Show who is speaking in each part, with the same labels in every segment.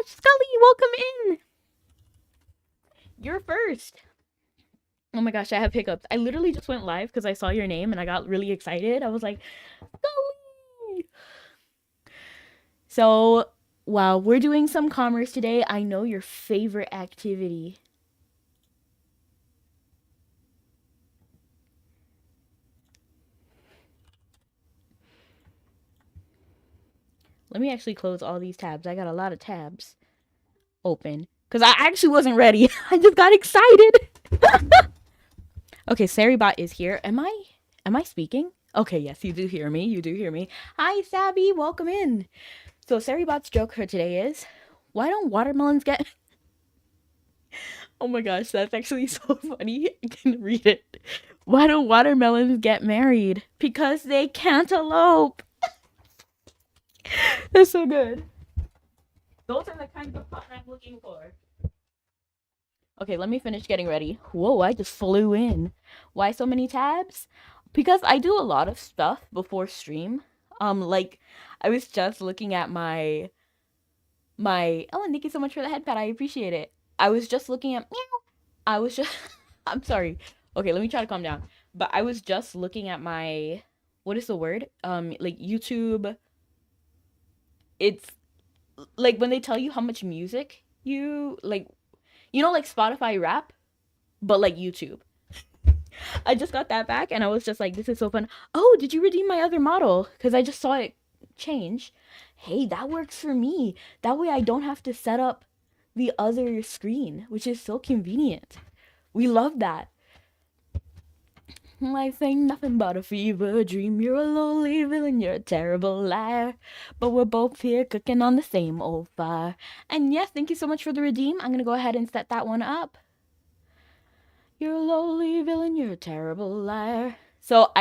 Speaker 1: gosh, Scully, welcome in. You're first. Oh my gosh, I have hiccups. I literally just went live because I saw your name and I got really excited. I was like, Scully. So, wow, we're doing some commerce today. I know your favorite activity. Let me actually close all these tabs. I got a lot of tabs open because I actually wasn't ready. I just got excited. Okay, Saribot is here. Am I speaking? Okay, yes, you do hear me. You do hear me. Hi, Sabby, welcome in. So Saribot's joke for today is, why don't watermelons get Oh my gosh, that's actually so funny. I can read it. Why don't watermelons get married? Because they can't elope. That's so good. Those are the kinds of fun I'm looking for. Okay, let me finish getting ready. Whoa, I just flew in. Why so many tabs? Because I do a lot of stuff before stream. Like I was just looking at my oh, and thank you so much for the headpad. I appreciate it. I was just looking at meow. I was just I'm sorry. Okay, let me try to calm down. But I was just looking at my what is the word? Like YouTube. It's like when they tell you how much music you like, like Spotify rap, but like YouTube. I just got that back and I was just like, this is so fun. Oh, did you redeem my other model? Because I just saw it change. Hey, that works for me. That way I don't have to set up the other screen, which is so convenient. We love that. Life ain't nothing but a fever dream. You're a lonely villain, you're a terrible liar. But we're both here cooking on the same old fire. And yes, thank you so much for the redeem. I'm gonna go ahead and set that one up. You're a lowly villain, you're a terrible liar. So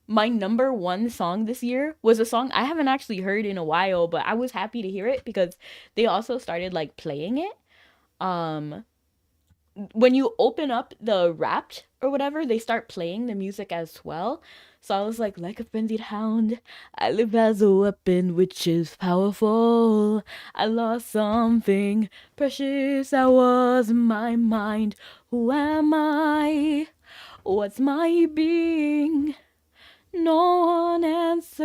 Speaker 1: my number one song this year was a song I haven't actually heard in a while, but I was happy to hear it because they also started like playing it. Um, when you open up the Wrapped or whatever, they start playing the music as well. So I was like a frenzied hound, I live as a weapon which is powerful. I lost something precious that was in my mind. Who am I? What's my being? No one answered.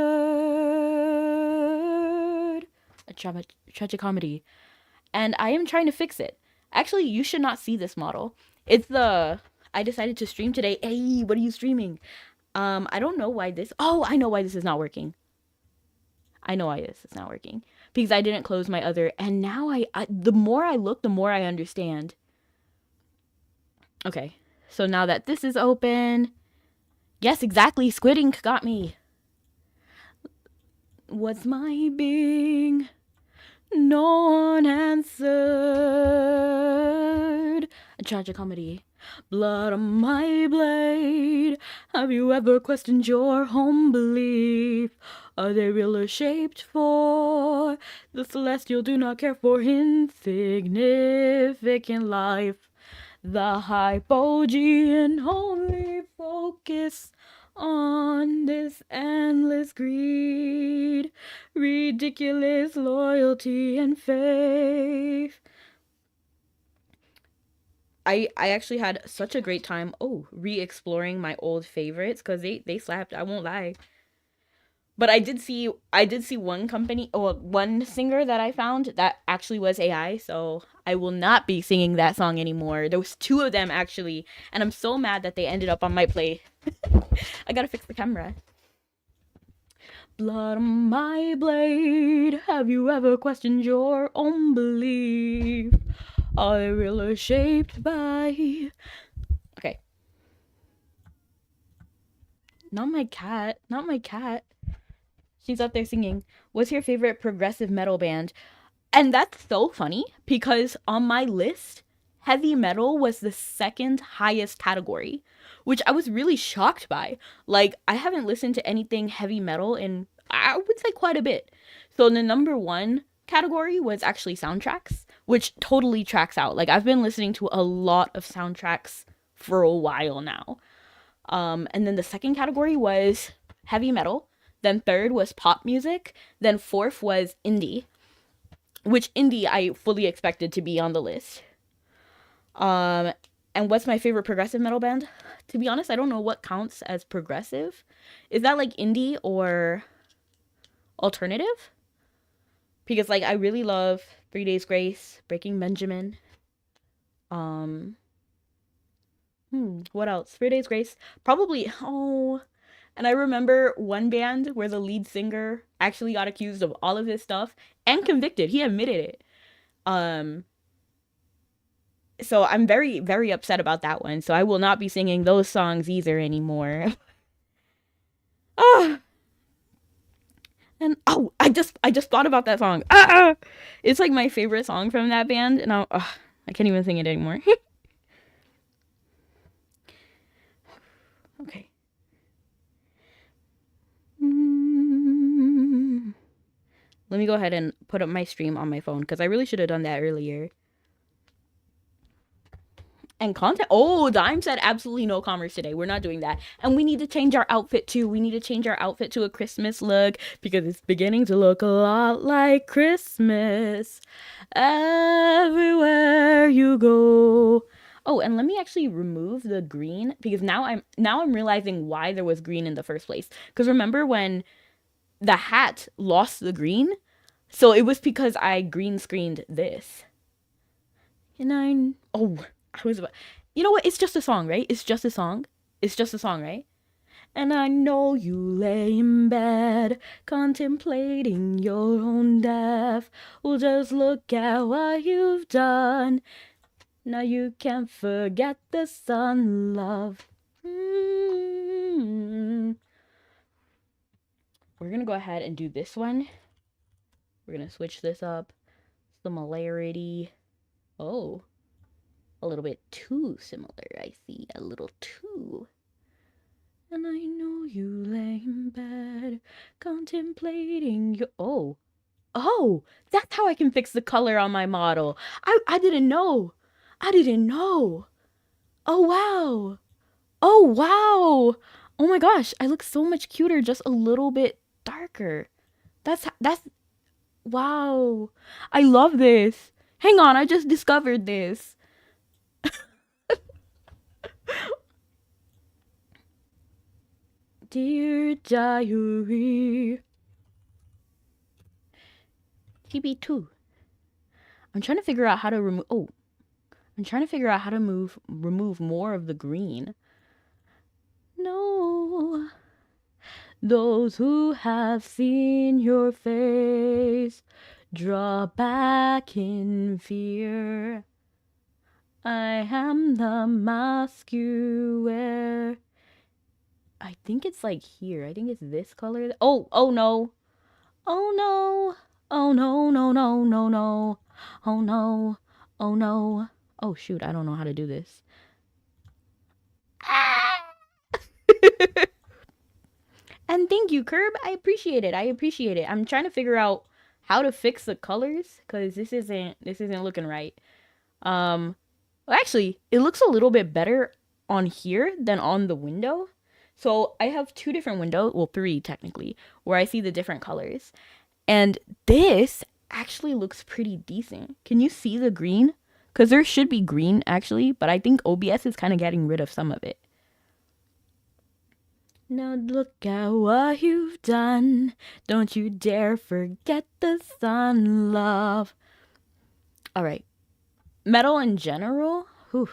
Speaker 1: A tragic comedy. And I am trying to fix it. Actually, you should not see this model. I decided to stream today. Hey, what are you streaming? I don't know why this. Oh, I know why this is not working. I know why this is not working because I didn't close my other. And now the more I look, the more I understand. Okay, so now that this is open, yes, exactly. Squid Ink got me. What's my being? No one answered. A tragic comedy. Blood on my blade. Have you ever questioned your home belief? Are they real or shaped for the celestial? Do not care for insignificant life. The hypogean only focus on this endless greed, ridiculous loyalty and faith. I actually had such a great time re-exploring my old favorites because they slapped, I won't lie. But I did see one singer that I found that actually was AI, so I will not be singing that song anymore. There was two of them actually, and I'm so mad that they ended up on my play. I gotta fix the camera. Blood on my blade. Have you ever questioned your own belief? Are they real or shaped by? Okay. Not my cat. Not my cat. She's up there singing. What's your favorite progressive metal band? And that's so funny because on my list, heavy metal was the second highest category, which I was really shocked by. Like, I haven't listened to anything heavy metal in, I would say, quite a bit. So the number one category was actually soundtracks, which totally tracks out. Like, I've been listening to a lot of soundtracks for a while now. And then the second category was heavy metal. Then third was pop music. Then fourth was indie, which indie I fully expected to be on the list. Um, and what's my favorite progressive metal band? To be honest, I don't know what counts as progressive. Is that like indie or alternative? Because like I really love 3 Days Grace, Breaking Benjamin. Um, what else? 3 Days Grace. Probably. Oh, and I remember one band where the lead singer actually got accused of all of this stuff and convicted. He admitted it. Um, so I'm very, very upset about that one. So I will not be singing those songs either anymore. Oh, and oh, I just thought about that song. It's like my favorite song from that band, and I can't even sing it anymore. Okay. Let me go ahead and put up my stream on my phone because I really should have done that earlier. And content. Oh, Dime said absolutely no commerce today. We're not doing that. And we need to change our outfit too. We need to change our outfit to a Christmas look because it's beginning to look a lot like Christmas everywhere you go. Oh, and let me actually remove the green because now I'm realizing why there was green in the first place. Because remember when the hat lost the green? So it was because I green screened this. And I was about, you know what? It's just a song, right? It's just a song. It's just a song, right? And I know you lay in bed contemplating your own death. Well, just look at what you've done. Now you can't forget the sun, love. We're gonna go ahead and do this one. We're gonna switch this up. Similarity. Oh, a little bit too similar, I see. A little too. And I know you lay in bed contemplating your. Oh, that's how I can fix the color on my model. I didn't know. I didn't know. Oh, wow. Oh, wow. Oh my gosh, I look so much cuter, just a little bit darker. That's, wow. I love this. Hang on, I just discovered this. Dear Diary. TB2. I'm trying to figure out how to remove. Oh, I'm trying to figure out how to remove more of the green. No. Those who have seen your face draw back in fear. I am the mask you wear. I think it's like here. I think it's this color. Oh no. Oh no. Oh no, no, no, no, no. Oh no. Oh no. Oh shoot, I don't know how to do this. And thank you, Curb. I appreciate it. I appreciate it. I'm trying to figure out how to fix the colors because this isn't looking right. Well, actually, it looks a little bit better on here than on the window. So I have two different windows, well, three technically, where I see the different colors. And this actually looks pretty decent. Can you see the green? Because there should be green actually, but I think OBS is kind of getting rid of some of it. Now look at what you've done. Don't you dare forget the sun, love. All right. Metal in general? Whew.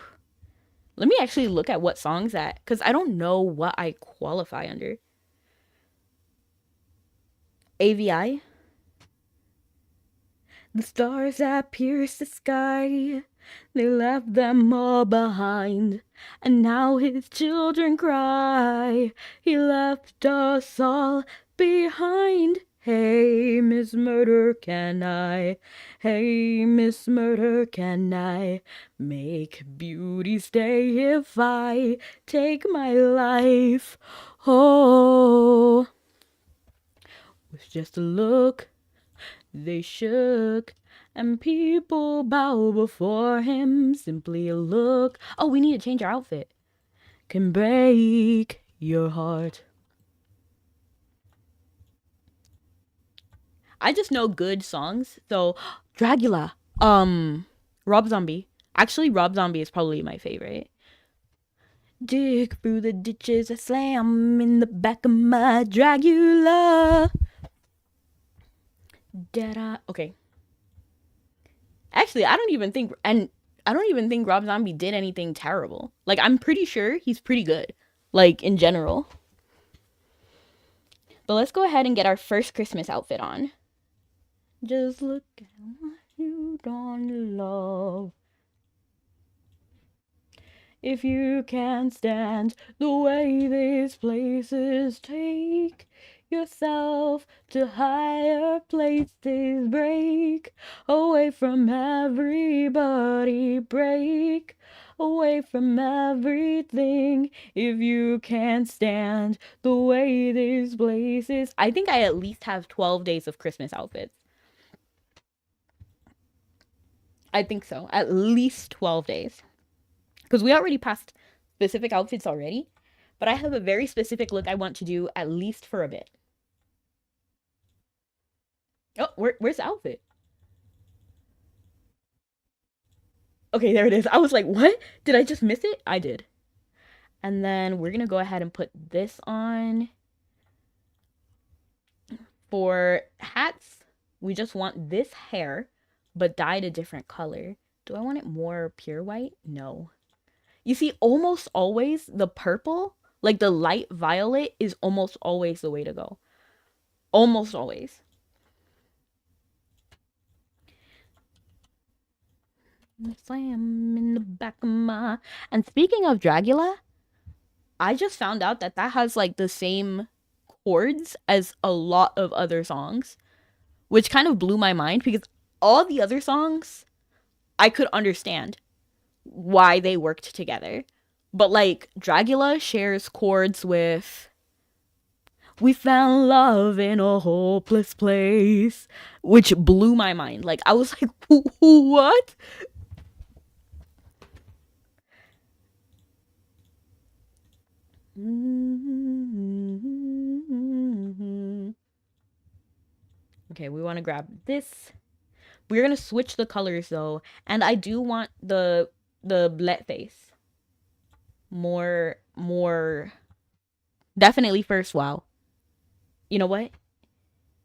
Speaker 1: Let me actually look at what songs that, because I don't know what I qualify under. AVI? The stars that pierce the sky, they left them all behind, and now his children cry, he left us all behind. Hey, Miss Murder, can I? Hey, Miss Murder, can I make beauty stay if I take my life? Oh, with just a look they shook, and people bow before him. Simply a look. Oh, we need to change our outfit. Can break your heart. I just know good songs. So Dragula. Rob Zombie. Actually, Rob Zombie is probably my favorite. Dig through the ditches, I slam in the back of my Dragula. Okay. Actually, I don't even think Rob Zombie did anything terrible. Like, I'm pretty sure he's pretty good. Like, in general. But let's go ahead and get our first Christmas outfit on. Just look at what you don't love. If you can't stand the way these places take yourself to higher places, break away from everybody, break away from everything. If you can't stand the way these places, I think I at least have 12 days of Christmas outfits. I think so. At least 12 days. Because we already passed specific outfits already, but I have a very specific look I want to do at least for a bit. Oh, where's the outfit? Okay, there it is. I was like, what? Did I just miss it? I did. And then we're going to go ahead and put this on. For hats, we just want this hair, but dyed a different color. Do I want it more pure white? No. You see, almost always the purple, like the light violet, is almost always the way to go. Almost always. Slam in the back of my... And speaking of Dragula, I just found out that has like the same chords as a lot of other songs, which kind of blew my mind because all the other songs I could understand why they worked together. But like Dragula shares chords with We Found Love in a Hopeless Place, which blew my mind. Like I was like, what? Okay, we want to grab this. We're gonna switch the colors though, and I do want the blet face. More. Definitely first. Wow. You know what?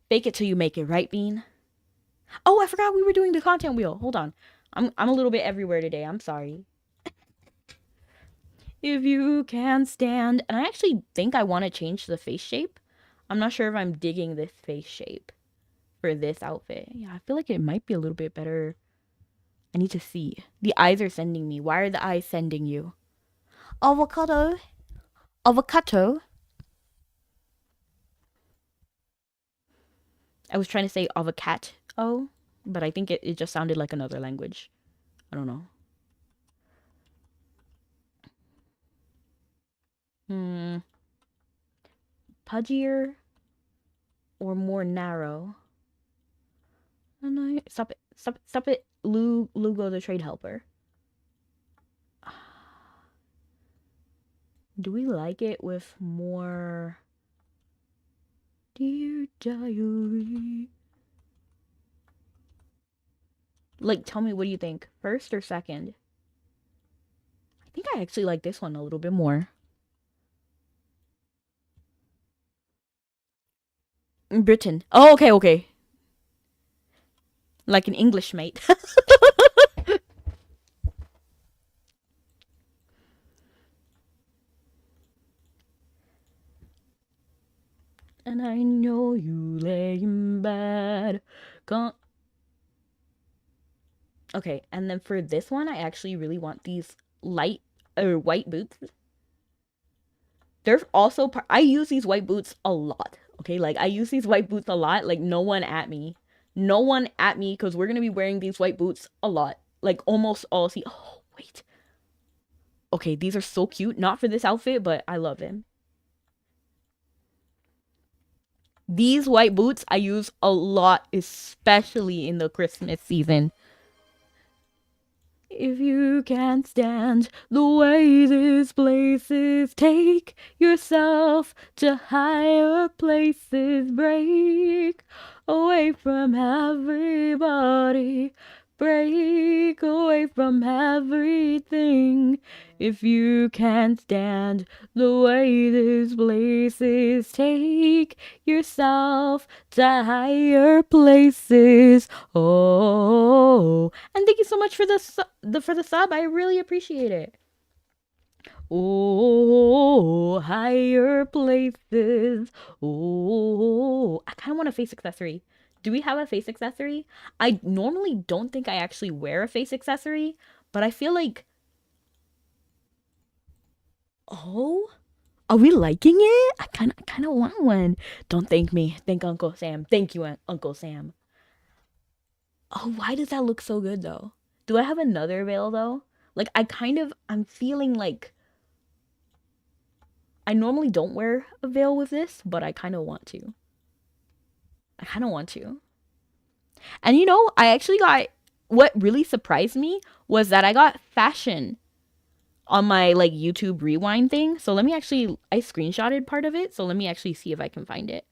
Speaker 1: Fake it till you make it, right, Bean? Oh, I forgot we were doing the content wheel. Hold on. I'm a little bit everywhere today. I'm sorry. If you can stand, and I actually think I want to change the face shape. I'm not sure if I'm digging this face shape for this outfit. Yeah, I feel like it might be a little bit better. I need to see. The eyes are sending me. Why are the eyes sending you? Avocado. Avocado. I was trying to say avocado, but I think it just sounded like another language. I don't know. Pudgier or more narrow? And stop it. Lugo the trade helper. Do we like it with more? Dear diary. Like, tell me, what do you think? First or second? I think I actually like this one a little bit more. Britain. Oh, okay. Like an English mate. And I know you lay in bed. Okay, and then for this one, I actually really want these light or white boots. There's also I use these white boots a lot. Okay, like I use these white boots a lot. Like no one at me, because we're gonna be wearing these white boots a lot. Like almost all. See, oh wait. Okay, these are so cute. Not for this outfit, but I love them. These white boots I use a lot, especially in the Christmas season. If you can't stand the way this place is, take yourself to higher places. Break away from everybody. Break away from everything. If you can't stand the way this place is, take yourself to higher places. Oh, and thank you so much for the sub. I really appreciate it. Oh, higher places. Oh, I kind of want a face accessory. Do we have a face accessory? I normally don't think I actually wear a face accessory, but I feel like, oh, are we liking it? I kind of want one. Don't thank me. Thank Uncle Sam. Thank you, Uncle Sam. Oh, why does that look so good though? Do I have another veil though? Like I'm feeling like I normally don't wear a veil with this, but I kind of want to. I kind of want to. And you know, I actually got what really surprised me was that I got fashion on my like YouTube rewind thing. So let me actually I screenshotted part of it, so let me actually see if I can find it.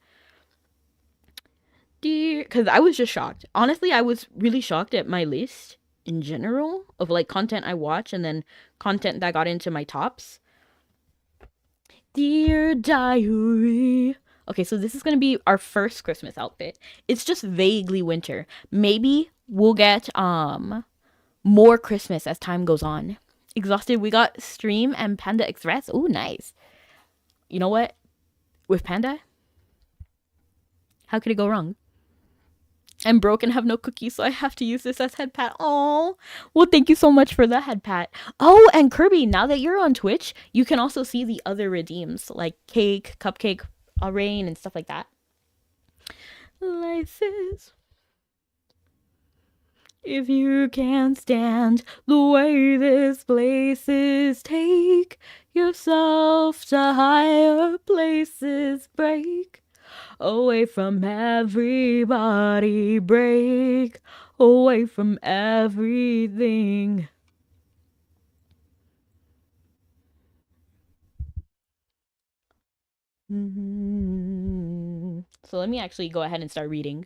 Speaker 1: Dear, cuz I was just shocked. Honestly, I was really shocked at my list in general of like content I watch and then content that got into my tops. Dear Diary. Okay, so this is going to be our first Christmas outfit. It's just vaguely winter. Maybe we'll get more Christmas as time goes on. Exhausted, we got Stream and Panda Express. Ooh, nice. You know what? With Panda, how could it go wrong? I'm broke and have no cookies, so I have to use this as head pat. Oh, well, thank you so much for the head pat. Oh, and Kirby, now that you're on Twitch, you can also see the other redeems like cake, cupcake, rain, and stuff like that. Life is. If you can't stand the way this place is, take yourself to higher places. Break away from everybody. Break away from everything. So let me actually go ahead and start reading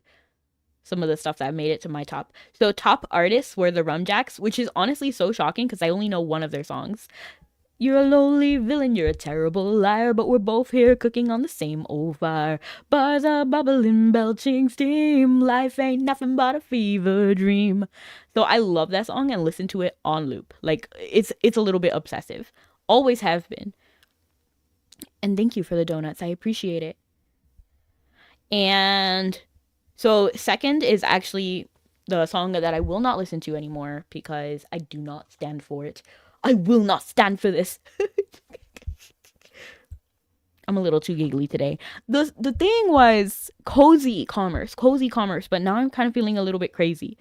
Speaker 1: some of the stuff that made it to my top. So top artists were the Rumjacks, which is honestly so shocking because I only know one of their songs. You're a lowly villain, you're a terrible liar, but we're both here cooking on the same old fire. Bars are bubbling, belching steam. Life ain't nothing but a fever dream. So I love that song and listen to it on loop. Like it's a little bit obsessive. Always have been. And thank you for the donuts. I appreciate it. And so second is actually the song that I will not listen to anymore because I do not stand for it. I will not stand for this. I'm a little too giggly today. The thing was cozy commerce, but now I'm kind of feeling a little bit crazy.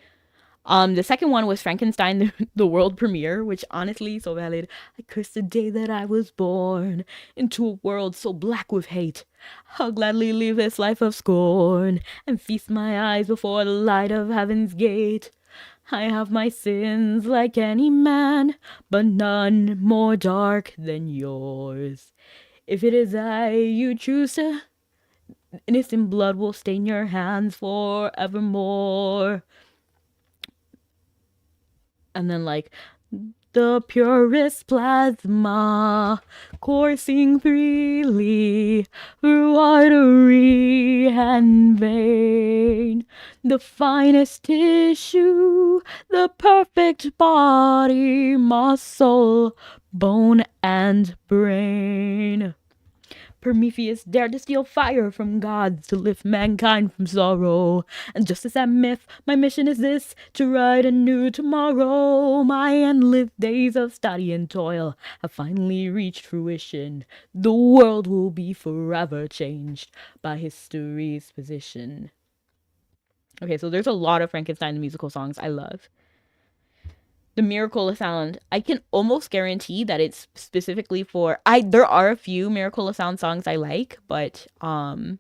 Speaker 1: The second one was Frankenstein, the world premiere, which honestly, so valid. I cursed the day that I was born into a world so black with hate. I'll gladly leave this life of scorn and feast my eyes before the light of heaven's gate. I have my sins like any man, but none more dark than yours. If it is I you choose to, innocent blood will stain your hands forevermore. And then like the purest plasma coursing freely through artery and vein, the finest tissue, the perfect body, muscle, bone, and brain. Prometheus dared to steal fire from gods to lift mankind from sorrow. And just as that myth, my mission is this, to write a new tomorrow. My endless days of study and toil have finally reached fruition. The world will be forever changed by history's position. Okay, so there's a lot of Frankenstein the musical songs I love. The Miracle Sound, I can almost guarantee that it's specifically for there are a few Miracle Sound songs I like, but I'm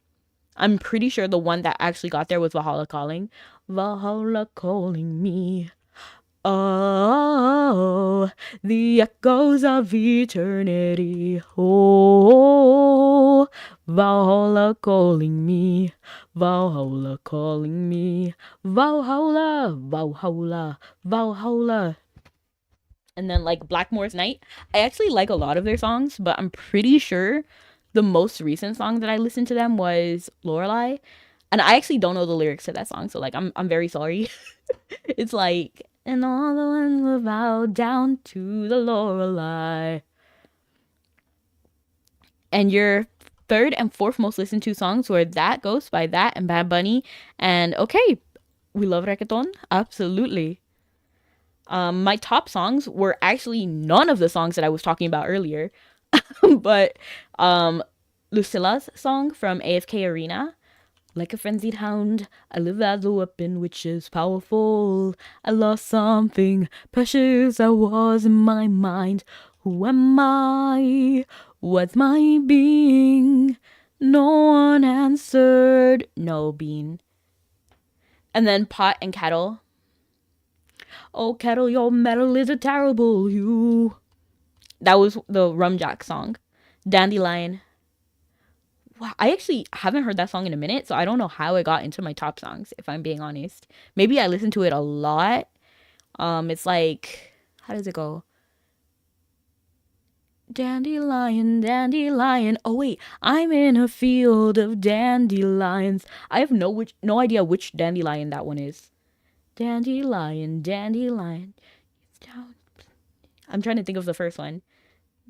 Speaker 1: pretty sure the one that actually got there was Valhalla Calling. Valhalla calling me. Oh, the echoes of eternity. Oh, Valhalla calling me. Valhalla calling me. Valhalla, Valhalla, Valhalla. And then like Blackmore's Night. I actually like a lot of their songs, but I'm pretty sure the most recent song that I listened to them was Lorelei. And I actually don't know the lyrics to that song, so like I'm very sorry. It's like, and all the ones will bow down to the Lorelei. And your third and fourth most listened to songs were That Ghost by That and Bad Bunny. And okay, we love reggaeton. Absolutely. My top songs were actually none of the songs that I was talking about earlier, but Lucilla's song from AFK Arena. Like a frenzied hound, I live as a weapon which is powerful. I lost something precious that was in my mind. Who am I? What's my being? No one answered. No bean. And then Pot and Kettle. Oh, Kettle, your metal is a terrible hue. That was the Rum Jack song. Dandelion. Wow, I actually haven't heard that song in a minute, so I don't know how it got into my top songs, if I'm being honest. Maybe I listened to it a lot. It's like, how does it go? Dandelion, dandelion. Oh wait, I'm in a field of dandelions. I have no idea which dandelion that one is. Dandelion, dandelion. I'm trying to think of the first one.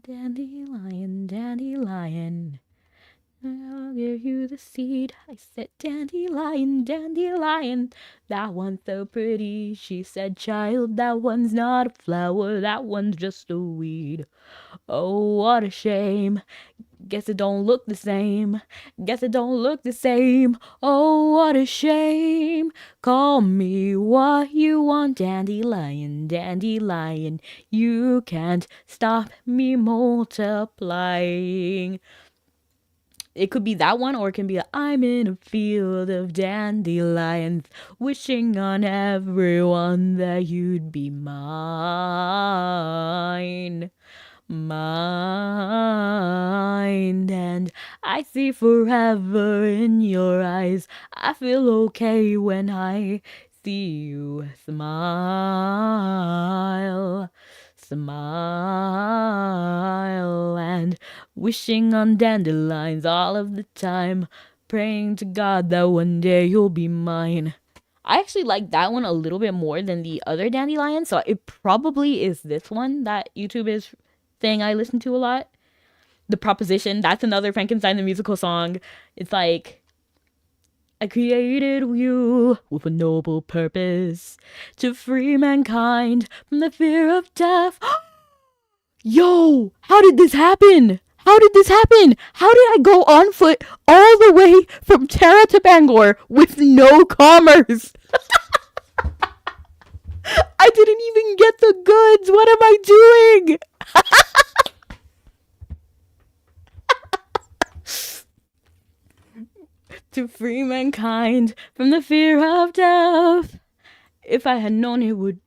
Speaker 1: Dandelion, dandelion. I'll give you the seed. I said, dandelion, dandelion. That one's so pretty. She said, child, that one's not a flower. That one's just a weed. Oh, what a shame. Guess it don't look the same. Guess it don't look the same. Oh, what a shame. Call me what you want, dandelion, dandelion. You can't stop me multiplying. It could be that one, or it can be I'm in a field of dandelions, wishing on everyone that you'd be mine. Mine. And I see forever in your eyes. I feel okay when I see you smile. Smile. And wishing on dandelions all of the time, praying to God that one day you'll be mine. I actually like that one a little bit more than the other dandelion, so it probably is this one that YouTube is saying I listen to a lot. The Proposition, that's another Frankenstein the Musical song. It's like, I created you with a noble purpose to free mankind from the fear of death. Yo, how did this happen? How did this happen? How did I go on foot all the way from Tara to Bangor with no commerce? I didn't even get the goods. What am I doing? To free mankind from the fear of death. If I had known it would...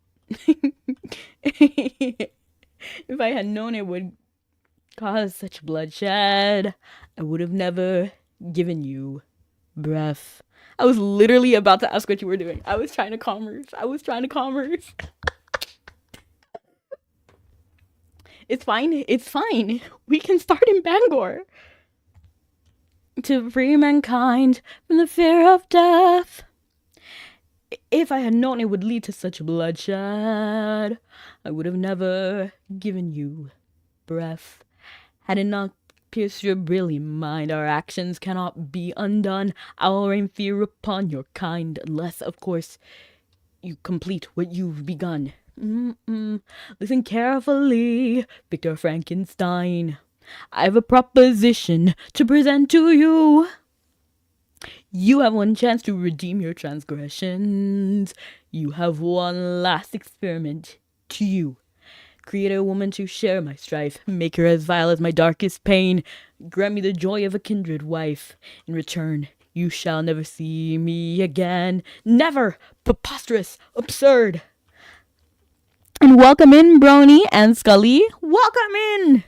Speaker 1: If I had known it would cause such bloodshed, I would have never given you breath. I was literally about to ask what you were doing. I was trying to commerce. It's fine. It's fine. We can start in Bangor. To free mankind from the fear of death. If I had known it would lead to such bloodshed, I would have never given you breath. Had it not pierced your brilliant mind, our actions cannot be undone. I'll rain fear upon your kind, unless, of course, you complete what you've begun. Listen carefully, Victor Frankenstein. I have a proposition to present to you. You have one chance to redeem your transgressions. You have one last experiment to you. Create a woman to share my strife. Make her as vile as my darkest pain. Grant me the joy of a kindred wife. In return, you shall never see me again. Never! Preposterous! Absurd! And welcome in, Brony and Scully. Welcome in.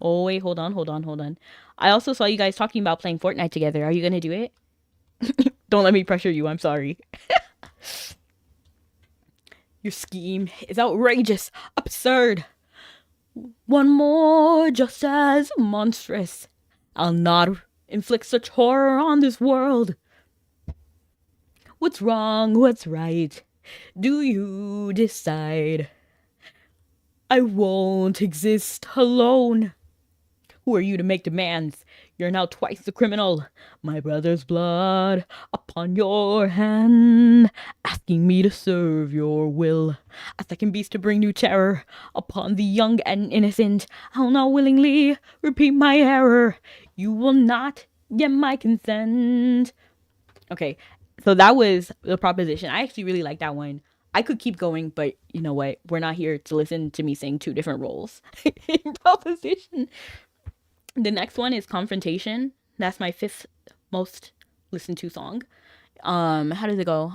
Speaker 1: Oh, wait, hold on. I also saw you guys talking about playing Fortnite together. Are you going to do it? Don't let me pressure you. I'm sorry. Your scheme is outrageous, absurd. One more just as monstrous. I'll not inflict such horror on this world. What's wrong? What's right? Do you decide? I won't exist alone. Who are you to make demands? You're now twice the criminal. My brother's blood upon your hand, asking me to serve your will. A second beast to bring new terror upon the young and innocent. I'll not willingly repeat my error. You will not get my consent. Okay, so that was the proposition. I actually really like that one. I could keep going, but you know what? We're not here to listen to me sing two different roles in proposition. The next one is Confrontation. That's my 5th most listened to song. How does it go?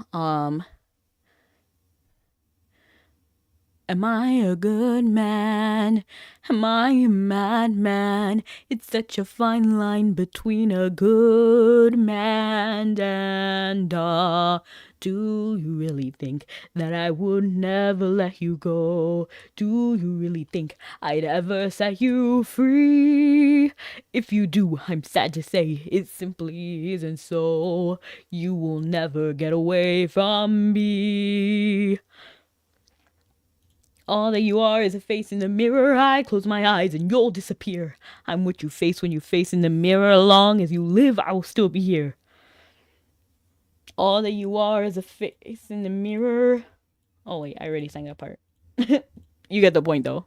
Speaker 1: Am I a good man? Am I a madman? It's such a fine line between a good man and do you really think that I would never let you go? Do you really think I'd ever set you free? If you do, I'm sad to say it simply isn't so. You will never get away from me. All that you are is a face in the mirror. I close my eyes and you'll disappear. I'm what you face when you face in the mirror. Long as you live, I will still be here. All that you are is a face in the mirror. Oh wait, I already sang that part. You get the point though.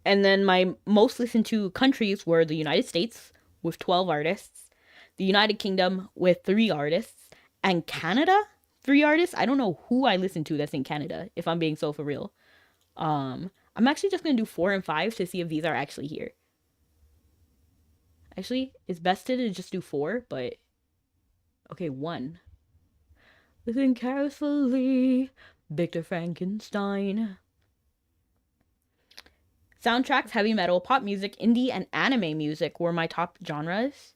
Speaker 1: And then my most listened to countries were the United States with 12 artists, the United Kingdom with 3 artists, and Canada 3 artists. I don't know who I listen to that's in Canada, if I'm being so for real. I'm actually just gonna do 4 and 5 to see if these are actually here. Actually, it's best to just do 4, but okay, 1. Listen carefully, Victor Frankenstein. Soundtracks, heavy metal, pop music, indie, and anime music were my top genres.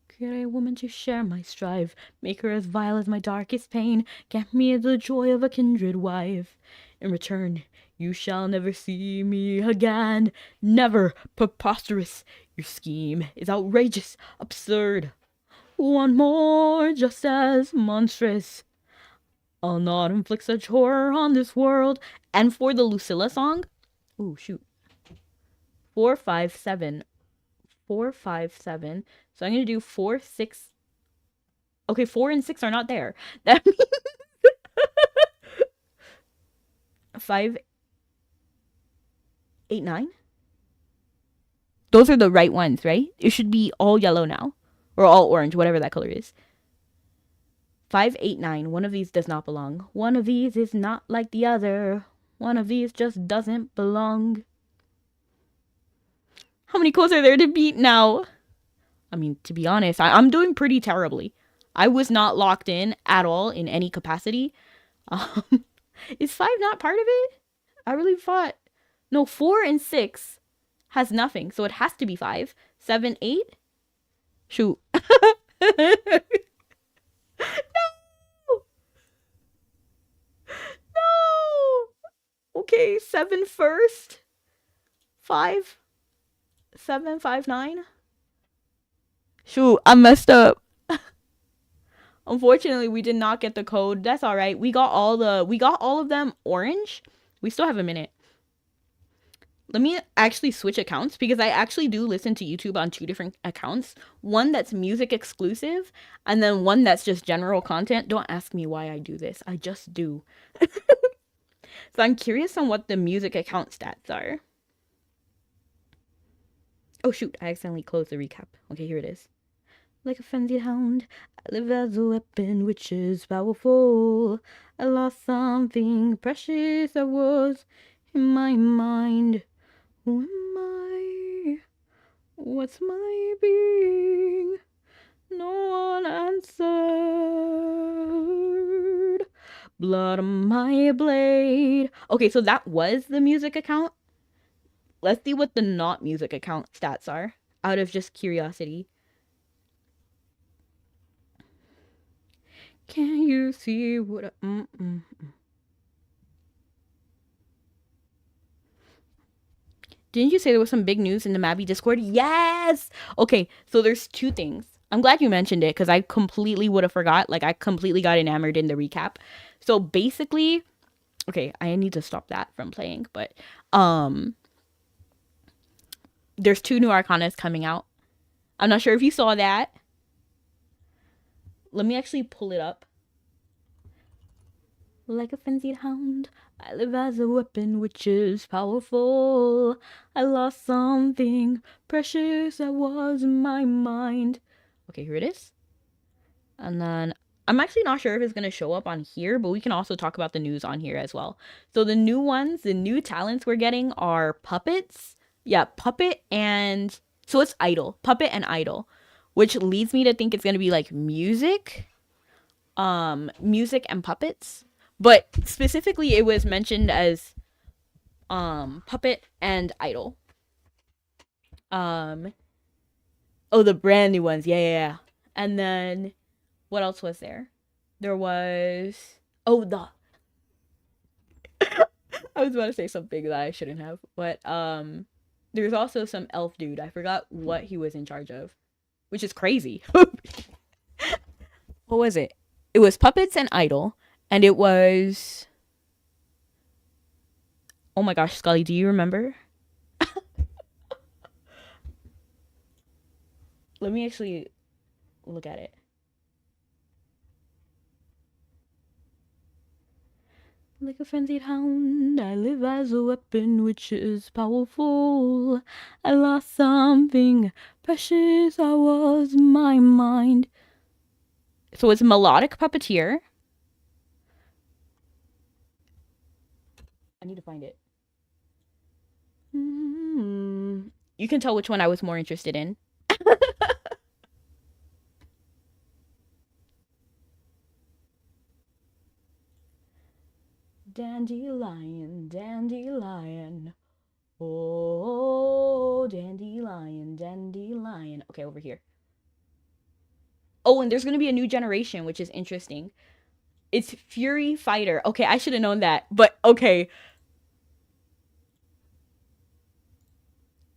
Speaker 1: Create a woman to share my strife, make her as vile as my darkest pain, grant me the joy of a kindred wife. In return, you shall never see me again. Never. Preposterous. Your scheme is outrageous, absurd. One more just as monstrous. I'll not inflict such horror on this world. And for the Lucilla song, ooh, shoot. 4, 5, 7. 4, 5, 7. So I'm going to do 4, 6. Okay, 4 and 6 are not there. That means 5, 8, 9. Those are the right ones, right? It should be all yellow now. Or all orange, whatever that color is. 5, 8, 9. One of these does not belong. One of these is not like the other. One of these just doesn't belong. How many codes are there to beat now? I mean, to be honest, I'm doing pretty terribly. I was not locked in at all in any capacity. Is 5 not part of it? I really thought... No, 4 and 6 has nothing, so it has to be 5. 7, 8? Shoot. No! No! Okay, 7 first. 5. 7, 5, 9. Shoot, I messed up. Unfortunately, we did not get the code. That's all right. We got all of them orange. We still have a minute. Let me actually switch accounts because I actually do listen to YouTube on 2 different accounts. One that's music exclusive and then one that's just general content. Don't ask me why I do this. I just do. So I'm curious on what the music account stats are. Oh shoot, I accidentally closed the recap. Okay, here it is. Like a frenzied hound, I live as a weapon which is powerful. I lost something precious that was in my mind. Who am I? What's my being? No one answered. Blood on my blade. Okay, so that was the music account. Let's see what the not music account stats are, out of just curiosity. Can you see what Didn't you say there was some big news in the Mabi Discord? Yes! Okay, so there's two things. I'm glad you mentioned it because I completely would have forgot. Like, I completely got enamored in the recap. So basically, okay, I need to stop that from playing, but there's 2 new Arcanas coming out. I'm not sure if you saw that. Let me actually pull it up. Like a frenzied hound, I live as a weapon which is powerful. I lost something precious that was in my mind. Okay, here it is. And then I'm actually not sure if it's going to show up on here, but we can also talk about the news on here as well. So the new ones, the new talents we're getting are puppets. Yeah, puppet and... So it's idol. Puppet and idol. Which leads me to think it's going to be like music. Music and puppets. But specifically, it was mentioned as puppet and idol. Oh, the brand new ones. Yeah. And then what else was there? There was I was about to say something that I shouldn't have, but there's also some elf dude. I forgot what he was in charge of, which is crazy. What was it? It was puppets and idol. And it was... Oh my gosh, Scully, do you remember? Let me actually look at it. Like a frenzied hound, I live as a weapon which is powerful. I lost something precious, I was my mind. So it's melodic puppeteer. I need to find it. You can tell which one I was more interested in. Dandelion, dandelion. Oh, dandelion, dandelion. Okay, over here. Oh, and there's going to be a new generation, which is interesting. It's Fury Fighter. Okay, I should have known that. But, okay.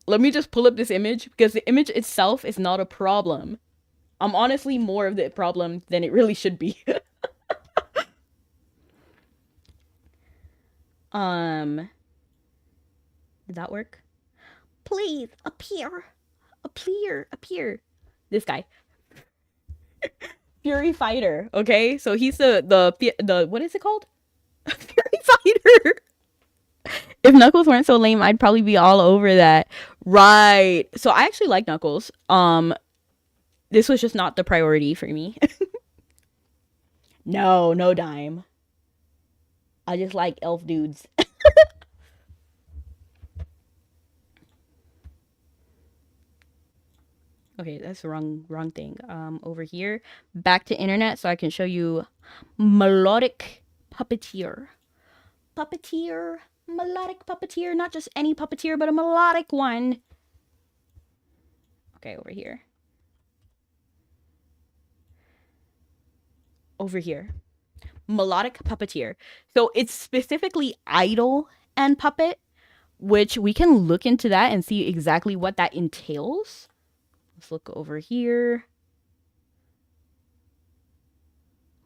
Speaker 1: Let me just pull up this image, because the image itself is not a problem. I'm honestly more of the problem than it really should be. Did that work? Please, appear. Appear. This guy. Fury Fighter, okay? So he's the what is it called? Fury Fighter. If Knuckles weren't so lame, I'd probably be all over that. Right. So I actually like Knuckles. This was just not the priority for me. No dime. I just like elf dudes. Okay, that's the wrong thing. Over here, back to internet so I can show you melodic puppeteer. Melodic puppeteer, not just any puppeteer, but a melodic one. Okay, over here. Melodic puppeteer. So it's specifically idol and puppet, which we can look into that and see exactly what that entails. Let's look over here.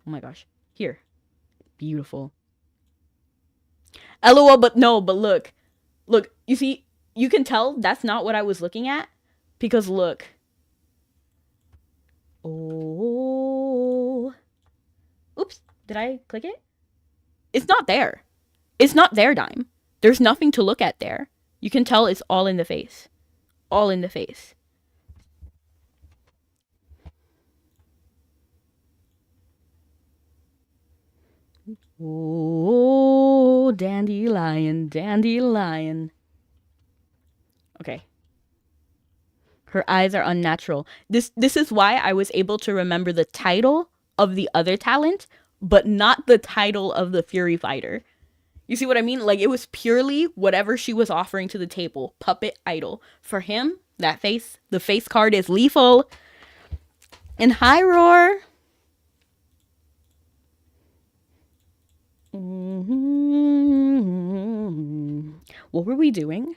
Speaker 1: Oh my gosh. Here. Beautiful. LOL, but look. Look, you see, you can tell that's not what I was looking at. Because look. Oh. Oops. Did I click it? It's not there. It's not there, Dime. There's nothing to look at there. You can tell it's all in the face. All in the face. Oh, dandelion. Okay. Her eyes are unnatural. This is why I was able to remember the title of the other talent but not the title of the Fury Fighter. You see what I mean? Like, it was purely whatever she was offering to the table. Puppet idol. For him, that face, the face card is lethal. And High Roar. What were we doing?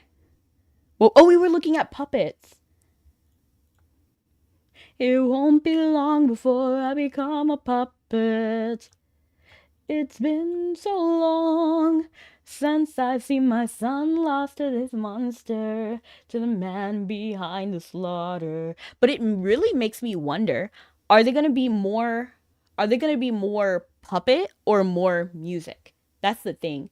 Speaker 1: Well, oh, we were looking at puppets. It won't be long before I become a puppet. It's been so long since I've seen my son lost to this monster, to the man behind the slaughter. But it really makes me wonder, are they gonna be more puppet or more music? That's the thing.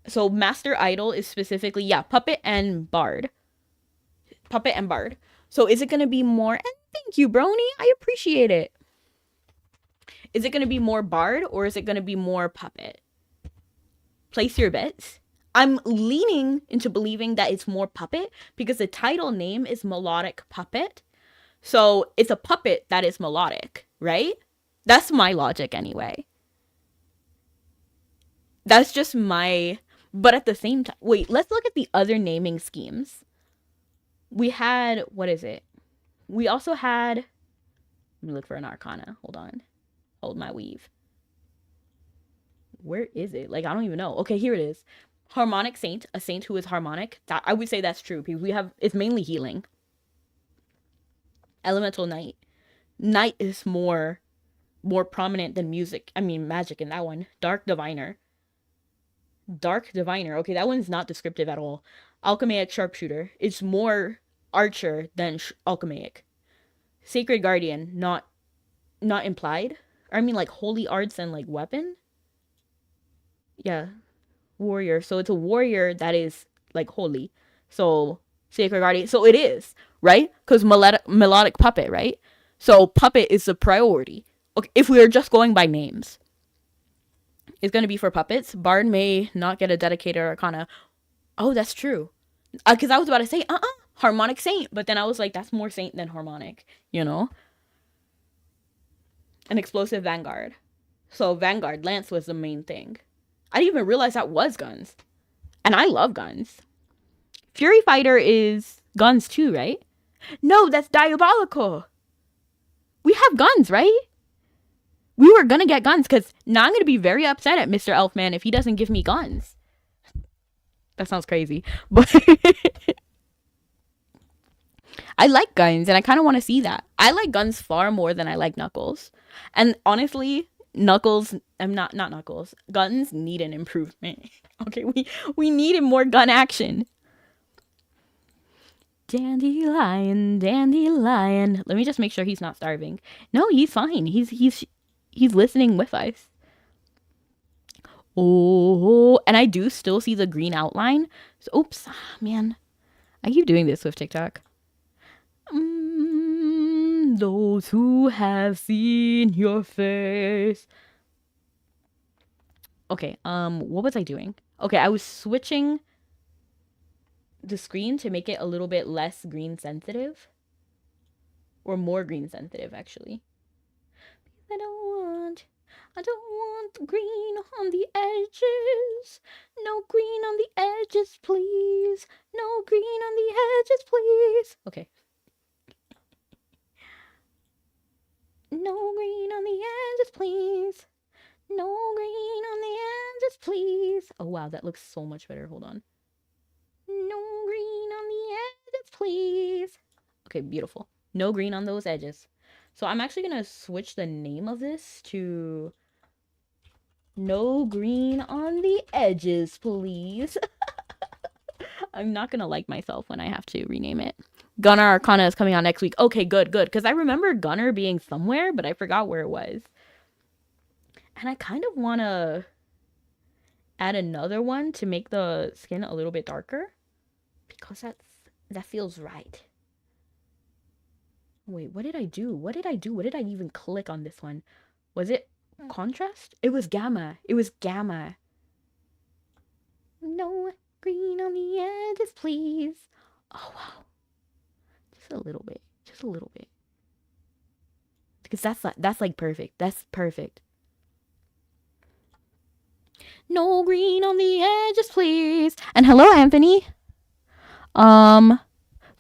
Speaker 1: So Master Idol is specifically, yeah, puppet and bard. Puppet and bard. So is it gonna be more, and thank you, Brony, I appreciate it. Is it going to be more bard or is it going to be more puppet? Place your bets. I'm leaning into believing that it's more puppet because the title name is Melodic Puppet. So it's a puppet that is melodic, right? That's my logic anyway. That's just my... But at the same time... Wait, let's look at the other naming schemes. We had... What is it? We also had... Let me look for an arcana. Hold on. Hold my weave. Where is it? Like, I don't even know. Okay, here it is. Harmonic Saint, a saint who is harmonic. That, I would say that's true because we have, it's mainly healing. Elemental Knight. Knight is more prominent than music. I mean, magic in that one. Dark Diviner. Dark Diviner. Okay, that one's not descriptive at all. Alchemaic Sharpshooter. It's more archer than alchemaic. Sacred Guardian, not implied. I mean, like, holy arts and, like, weapon. Yeah. Warrior. So it's a warrior that is, like, holy. So, Sacred Guardian. So it is, right? Because melodic puppet, right? So puppet is the priority. Okay, if we are just going by names. It's going to be for puppets. Bard may not get a dedicated arcana. Oh, that's true. Because I was about to say, Harmonic Saint. But then I was like, that's more saint than harmonic, you know? An explosive Vanguard. So Vanguard, Lance was the main thing. I didn't even realize that was guns. And I love guns. Fury Fighter is guns too, right? No, that's diabolical. We have guns, right? We were gonna get guns because now I'm gonna be very upset at Mr. Elfman if he doesn't give me guns. That sounds crazy. But I like guns and I kind of want to see that. I like guns far more than I like Knuckles. And honestly, Knuckles, I'm not Knuckles. Guns need an improvement. Okay, we needed more gun action. Dandelion, dandelion. Let me just make sure he's not starving. No, he's fine. He's listening with us. Oh, and I do still see the green outline. So, oops, man. I keep doing this with TikTok. Those who have seen your face. Okay, what was I doing? Okay, I was switching the screen to make it a little bit less green sensitive. Or more green sensitive, actually. I don't want green on the edges. No green on the edges, please. No green on the edges, please. Okay. No green on the edges, please. No green on the edges, please. Oh, wow, that looks so much better. Hold on. No green on the edges, please. Okay, beautiful. No green on those edges. So I'm actually going to switch the name of this to No Green on the Edges, please. I'm not going to like myself when I have to rename it. Gunnar Arcana is coming out next week. Okay, good. Because I remember Gunnar being somewhere, but I forgot where it was. And I kind of want to add another one to make the skin a little bit darker. Because that feels right. Wait, what did I do? What did I even click on this one? Was it contrast? It was gamma. No green on the edges, please. Oh, wow. Just a little bit. because that's like perfect. That's perfect. No green on the edges, please. And hello, Anthony. Found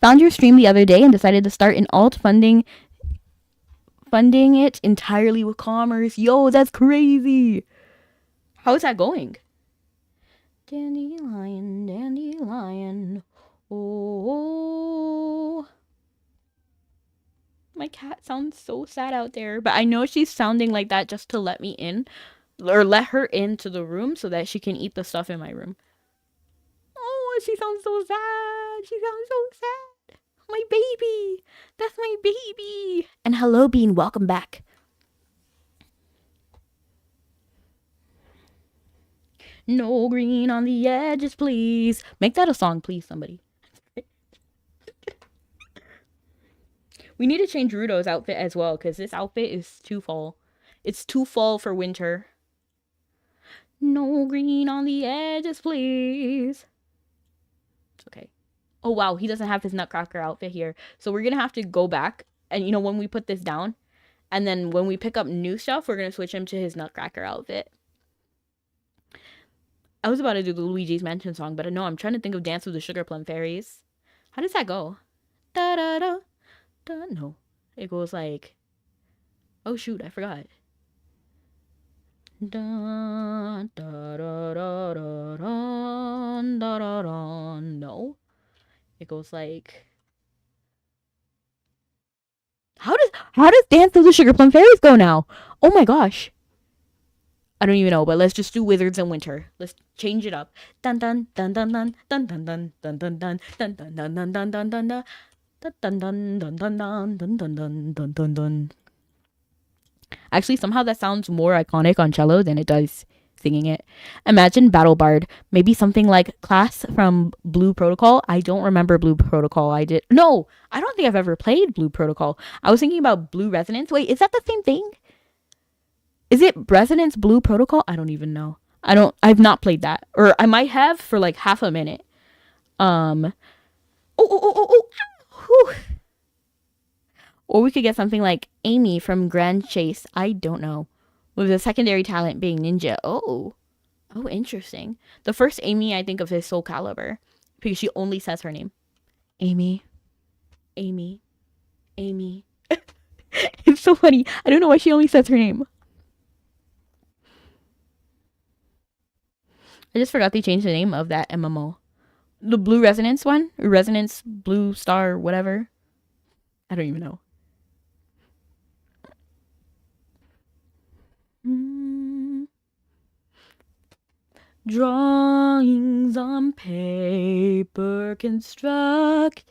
Speaker 1: your stream the other day and decided to start an alt funding it entirely with commerce. Yo, that's crazy. How is that going? Dandelion, dandelion. Oh. My cat sounds so sad out there, but I know she's sounding like that just to let me in, or let her into the room so that she can eat the stuff in my room. Oh, she sounds so sad. She sounds so sad. My baby. That's my baby. And hello, Bean. Welcome back. No green on the edges, please. Make that a song, please, somebody. We need to change Rudo's outfit as well, because this outfit is too fall. It's too fall for winter. No green on the edges, please. It's okay. Oh, wow, he doesn't have his Nutcracker outfit here. So we're going to have to go back. And, you know, when we put this down, and then when we pick up new stuff, we're going to switch him to his Nutcracker outfit. I was about to do the Luigi's Mansion song, but no, I'm trying to think of Dance with the Sugar Plum Fairies. How does that go? Da-da-da. No, it goes like, oh shoot, I forgot. Da, da, da, da, da, da, da, da, da. No, it goes like, how does Dance of the Sugar Plum Fairies go now? Oh my gosh, I don't even know. But let's just do Wizards in Winter. Let's change it up. Dun dun dun dun dun dun dun dun dun dun dun dun dun dun dun dun dun dun dun. Dun dun dun dun dun dun dun dun dun dun dun. Actually, somehow that sounds more iconic on cello than it does singing it. Imagine Battle Bard. Maybe something like Class from Blue Protocol. I don't remember Blue Protocol. I don't think I've ever played Blue Protocol. I was thinking about Blue Resonance. Wait, is that the same thing? Is it Resonance Blue Protocol? I don't even know. I've not played that. Or I might have for like half a minute. Oh. Whew. Or we could get something like Amy from Grand Chase. I don't know. With the secondary talent being Ninja. Oh, interesting. The first Amy I think of is Soul Calibur, because she only says her name. Amy. It's so funny. I don't know why she only says her name. I just forgot they changed the name of that MMO. The Blue Resonance one? Or Resonance Blue Star, whatever. I don't even know. Drawings on paper constructed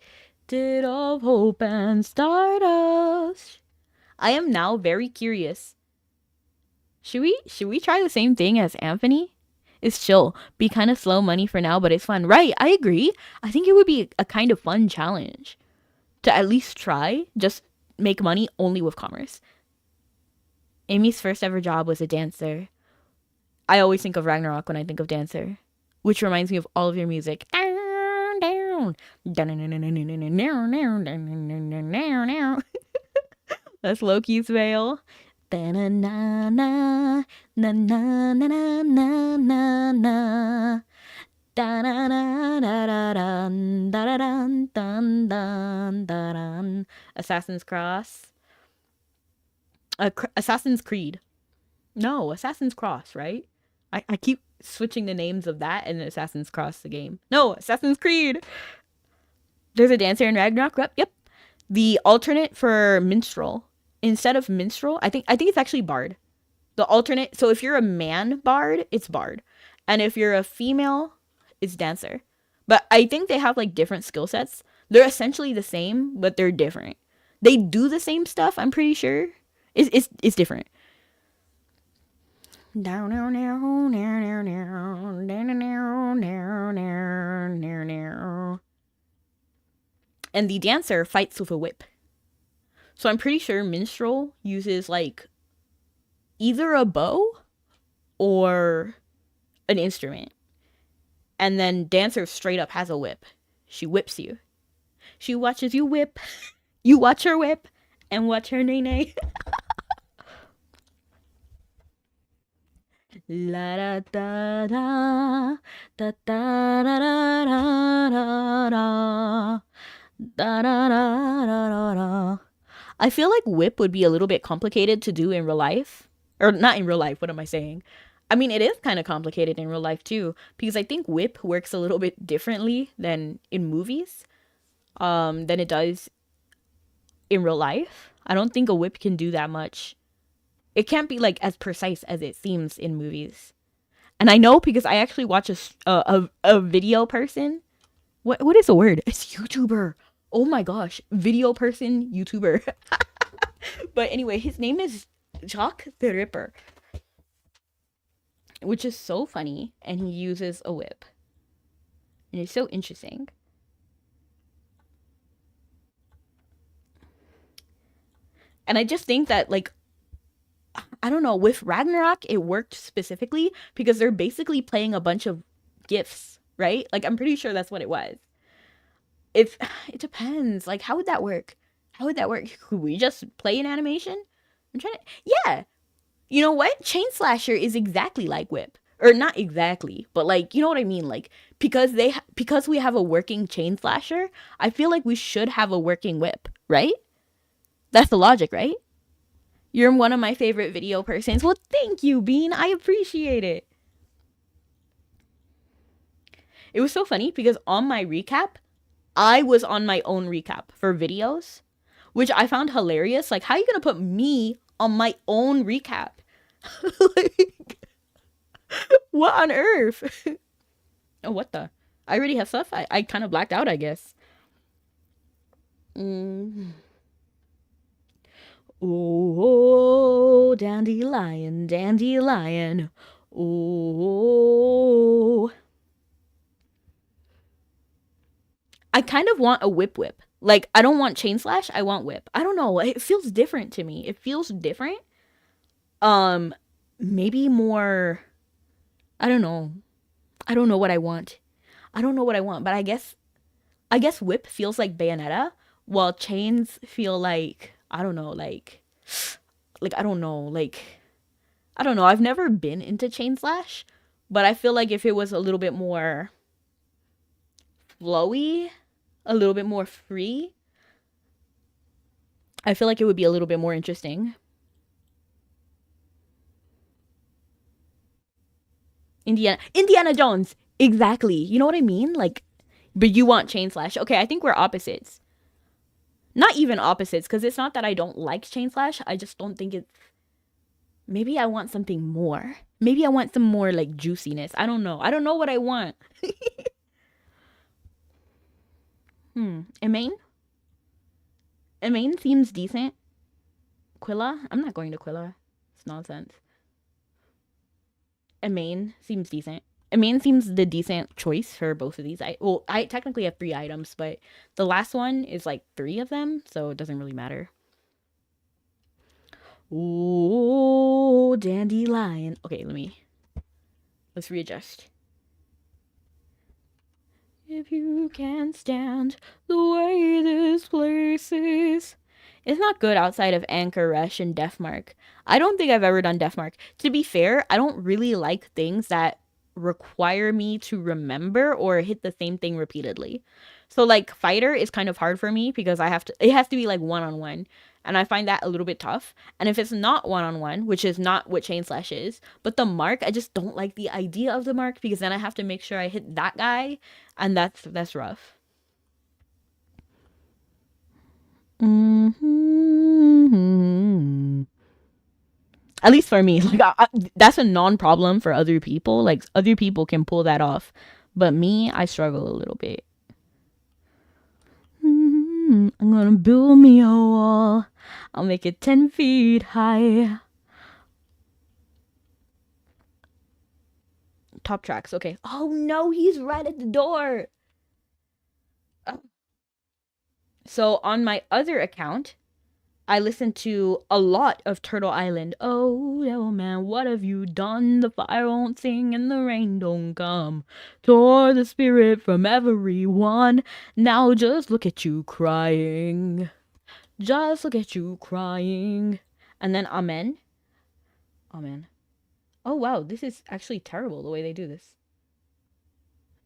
Speaker 1: of hope and stardust. I am now very curious. Should we try the same thing as Anthony? It's chill. Be kind of slow money for now, but it's fun. Right, I agree. I think it would be a kind of fun challenge to at least try. Just make money only with commerce. Amy's first ever job was a dancer. I always think of Ragnarok when I think of dancer, which reminds me of all of your music. That's Loki's veil. Assassin's Cross. Assassin's Creed. No, Assassin's Cross, right? I keep switching the names of that and Assassin's Cross the game. No, Assassin's Creed. There's a dancer in Ragnarok. Yep. The alternate for minstrel. Instead of minstrel, I think it's actually bard. The alternate, so if you're a man bard, it's bard. And if you're a female, it's dancer. But I think they have like different skill sets. They're essentially the same, but they're different. They do the same stuff, I'm pretty sure. It's different. And the dancer fights with a whip. So I'm pretty sure minstrel uses like either a bow or an instrument. And then dancer straight up has a whip. She whips you. She watches you whip. You watch her whip and watch her nay nay. La da da da da da da da da da da da da da. I feel like whip would be a little bit complicated to do in real life. Or not in real life, what am I saying? I mean, it is kind of complicated in real life too, because I think whip works a little bit differently than in movies, than it does in real life. I don't think a whip can do that much. It can't be like as precise as it seems in movies. And I know because I actually watch a video person. What is the word? It's YouTuber. Oh my gosh, video person, YouTuber. But anyway, his name is Jock the Ripper, which is so funny, and he uses a whip, and it's so interesting. And I just think that, like, I don't know, with Ragnarok, it worked specifically because they're basically playing a bunch of gifs, right? Like, I'm pretty sure that's what it was. If it depends, like, how would that work? How would that work? Could we just play an animation? I'm trying to, yeah. You know what? Chain Slasher is exactly like Whip. Or not exactly, but like, you know what I mean? Like, because we have a working Chain Slasher, I feel like we should have a working Whip, right? That's the logic, right? You're one of my favorite video persons. Well, thank you, Bean. I appreciate it. It was so funny because on my recap, I was on my own recap for videos, which I found hilarious. Like, how are you gonna put me on my own recap? Like, what on earth? Oh, what the? I already have stuff. I kind of blacked out, I guess. Oh, dandelion, dandelion. Oh. I kind of want a whip whip. Like, I don't want chain slash, I want whip. I don't know. It feels different to me. It feels different. Maybe more, I don't know. I don't know what I want. I don't know what I want, but I guess whip feels like Bayonetta, while chains feel like, I don't know, like I don't know, like I don't know. I've never been into chain slash, but I feel like if it was a little bit more flowy, a little bit more free, I feel like it would be a little bit more interesting. Indiana Jones. Exactly. You know what I mean? Like, but you want chain slash. Okay, I think we're opposites. Not even opposites, because it's not that I don't like chain slash. I just don't think it's, maybe I want something more. Maybe I want some more like juiciness. I don't know. I don't know what I want. Emaine? Emaine seems decent. Quilla? I'm not going to Quilla. It's nonsense. Emaine seems decent. Emaine seems the decent choice for both of these. I technically have 3 items, but the last one is like 3 of them, so it doesn't really matter. Ooh, dandelion. Okay, let's readjust. If you can't stand the way this place is. It's not good outside of Anchor Rush and Deathmark. I don't think I've ever done Deathmark. To be fair, I don't really like things that require me to remember or hit the same thing repeatedly. So like Fighter is kind of hard for me because it has to be like one-on-one. And I find that a little bit tough. And if it's not one-on-one, which is not what Chain Slash is, but the mark, I just don't like the idea of the mark because then I have to make sure I hit that guy, and that's rough. Mm-hmm. At least for me, like that's a non-problem for other people. Like other people can pull that off, but me, I struggle a little bit. I'm gonna build me a wall. I'll make it 10 feet high. Top tracks, okay. Oh no, he's right at the door. So on my other account, I listened to a lot of Turtle Island. Oh, devil man, what have you done? The fire won't sing and the rain don't come. Tore the spirit from everyone. Now just look at you crying. Just look at you crying. And then Amen. Amen. Oh wow, this is actually terrible the way they do this.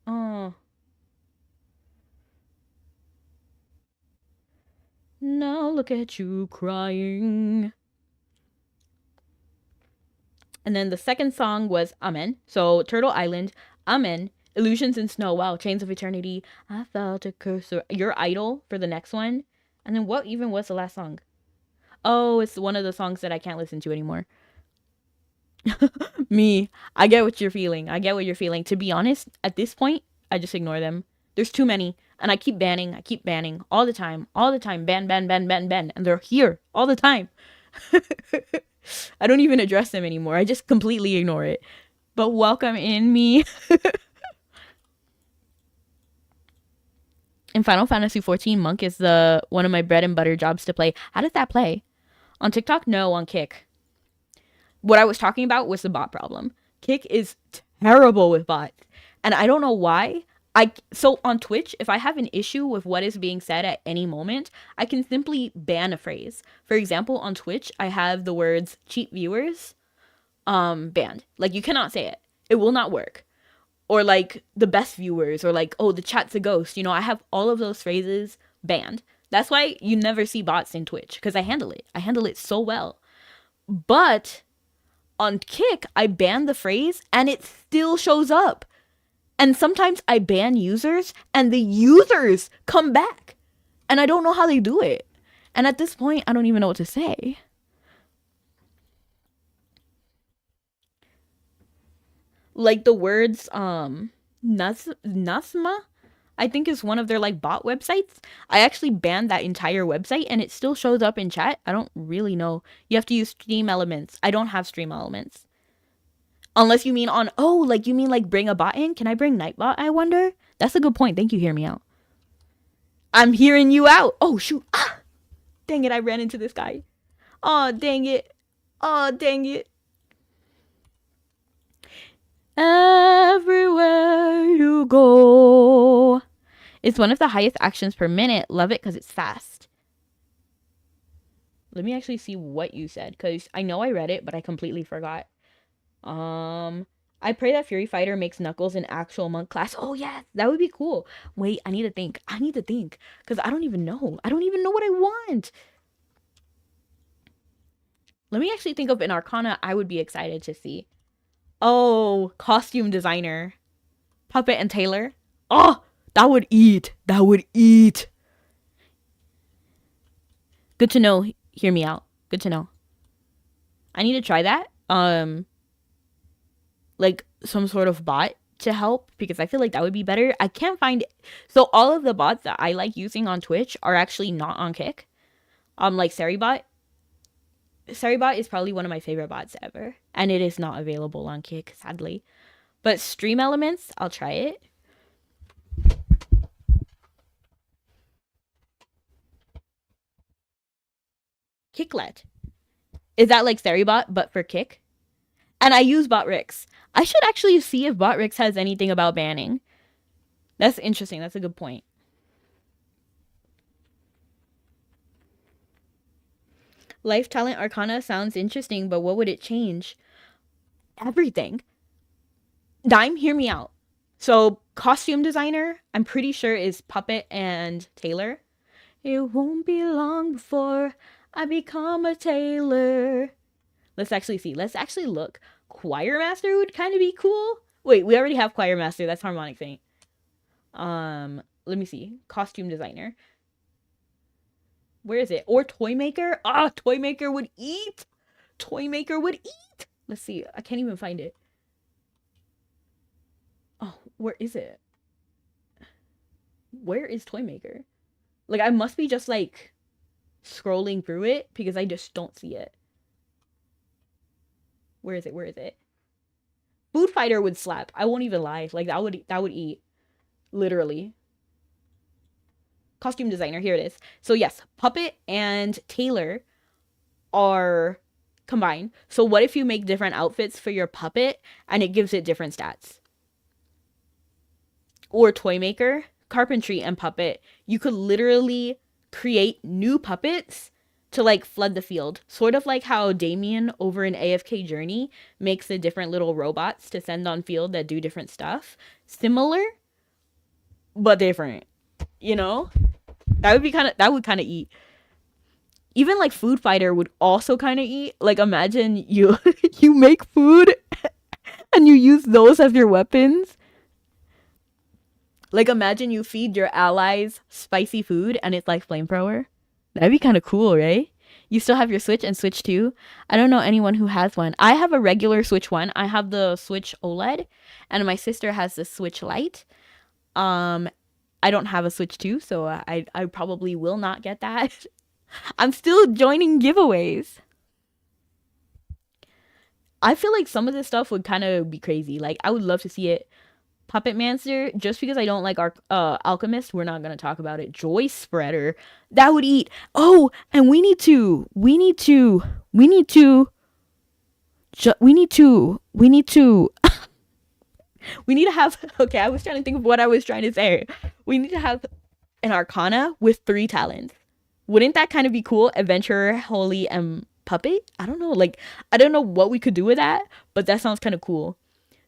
Speaker 1: Oh, now look at you crying. And then the second song was Amen. So Turtle Island, Amen, Illusions in Snow. Wow, Chains of Eternity. I felt a cursor. Your Idol for the next one. And then what even was the last song? Oh, it's one of the songs that I can't listen to anymore. Me, I get what you're feeling. I get what you're feeling. To be honest, at this point, I just ignore them. There's too many. And I keep banning. I keep banning all the time. All the time. Ban, ban, ban, ban, ban. And they're here all the time. I don't even address them anymore. I just completely ignore it. But welcome in me. In Final Fantasy 14, Monk is the one of my bread and butter jobs to play. How does that play? On TikTok? No, on Kick. What I was talking about was the bot problem. Kick is terrible with bots. And I don't know why. So on Twitch, if I have an issue with what is being said at any moment, I can simply ban a phrase. For example, on Twitch, I have the words cheat viewers banned. Like you cannot say it. It will not work. Or like the best viewers, or like, oh, the chat's a ghost. You know, I have all of those phrases banned. That's why you never see bots in Twitch, because I handle it. I handle it so well. But on Kick, I ban the phrase and it still shows up. And sometimes I ban users and the users come back. And I don't know how they do it. And at this point, I don't even know what to say. Like the words Nasma, I think is one of their like bot websites. I actually banned that entire website and it still shows up in chat. I don't really know. You have to use Stream Elements. I don't have Stream Elements. Unless you mean on, oh, like you mean like bring a bot in? Can I bring Nightbot, I wonder? That's a good point. Thank you, hear me out. I'm hearing you out. Oh, shoot. Ah! Dang it, I ran into this guy. Oh, dang it. Oh, dang it. Everywhere you go. It's one of the highest actions per minute. Love it because it's fast. Let me actually see what you said, because I know I read it, but I completely forgot. I pray that Fury Fighter makes Knuckles an actual monk class. Oh, yes, that would be cool. Wait, I need to think. Because I don't even know. I don't even know what I want. Let me actually think of an Arcana I would be excited to see. Oh, costume designer. Puppet and Taylor. Oh, that would eat. That would eat. Good to know. Hear me out. Good to know. I need to try that. Like some sort of bot to help, because I feel like that would be better. I can't find it. So all of the bots that I like using on Twitch are actually not on Kick. Like Seribot. Seribot is probably one of my favorite bots ever, and it is not available on Kick, sadly. But Stream Elements, I'll try it. Kicklet. Is that like Seribot, but for Kick? And I use Botrix. I should actually see if Botrix has anything about banning. That's interesting. That's a good point. Life Talent Arcana sounds interesting, but what would it change? Everything. Dime, hear me out. So, costume designer, I'm pretty sure is Puppet and Taylor. It won't be long before I become a tailor. Let's actually see. Let's actually look. Choir Master would kind of be cool. Wait, we already have Choir Master. That's Harmonic Saint. Let me see. Costume designer. Where is it? Or Toy Maker? Ah, Toy Maker would eat. Toy Maker would eat. Let's see. I can't even find it. Oh, where is it? Where is Toy Maker? Like, I must be just like scrolling through it because I just don't see it. Where is it? Where is it? Food Fighter would slap. I won't even lie. Like that would eat. Literally. Costume designer, here it is. So yes, Puppet and Taylor are combined. So what if you make different outfits for your Puppet and it gives it different stats? Or Toy Maker, Carpentry, and Puppet. You could literally create new puppets to like flood the field. Sort of like how Damien over in AFK Journey makes the different little robots to send on field that do different stuff. Similar, but different. You know? That would kind of eat. Even like Food Fighter would also kind of eat. Like imagine you you make food and you use those as your weapons. Like imagine you feed your allies spicy food and it's like flamethrower. That'd be kind of cool, right? You still have your Switch and Switch 2. I don't know anyone who has one. I have a regular Switch 1. I have the Switch OLED and my sister has the Switch Lite. Um I don't have a Switch 2, so I probably will not get that. I'm still joining giveaways. I feel like some of this stuff would kind of be crazy. Like I would love to see it. Puppet Mancer, just because I don't like our Alchemist, we're not gonna talk about it. Joy Spreader, that would eat. Oh, and we need to, we need to, we need to, we need to, we need to, we need to have. Okay, I was trying to think of what I was trying to say. We need to have an Arcana with 3 talents. Wouldn't that kind of be cool? Adventurer, Holy, and Puppet. I don't know. Like I don't know what we could do with that, but that sounds kind of cool.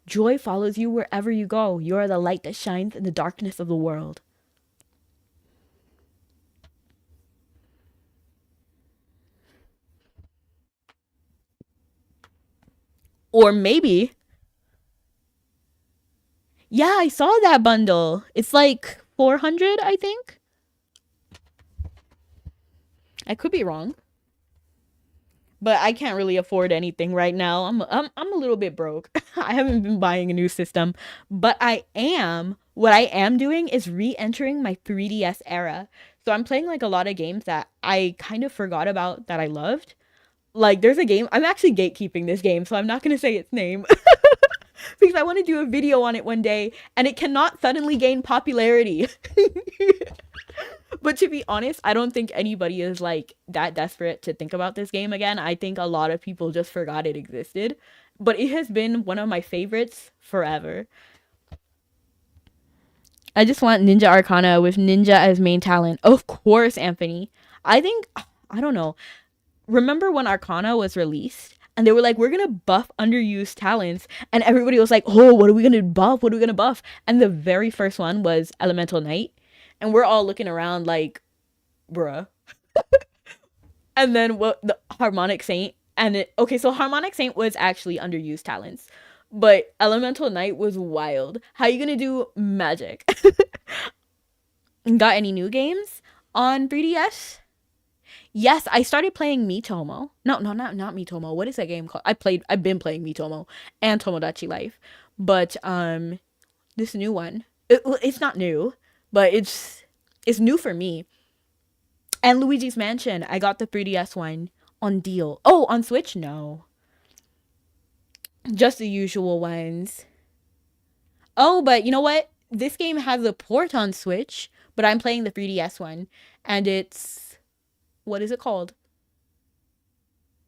Speaker 1: Joy follows you wherever you go. You are the light that shines in the darkness of the world. Or maybe, yeah, I saw that bundle. It's like 400, I think. I could be wrong. But I can't really afford anything right now. I'm a little bit broke. I haven't been buying a new system, but what I am doing is re-entering my 3DS era. So I'm playing like a lot of games that I kind of forgot about that I loved. Like there's a game, I'm actually gatekeeping this game, so I'm not going to say its name. Because I want to do a video on it one day and it cannot suddenly gain popularity. But to be honest, I don't think anybody is like that desperate to think about this game again. I think a lot of people just forgot it existed. But it has been one of my favorites forever. I just want Ninja Arcana with Ninja as main talent. Of course, Anthony. I think, I don't know. Remember when Arcana was released? And they were like, we're going to buff underused talents. And everybody was like, oh, what are we going to buff? What are we going to buff? And the very first one was Elemental Knight. And we're all looking around like, bruh. And then what the Harmonic Saint. Okay, so Harmonic Saint was actually underused talents. But Elemental Knight was wild. How you going to do magic? Got any new games on 3DS? Yes, I started playing Miitomo. No, not Miitomo. What is that game called? I've been playing Miitomo and Tomodachi Life. But this new one, it's not new, but it's new for me. And Luigi's Mansion, I got the 3DS one on deal. Oh, on Switch? No. Just the usual ones. Oh, but you know what? This game has a port on Switch, but I'm playing the 3DS one and it's, what is it called?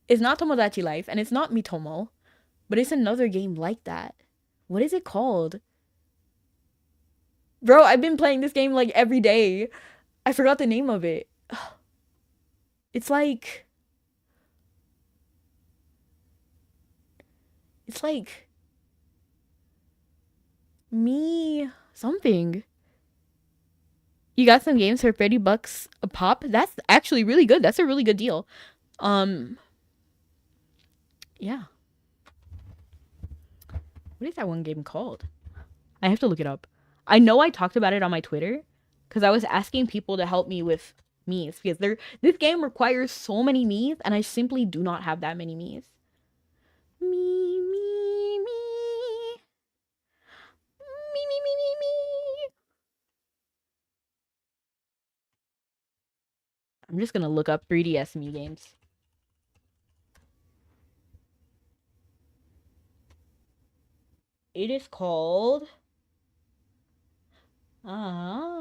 Speaker 1: It's not Tomodachi Life and it's not Miitomo, but it's another game like that. What is it called? Bro, I've been playing this game like every day. I forgot the name of it. It's like me something. You got some games for $30 a pop? That's actually really good. That's a really good deal. Yeah. What is that one game called? I have to look it up. I know I talked about it on my Twitter because I was asking people to help me with Miis because this game requires so many Miis and I simply do not have that many Miis. Me. I'm just gonna look up 3DS Mii games. It is called down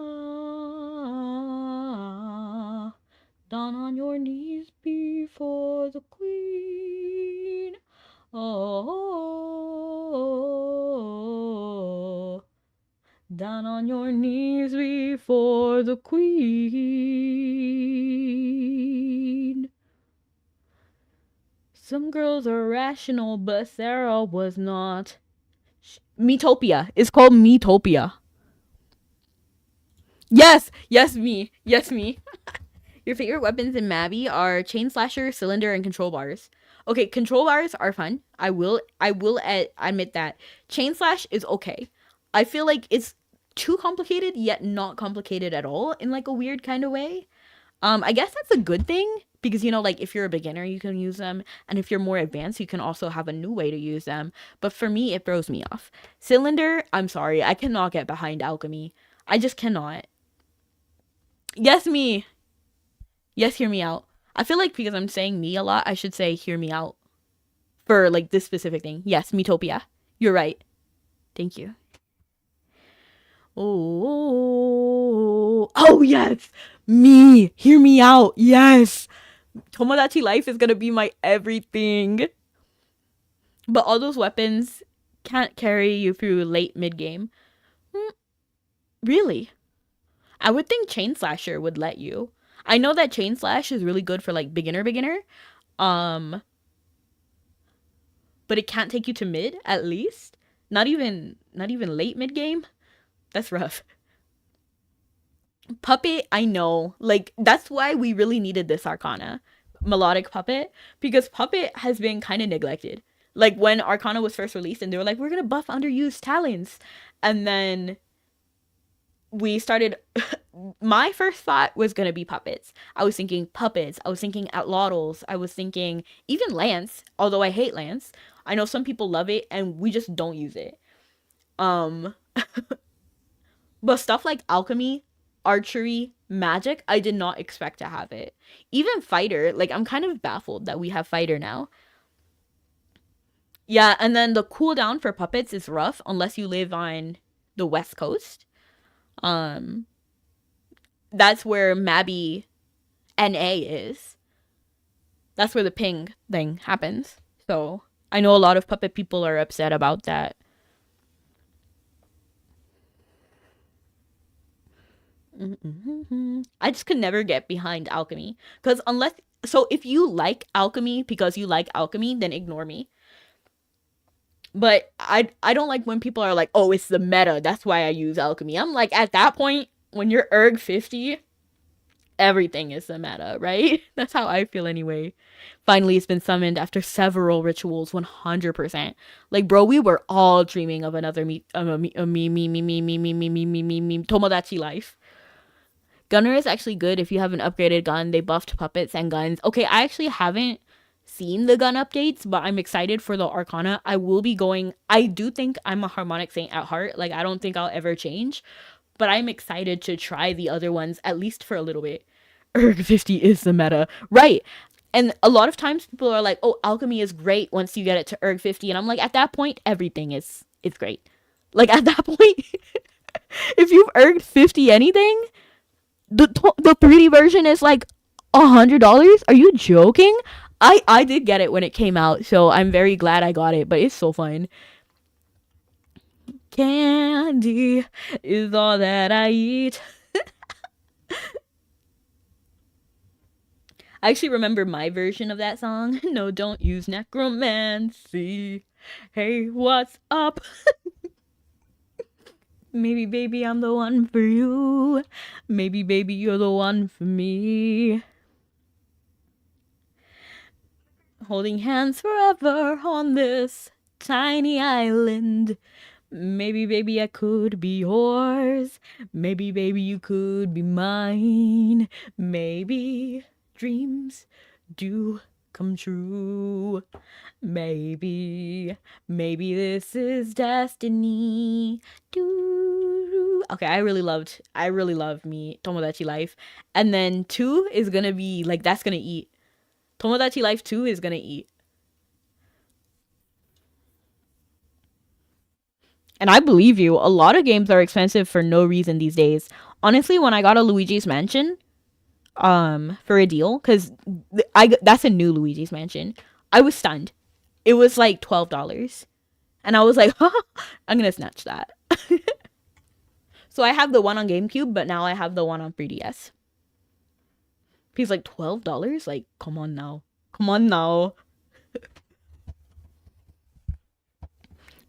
Speaker 1: on your knees before the queen. Oh, down on your knees before the queen. Some girls are rational, but Sarah was not. Metopia. It's called Metopia. Yes, yes, me. Yes, me. Your favorite weapons in Mabi are chain slasher, cylinder, and control bars. Okay, control bars are fun. I will admit that. Chain slash is okay. I feel like it's too complicated yet not complicated at all in like a weird kind of way. I guess that's a good thing because like if you're a beginner, you can use them, and if you're more advanced, you can also have a new way to use them. But for me, it throws me off. Cylinder, I'm sorry, I cannot get behind alchemy. I just cannot. Yes, me. Yes, hear me out. I feel like because I'm saying me a lot, I should say hear me out for like this specific thing. Yes, Metopia. You're right. Thank you. Oh yes, me. Hear me out. Yes. Tomodachi life is gonna be my everything. But all those weapons can't carry you through late mid game. Really? I would think Chain Slasher would let you. I know that Chain Slash is really good for like beginner. Um, but it can't take you to mid at least. Not even late mid game. That's rough. Puppet, I know. Like that's why we really needed this Arcana. Melodic Puppet, because Puppet has been kind of neglected. Like when Arcana was first released and they were like, we're gonna buff underused talents. And then we started my first thought was gonna be puppets. I was thinking puppets, I was thinking atlatls, I was thinking even Lance, although I hate Lance. I know some people love it and we just don't use it. Um but stuff like alchemy, archery, magic, I did not expect to have it. Even fighter, like I'm kind of baffled that we have fighter now. Yeah, and then the cooldown for puppets is rough unless you live on the West Coast. Um that's where Mabi NA is. That's where the ping thing happens. So I know a lot of puppet people are upset about that. I just could never get behind alchemy. Because if you like alchemy because you like alchemy, then ignore me. But I don't like when people are like, oh, it's the meta. That's why I use alchemy. I'm like, at that point, when you're erg 50, everything is the meta, right? That's how I feel anyway. Finally, it's been summoned after several rituals, 100%. Like, bro, we were all dreaming of another Tomodachi life. Gunner is actually good if you have an upgraded gun. They buffed puppets and guns. Okay, I actually haven't seen the gun updates, but I'm excited for the Arcana. I will be going. I do think I'm a harmonic saint at heart. Like, I don't think I'll ever change, but I'm excited to try the other ones at least for a little bit. Erg 50 is the meta, right? And a lot of times people are like, "Oh, alchemy is great once you get it to erg 50," and I'm like, at that point, everything is great. Like at that point, if you've erged 50 anything, the 3D version is like $100. Are you joking? I did get it when it came out, so I'm very glad I got it. But it's so fun. Candy is all that I eat. I actually remember my version of that song. No, don't use necromancy. Hey, what's up? Maybe, baby, I'm the one for you. Maybe, baby, you're the one for me. Holding hands forever on this tiny island. Maybe, baby, I could be yours. Maybe, baby, you could be mine. Maybe dreams do come true. Maybe this is destiny. Okay, I really love me Tomodachi Life. And then 2 is gonna be like, that's gonna eat. Tomodachi Life 2 is gonna eat. And I believe you, a lot of games are expensive for no reason these days. Honestly, when I got a Luigi's Mansion, for a deal, because that's a new Luigi's Mansion, I was stunned. It was like $12. And I was like, I'm gonna snatch that. So I have the one on GameCube, but now I have the one on 3DS. He's like $12? Like, come on now.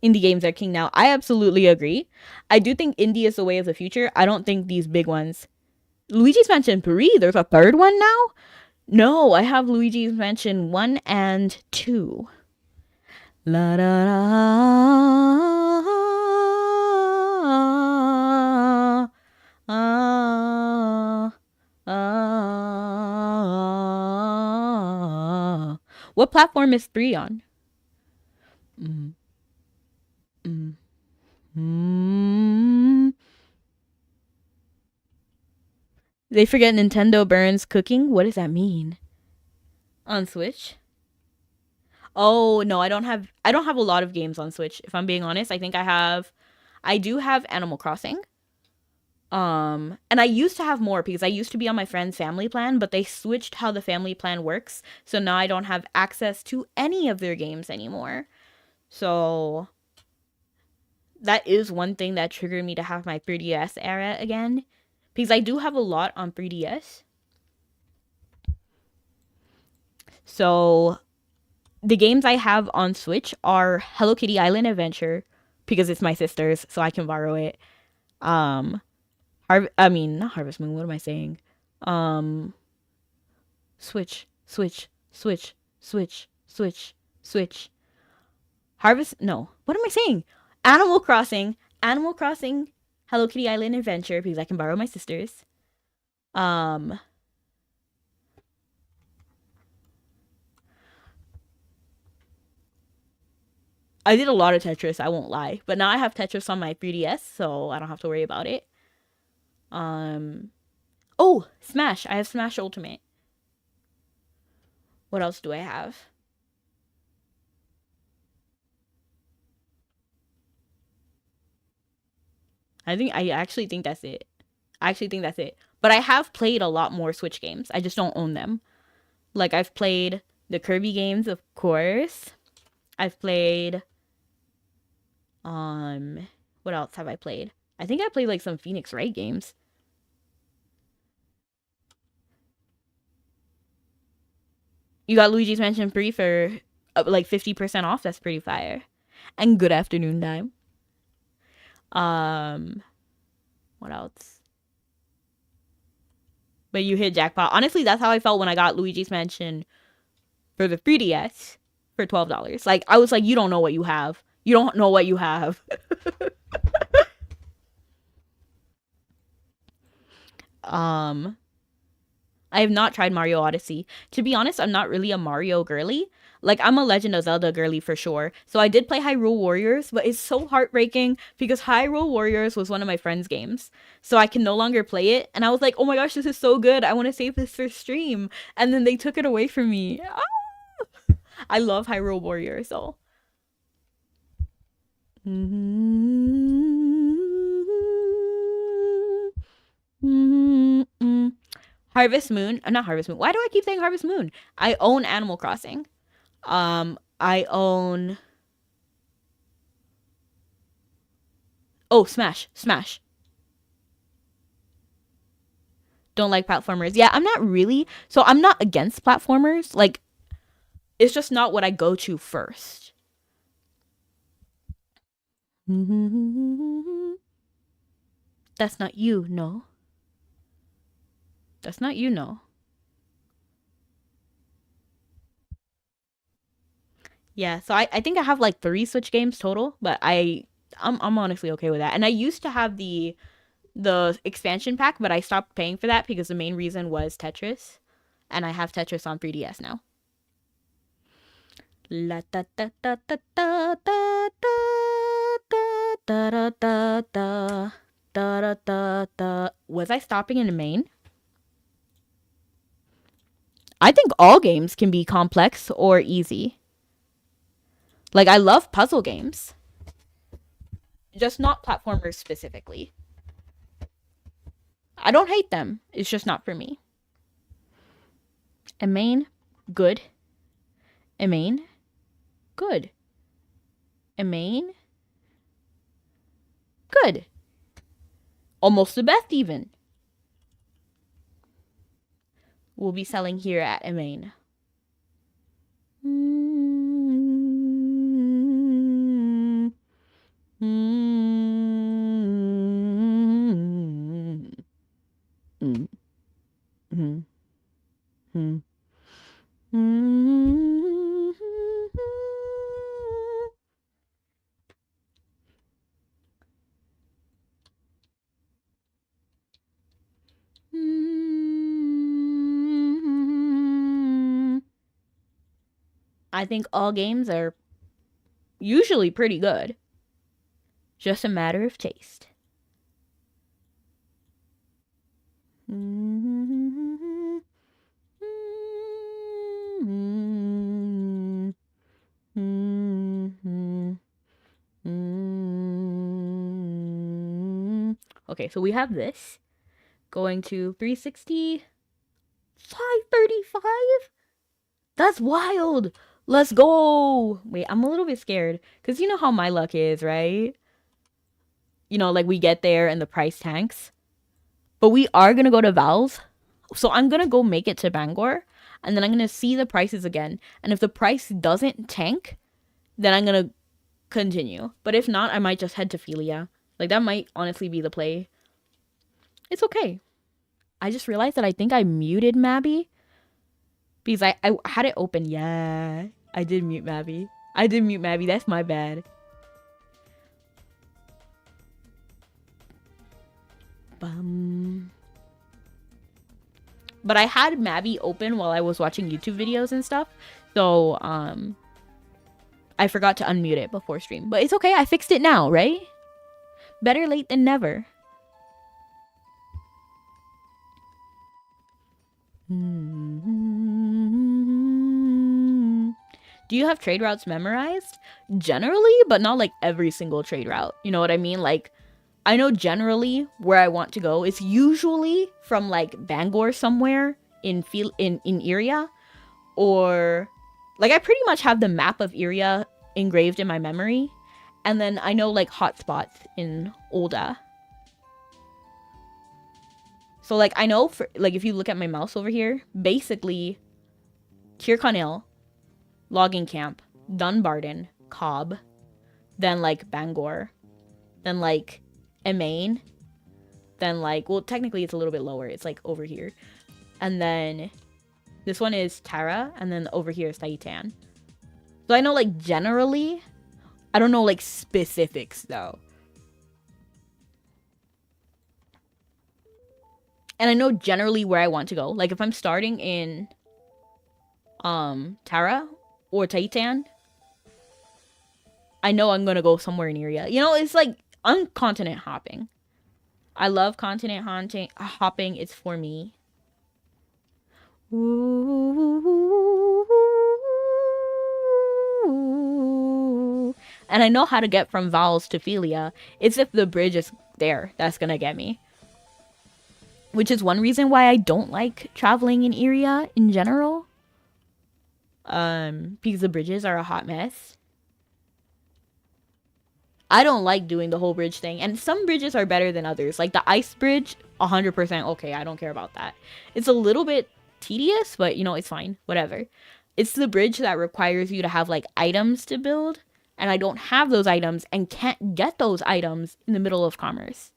Speaker 1: indie games are king now. I absolutely agree. I do think indie is the way of the future. I don't think these big ones. Luigi's Mansion 3, there's a third one now? No, I have Luigi's Mansion 1 and 2. La da da. What platform is 3 on? Mm, mm, mm. They forget Nintendo burns cooking? What does that mean? On Switch? Oh, no, I don't have a lot of games on Switch, if I'm being honest. I do have Animal Crossing. And I used to have more because I used to be on my friend's family plan, but they switched how the family plan works. So now I don't have access to any of their games anymore. So that is one thing that triggered me to have my 3DS era again. Because I do have a lot on 3DS. So the games I have on Switch are Hello Kitty Island Adventure because it's my sister's, so I can borrow it. Not Harvest Moon. What am I saying? Switch, switch, switch, switch, switch, switch. Harvest. No. What am I saying? Animal Crossing. Animal Crossing. Hello Kitty Island Adventure because I can borrow my sister's. Um. I did a lot of Tetris, I won't lie. But now I have Tetris on my 3DS, so I don't have to worry about it. Oh, Smash. I have Smash Ultimate. What else do I have? I actually think that's it. I actually think that's it. But I have played a lot more Switch games. I just don't own them. Like I've played the Kirby games, of course. I've played what else have I played? I think I played like some Phoenix Wright games. You got Luigi's Mansion 3 for like 50% off. That's pretty fire. And good afternoon time. What else? But you hit jackpot. Honestly, that's how I felt when I got Luigi's Mansion for the 3DS for $12. Like I was like, you don't know what you have. You don't know what you have. I have not tried Mario Odyssey. To be honest, I'm not really a Mario girly. Like I'm a Legend of Zelda girly for sure. So I did play Hyrule Warriors, but it's so heartbreaking because Hyrule Warriors was one of my friend's games. So I can no longer play it. And I was like, oh my gosh, this is so good. I want to save this for stream. And then they took it away from me. Ah! I love Hyrule Warriors, so. Harvest Moon. Not Harvest Moon. Why do I keep saying Harvest Moon? I own Animal Crossing. I own. Oh, Smash. Smash. Don't like platformers. Yeah, I'm not really. So I'm not against platformers. Like, it's just not what I go to first. That's not you, no. That's not you, no. Yeah, so I think I have like 3 Switch games total, but I'm honestly okay with that. And I used to have the expansion pack, but I stopped paying for that because the main reason was Tetris, and I have Tetris on 3DS now. La da da da da da da da da da da da da da da. Was I stopping in the main? I think all games can be complex or easy. Like I love puzzle games, just not platformers specifically. I don't hate them. It's just not for me. A main, good. A main, good. A main, good. Almost the best even. We'll be selling here at a main. I think all games are usually pretty good. Just a matter of taste. Okay, so we have this going to 360, 535. That's wild. Let's go. Wait, I'm a little bit scared because you know how my luck is, right? You know, like we get there and the price tanks. But we are going to go to Val's. So I'm going to go make it to Bangor. And then I'm going to see the prices again. And if the price doesn't tank, then I'm going to continue. But if not, I might just head to Philia. Like, that might honestly be the play. It's okay. I just realized that I think I muted Mabi. Because I had it open. Yeah, I did mute Mabi. That's my bad. But I had Mabi open while I was watching YouTube videos and stuff. So, I forgot to unmute it before stream. But it's okay. I fixed it now, right? Better late than never. Do you have trade routes memorized? Generally, but not like every single trade route. You know what I mean? Like, I know generally where I want to go. It's usually from like Bangor somewhere in Iria, or like I pretty much have the map of Iria engraved in my memory, and then I know like hotspots in Olda. So like I know for like if you look at my mouse over here, basically Tirconil, Logging Camp, Dunbarton, Cobb, then like Bangor, then like Emain, then like, well, technically it's a little bit lower. It's like over here. And then this one is Tara, and then over here is Taitan. So I know like generally, I don't know like specifics though. And I know generally where I want to go. Like if I'm starting in Tara or Taitan, I know I'm gonna go somewhere in Iria. You know, it's like I'm continent hopping. I love continent hopping. It's for me. And I know how to get from Val's to Philia. It's if the bridge is there that's gonna get me. Which is one reason why I don't like traveling in Iria in general. Because the bridges are a hot mess. I don't like doing the whole bridge thing. And some bridges are better than others. Like the ice bridge, 100% okay. I don't care about that. It's a little bit tedious, but you know, it's fine. Whatever. It's the bridge that requires you to have like items to build. And I don't have those items and can't get those items in the middle of commerce.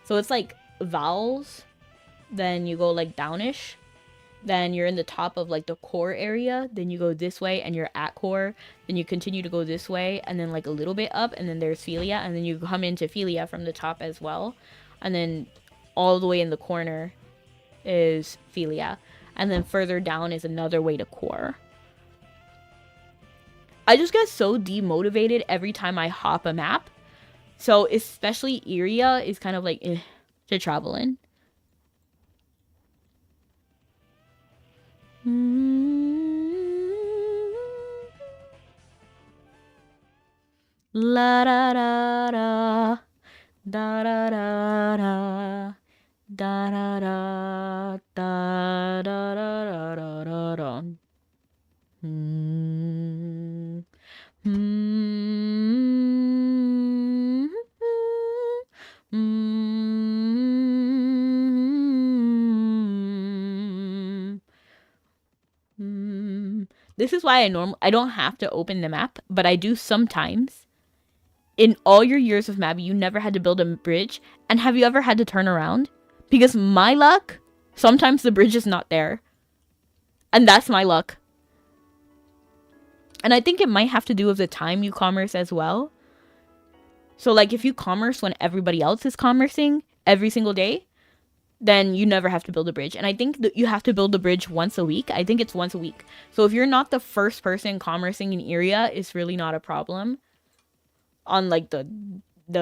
Speaker 1: So it's like vowels, then you go like downish, then you're in the top of like the core area, then you go this way and you're at core, then you continue to go this way and then like a little bit up, and then there's Philia, and then you come into Philia from the top as well, and then all the way in the corner is Philia, and then further down is another way to core. I just get so demotivated every time I hop a map. So especially Iria is kind of like to travel in. La da da da da da da da da da da da da da da da. This is why I don't have to open the map, but I do sometimes. In all your years of Mabi, you never had to build a bridge, and have you ever had to turn around? Because my luck, sometimes the bridge is not there. And that's my luck. And I think it might have to do with the time you commerce as well. So like if you commerce when everybody else is commercing every single day, then you never have to build a bridge. And I think that you have to build a bridge once a week. I think it's once a week. So if you're not the first person commercing an area, it's really not a problem on like the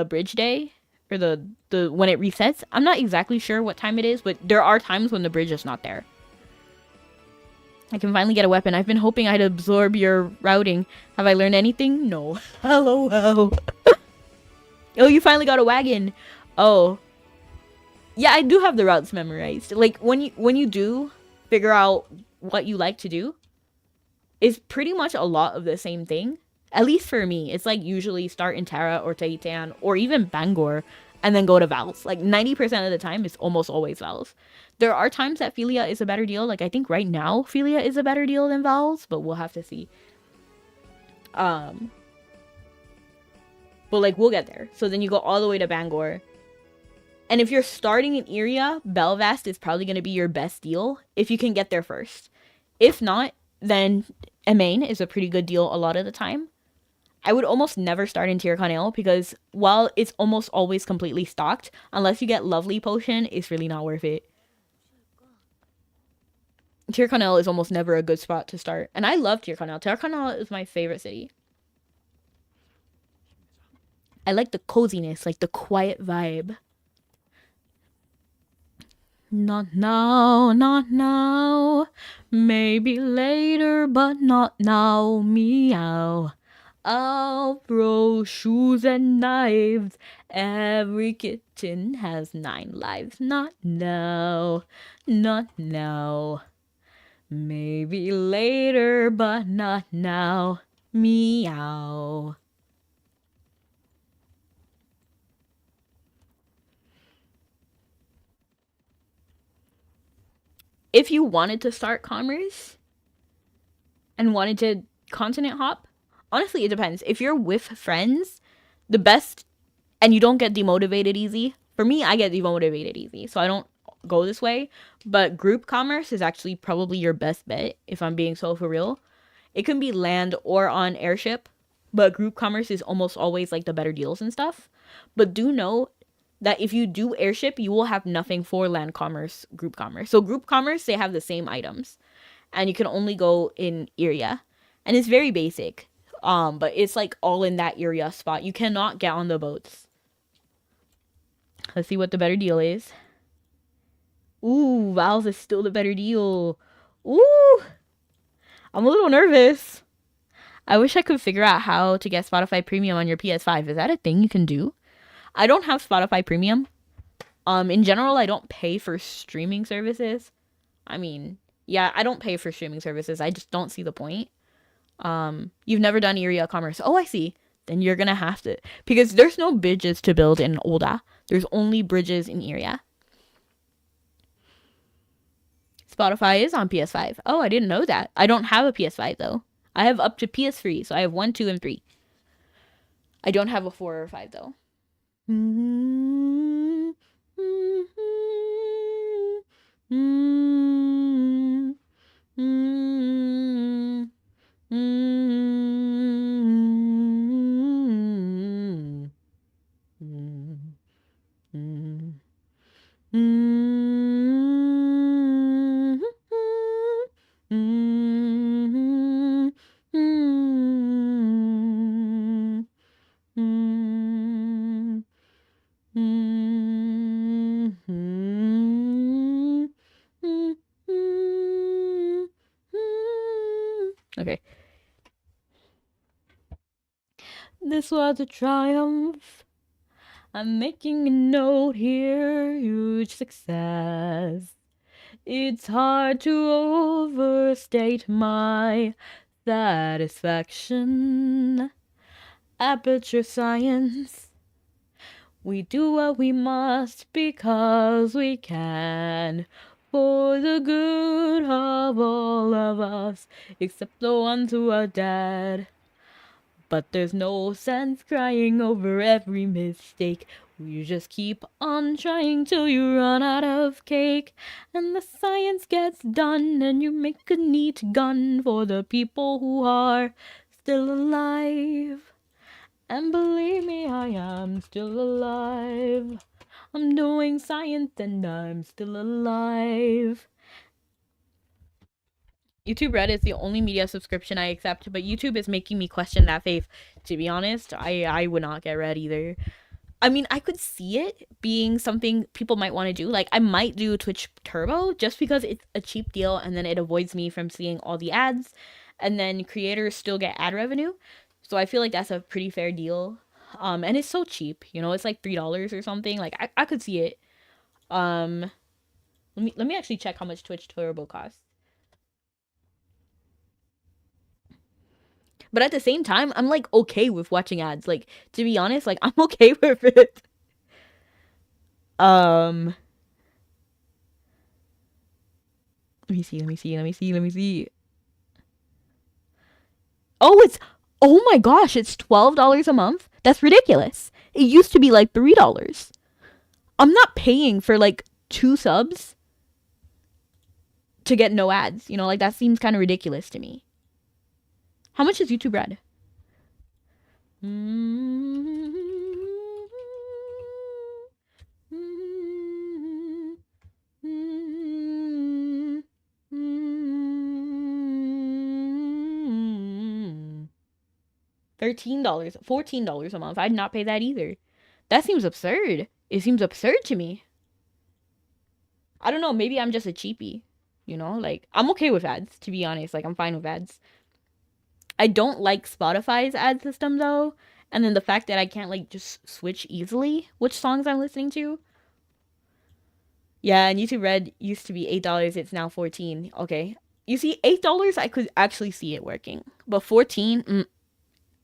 Speaker 1: bridge day or the when it resets. I'm not exactly sure what time it is, but there are times when the bridge is not there. I can finally get a weapon. I've been hoping I'd absorb your routing. Have I learned anything? No. Hello. Oh, you finally got a wagon. Oh. Yeah, I do have the routes memorized. Like when you do figure out what you like to do, it's pretty much a lot of the same thing. At least for me, it's like usually start in Tara or Taitan or even Bangor and then go to Vals. Like 90% of the time, it's almost always Vals. There are times that Philia is a better deal. Like I think right now, Philia is a better deal than Vals, but we'll have to see. But like we'll get there. So then you go all the way to Bangor. And if you're starting in Iria, Belvast is probably going to be your best deal if you can get there first. If not, then Emain is a pretty good deal a lot of the time. I would almost never start in Tirkanel because while it's almost always completely stocked, unless you get Lovely Potion, it's really not worth it. Tirkanel is almost never a good spot to start. And I love Tirkanel. Tirkanel is my favorite city. I like the coziness, like the quiet vibe. Not now, not now. Maybe later, but not now. Meow. I'll throw shoes and knives. Every kitten has 9 lives. Not now, not now. Maybe later, but not now. Meow. If you wanted to start commerce and wanted to continent hop, honestly, it depends. If you're with friends, the best, and you don't get demotivated easy. For me, I get demotivated easy, so I don't go this way. But group commerce is actually probably your best bet, if I'm being so for real. It can be land or on airship, but group commerce is almost always like the better deals and stuff. But do know that if you do airship, you will have nothing for land commerce, group commerce. So group commerce, they have the same items, and you can only go in area, and it's very basic. But it's like all in that area spot. You cannot get on the boats. Let's see what the better deal is. Ooh, Val's is still the better deal. Ooh, I'm a little nervous. I wish I could figure out how to get Spotify Premium on your PS5. Is that a thing you can do? I don't have Spotify Premium. In general, I don't pay for streaming services. I mean, yeah, I don't pay for streaming services. I just don't see the point. You've never done area commerce. Oh, I see. Then you're gonna have to, because there's no bridges to build in Olda. There's only bridges in Iria. Spotify is on PS5. Oh, I didn't know that. I don't have a PS5 though. I have up to PS3, so I have 1, 2, and 3. I don't have a 4 or 5 though. Okay. This was a triumph. I'm making a note here. Huge success. It's hard to overstate my satisfaction. Aperture science. We do what we must because we can. For the good of all of us, except the ones who are dead. But there's no sense crying over every mistake. You just keep on trying till you run out of cake. And the science gets done and you make a neat gun for the people who are still alive. And believe me, I am still alive. I'm doing science and I'm still alive. YouTube Red is the only media subscription I accept, but YouTube is making me question that faith. To be honest, I would not get Red either. I mean, I could see it being something people might want to do. Like, I might do Twitch Turbo just because it's a cheap deal and then it avoids me from seeing all the ads. And then creators still get ad revenue. So I feel like that's a pretty fair deal. And it's so cheap, you know, it's like $3 or something. Like, I could see it. Um, let me actually check how much Twitch Turbo costs. But at the same time, I'm like okay with watching ads. Like, to be honest, like I'm okay with it. Um, let me see. Oh, oh my gosh, it's $12 a month. That's ridiculous. It used to be like $3. I'm not paying for like 2 subs to get no ads. You know, like that seems kind of ridiculous to me. How much is YouTube Red? $13, $14 a month. I'd not pay that either. That seems absurd. It seems absurd to me. I don't know, maybe I'm just a cheapie. You know, like I'm okay with ads, to be honest. Like I'm fine with ads. I don't like Spotify's ad system though. And then the fact that I can't like just switch easily which songs I'm listening to. Yeah, and YouTube Red used to be $8. It's now 14. Okay. You see, $8, I could actually see it working. But 14,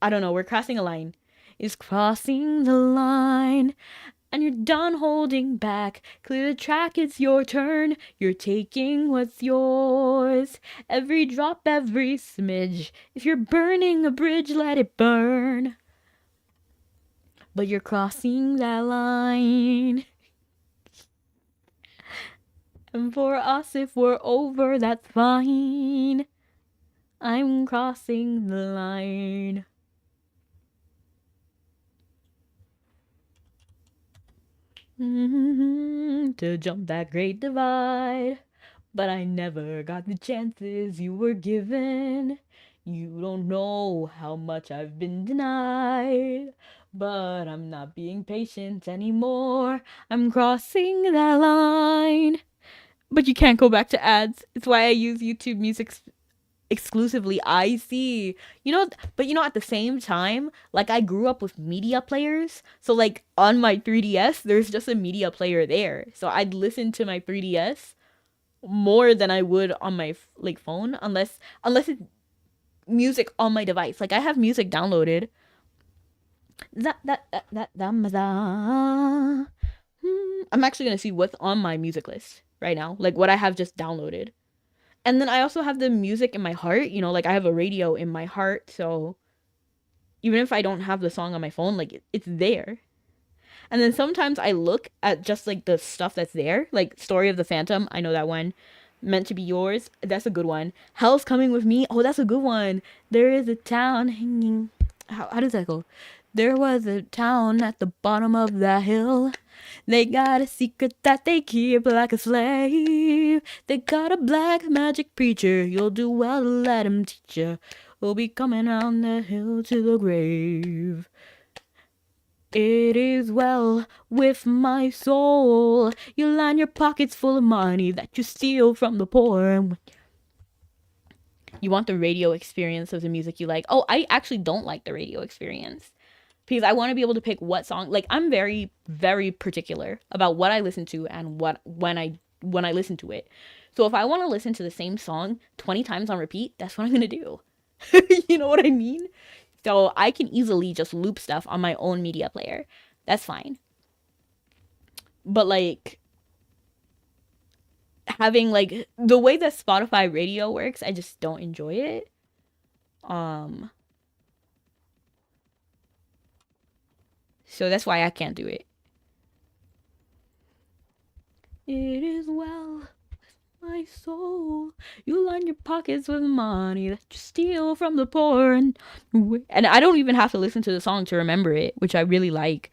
Speaker 1: I don't know. We're crossing a line. Is crossing the line. And you're done holding back. Clear the track, it's your turn. You're taking what's yours. Every drop, every smidge. If you're burning a bridge, let it burn. But you're crossing that line. And for us, if we're over, that's fine. I'm crossing the line. To jump that great divide. But I never got the chances you were given. You don't know how much I've been denied. But I'm not being patient anymore. I'm crossing that line. But you can't go back to ads. It's why I use YouTube Music exclusively. I see. You know, but you know, at the same time, like I grew up with media players. So like on my 3DS, there's just a media player there. So I'd listen to my 3DS more than I would on my like phone unless it's music on my device. Like I have music downloaded. I'm actually gonna see what's on my music list right now, like what I have just downloaded. And then I also have the music in my heart, you know, like I have a radio in my heart, so even if I don't have the song on my phone, like it's there. And then sometimes I look at just like the stuff that's there, like Story of the Phantom, I know that one. Meant to Be Yours, that's a good one. Hell's Coming With Me, oh, that's a good one. There is a town hanging. How does that go? There was a town at the bottom of the hill. They got a secret that they keep like a slave. They got a black magic preacher. You'll do well to let him teach you. We'll be coming down the hill to the grave. It is well with my soul. You line your pockets full of money that you steal from the poor. You want the radio experience of the music you like. Oh, I actually don't like the radio experience. Because I want to be able to pick what song. Like I'm very, very particular about what I listen to and when I listen to it. So if I want to listen to the same song 20 times on repeat, that's what I'm gonna do. You know what I mean? So I can easily just loop stuff on my own media player. That's fine. But like having like the way that Spotify radio works, I just don't enjoy it. So that's why I can't do it. It is well. my soul. You line your pockets with money that you steal from the poor. And I don't even have to listen to the song to remember it, which I really like.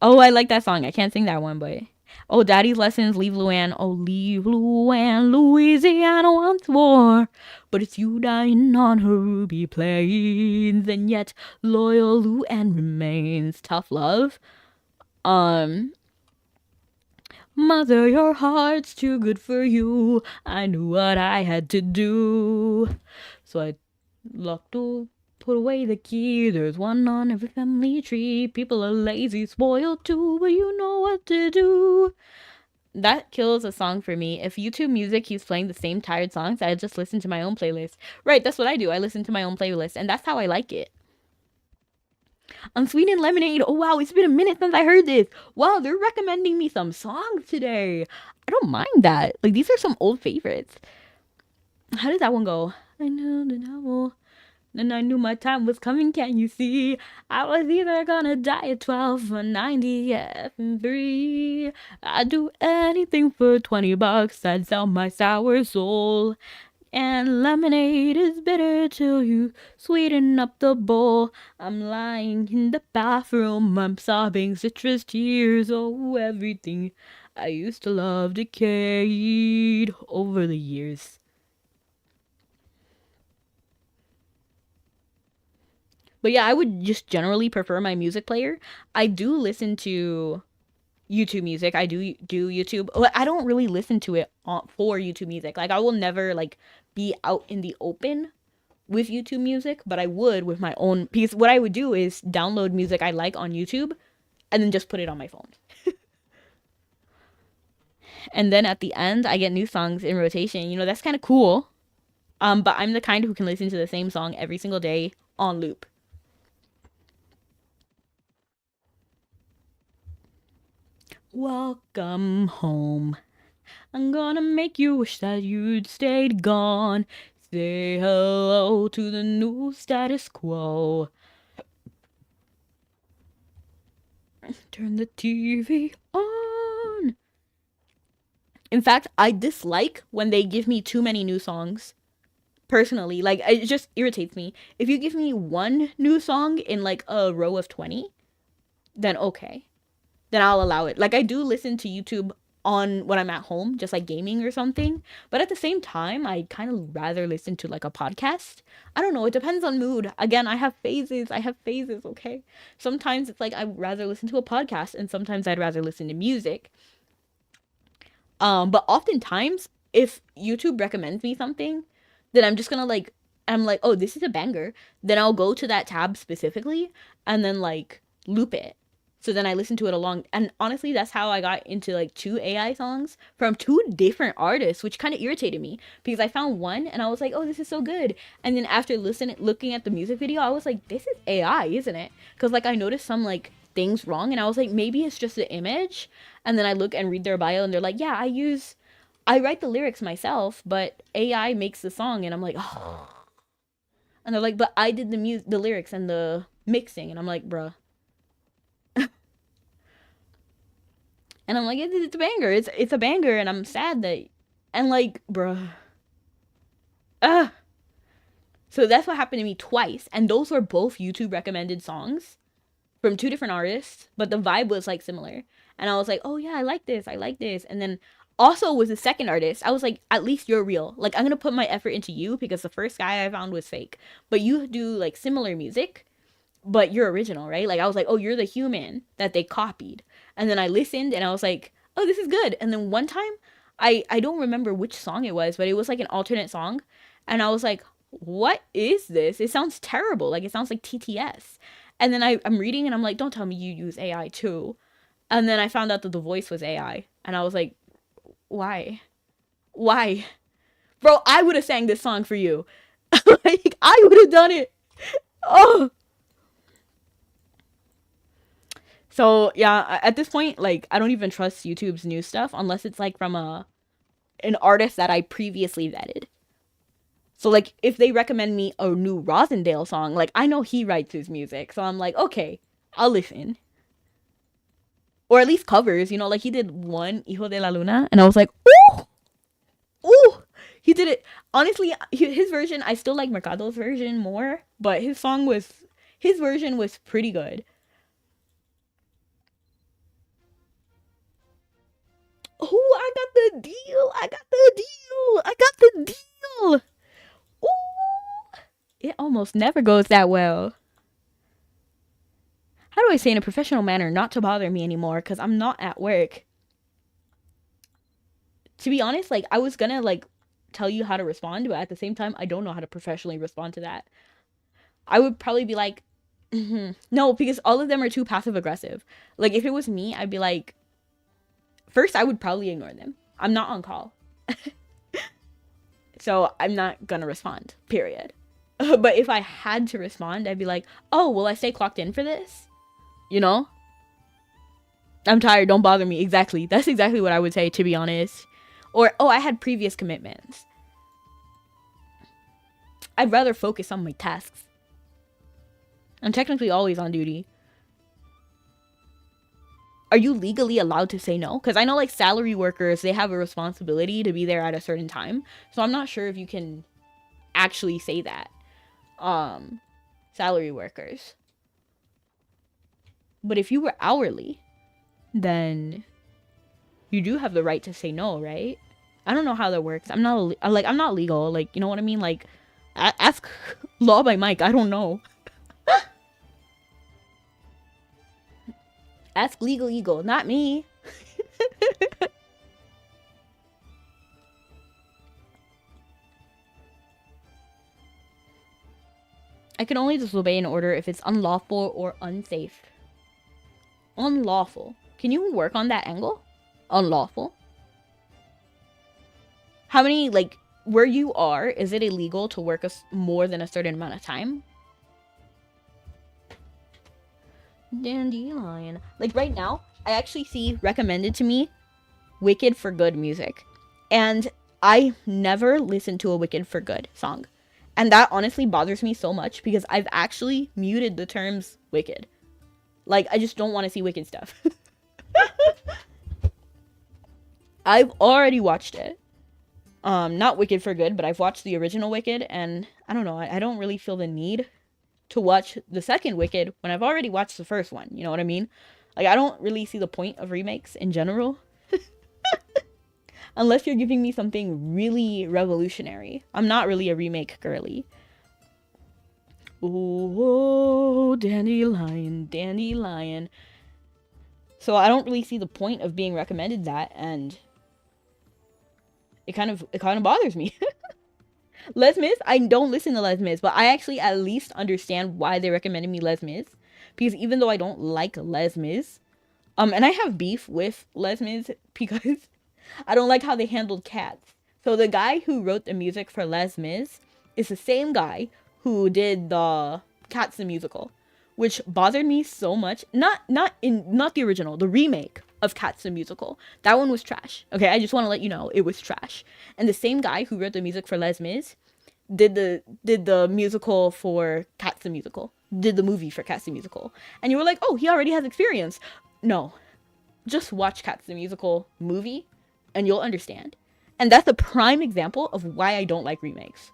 Speaker 1: Oh, I like that song. I can't sing that one, but oh, Daddy's Lessons, Leave Luann. Oh, leave Luann, Louisiana once more. But it's you dying on her ruby plains, and yet loyal Luann remains. Tough Love. Mother, your heart's too good for you. I knew what I had to do. So I locked up, put away the key. There's one on every family tree. People are lazy, spoiled too, but you know what to do. That kills a song for me. If YouTube Music keeps playing the same tired songs, I just listen to my own playlist. Right, that's what I do. I listen to my own playlist, and that's how I like it. Unsweetened Lemonade. Oh, wow, it's been a minute since I heard this. Wow, they're recommending me some songs today. I don't mind that. Like, these are some old favorites. How does that one go? I know the devil. And I knew my time was coming, can you see? I was either gonna die at 12 or 90 and 3. I'd do anything for $20. I'd sell my sour soul. And lemonade is bitter till you sweeten up the bowl. I'm lying in the bathroom, I'm sobbing citrus tears. Oh, everything I used to love decayed over the years. But yeah, I would just generally prefer my music player. I do listen to YouTube Music. I do YouTube. I don't really listen to it for YouTube Music. Like I will never like be out in the open with YouTube Music, but I would with my own piece. What I would do is download music I like on YouTube and then just put it on my phone. And then at the end, I get new songs in rotation. You know, that's kind of cool. But I'm the kind who can listen to the same song every single day on loop. Welcome home. I'm gonna make you wish that you'd stayed gone. Say hello to the new status quo. Turn the TV on. In fact, I dislike when they give me too many new songs. Personally, like it just irritates me. If you give me one new song in like a row of 20, then okay. Then I'll allow it. Like I do listen to YouTube on when I'm at home, just like gaming or something. But at the same time, I kind of rather listen to like a podcast. I don't know. It depends on mood. Again, I have phases. Okay? Sometimes it's like I'd rather listen to a podcast and sometimes I'd rather listen to music. But oftentimes, if YouTube recommends me something, then I'm just gonna like, I'm like, oh, this is a banger. Then I'll go to that tab specifically and then like loop it. So then I listen to it along. And honestly, that's how I got into like 2 AI songs from 2 different artists, which kind of irritated me because I found one and I was like, oh, this is so good. And then after looking at the music video, I was like, this is AI, isn't it? Because like I noticed some like things wrong and I was like, maybe it's just the image. And then I look and read their bio and they're like, yeah, I write the lyrics myself, but AI makes the song. And I'm like, oh. And they're like, but I did the lyrics and the mixing. And I'm like, bruh. And I'm like, it's a banger. It's a banger, and I'm sad that, and like, bruh. So that's what happened to me twice, and those were both YouTube recommended songs from 2 different artists, but the vibe was like similar. And I was like, oh yeah, I like this. And then also was the second artist. I was like, at least you're real. Like I'm gonna put my effort into you because the first guy I found was fake. But you do like similar music, but you're original, right? Like I was like, oh, you're the human that they copied. And then I listened and I was like, oh, this is good. And then one time, I don't remember which song it was, but it was like an alternate song. And I was like, what is this? It sounds terrible. Like it sounds like TTS. And then I'm reading and I'm like, don't tell me you use AI too. And then I found out that the voice was AI. And I was like, why? Why? Bro, I would have sang this song for you. Like, I would have done it. Oh. So yeah, at this point, like I don't even trust YouTube's new stuff unless it's like from an artist that I previously vetted. So like if they recommend me a new Rosendale song, like I know he writes his music, so I'm like, okay, I'll listen. Or at least covers, you know, like he did one Hijo de la Luna, and I was like, ooh, Oh, he did it. Honestly, his version, I still like Mercado's version more, but his version was pretty good. Oh, I got the deal. I got the deal. I got the deal. Ooh, it almost never goes that well. How do I say in a professional manner not to bother me anymore? Because I'm not at work. To be honest, like, I was gonna, like, tell you how to respond, but at the same time, I don't know how to professionally respond to that. I would probably be like, no, because all of them are too passive aggressive. Like, if it was me, I'd be like, first, I would probably ignore them. I'm not on call. So I'm not gonna respond, period. But if I had to respond, I'd be like, oh, will I stay clocked in for this? You know? I'm tired, don't bother me. Exactly. That's exactly what I would say, to be honest. Or, oh, I had previous commitments. I'd rather focus on my tasks. I'm technically always on duty. Are you legally allowed to say no? Because I know, like, salary workers, they have a responsibility to be there at a certain time. So I'm not sure if you can actually say that. Salary workers. But if you were hourly, then you do have the right to say no, right? I don't know how that works. I'm not legal. Like, you know what I mean? Like, ask Law by Mike. I don't know. Ask Legal Eagle, not me. I can only disobey an order if it's unlawful or unsafe. Unlawful. Can you work on that angle? Unlawful. How many, like, where you are, is it illegal to work more than a certain amount of time? Dandelion. Like, right now, I actually see recommended to me Wicked for Good music. And I never listened to a Wicked for Good song. And that honestly bothers me so much because I've actually muted the terms Wicked. Like, I just don't want to see Wicked stuff. I've already watched it. Not Wicked for Good, but I've watched the original Wicked, and I don't know, I don't really feel the need to watch the second Wicked when I've already watched the first one. You know what I mean? Like, I don't really see the point of remakes in general. Unless you're giving me something really revolutionary. I'm not really a remake girly. Oh, dandelion, dandelion. So I don't really see the point of being recommended that, and it kind of bothers me. Les Mis, I don't listen to Les Mis, but I actually at least understand why they recommended me Les Mis, because even though I don't like Les Mis, and I have beef with Les Mis because I don't like how they handled Cats. So the guy who wrote the music for Les Mis is the same guy who did the Cats the musical, which bothered me so much. Not the original, the remake of Cats the musical. That one was trash. Okay, I just want to let you know it was trash. And the same guy who wrote the music for Les Mis did the musical for Cats the musical. Did the movie for Cats the musical. And you were like, "Oh, he already has experience." No. Just watch Cats the musical movie and you'll understand. And that's a prime example of why I don't like remakes.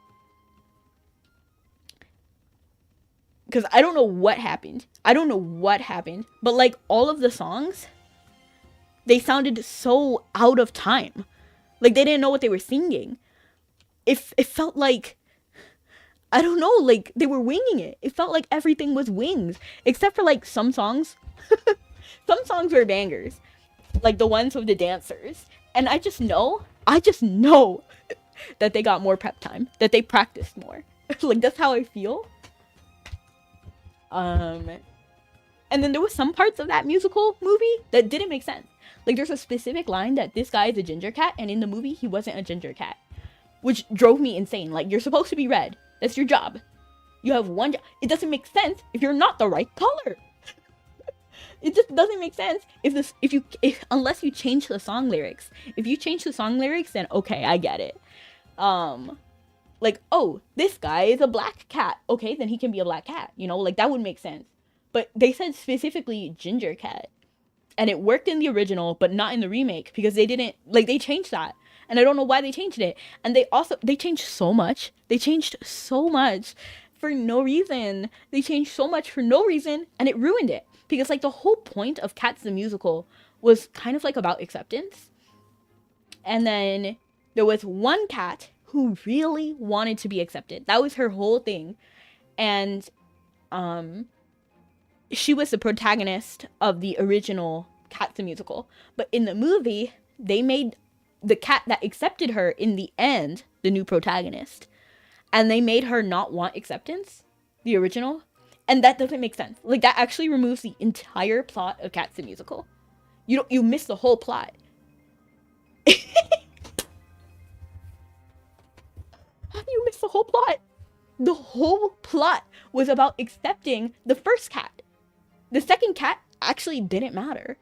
Speaker 1: Because I don't know what happened. But, like, all of the songs, they sounded so out of time. Like, they didn't know what they were singing. It felt like, I don't know, like, they were winging it. It felt like everything was wings. Except for, like, some songs. Some songs were bangers. Like, the ones with the dancers. And I just know that they got more prep time. That they practiced more. Like, that's how I feel. And then there was some parts of that musical movie that didn't make sense. Like, there's a specific line that this guy is a ginger cat, and in the movie, he wasn't a ginger cat. Which drove me insane. Like, you're supposed to be red. That's your job. You have one job. It doesn't make sense if you're not the right color. It just doesn't make sense unless you change the song lyrics. If you change the song lyrics, then okay, I get it. Like, oh, this guy is a black cat. Okay, then he can be a black cat. You know, like, that would make sense. But they said specifically ginger cat. And it worked in the original, but not in the remake. Because they didn't, like, they changed that. and I don't know why they changed it. And they changed so much. They changed so much for no reason. They changed so much for no reason, and it ruined it. Because like the whole point of Cats the musical was kind of like about acceptance. And then there was one cat who really wanted to be accepted. That was her whole thing. And she was the protagonist of the original Cats the musical. But in the movie, they made the cat that accepted her in the end the new protagonist. And they made her not want acceptance, the original. And that doesn't make sense. Like, that actually removes the entire plot of Cats the musical. You miss the whole plot. How do you miss the whole plot? The whole plot was about accepting the first cat. The second cat actually didn't matter.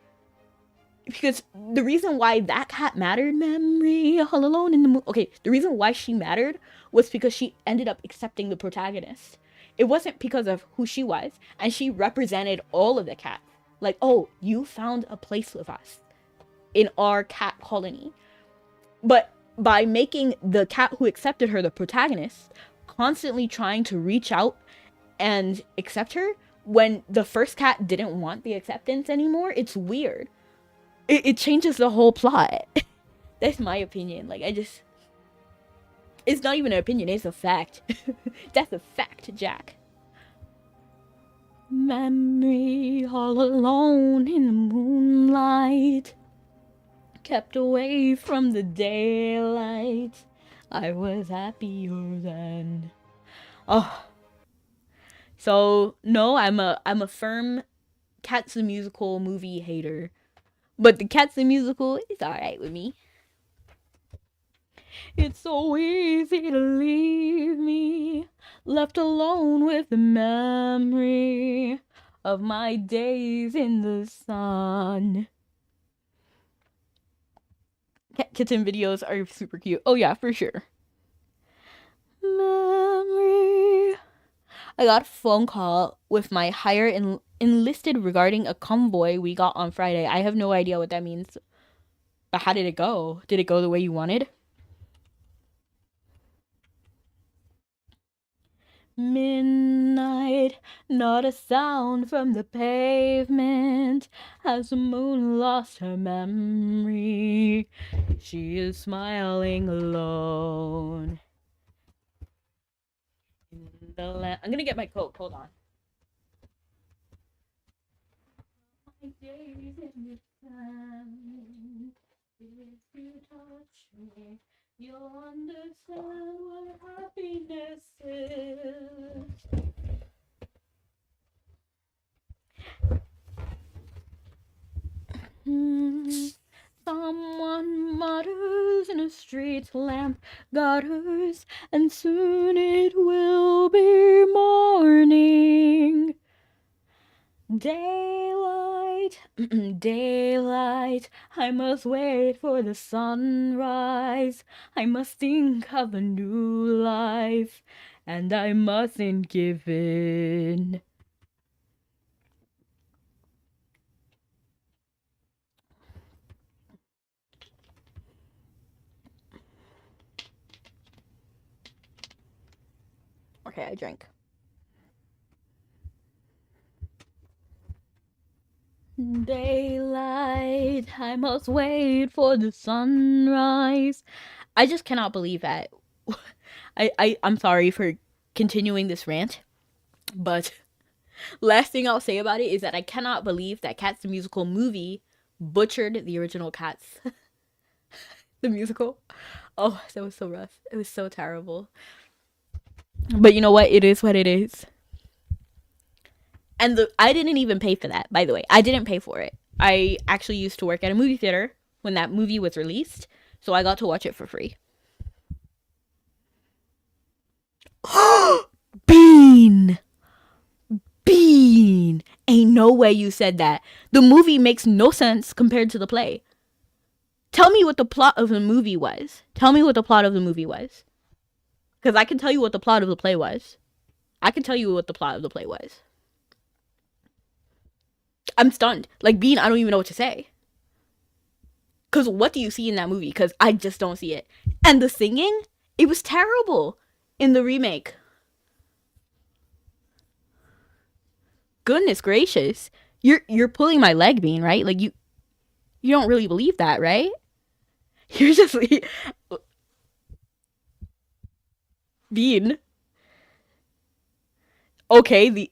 Speaker 1: Because the reason why that cat mattered, memory all alone in the moon. Okay, the reason why she mattered was because she ended up accepting the protagonist. It wasn't because of who she was, and she represented all of the cats. Like, oh, you found a place with us in our cat colony. But by making the cat who accepted her the protagonist, constantly trying to reach out and accept her when the first cat didn't want the acceptance anymore, it's weird. It changes the whole plot. That's my opinion. Like, it's not even an opinion, it's a fact. That's a fact, Jack. Memory all alone in the moonlight, kept away from the daylight. I was happier then. Oh. So, no, I'm a firm Cats the Musical movie hater. But the Cats the Musical is alright with me. It's so easy to leave me, left alone with the memory of my days in the sun. Cat kitten videos are super cute. Oh yeah, for sure. Memory. I got a phone call with my hire enlisted regarding a convoy we got on Friday. I have no idea what that means. But how did it go? Did it go the way you wanted? Midnight, not a sound from the pavement, as the moon lost her memory. She is smiling alone. I'm gonna get my coat. Hold on. My days in the sun. If you touch me, you'll understand what happiness is. Someone mutters in a street lamp gutters, and soon it will be morning. Daylight, daylight, I must wait for the sunrise. I must think of a new life, and I mustn't give in. Okay, I drank. Daylight, I must wait for the sunrise. I just cannot believe that. I'm sorry for continuing this rant, but last thing I'll say about it is that I cannot believe that Cats the Musical movie butchered the original Cats the musical. Oh, that was so rough. It was so terrible. But you know what? It is what it is. And I didn't even pay for that, by the way. I didn't pay for it. I actually used to work at a movie theater when that movie was released, so I got to watch it for free. Bean! Bean! Ain't no way you said that. The movie makes no sense compared to the play. Tell me what the plot of the movie was. Tell me what the plot of the movie was. Because I can tell you what the plot of the play was. I can tell you what the plot of the play was. I'm stunned. Like, Bean, I don't even know what to say. Because what do you see in that movie? Because I just don't see it. And the singing, it was terrible in the remake. Goodness gracious. You're pulling my leg, Bean, right? Like you don't really believe that, right? You're just Bean. Okay, the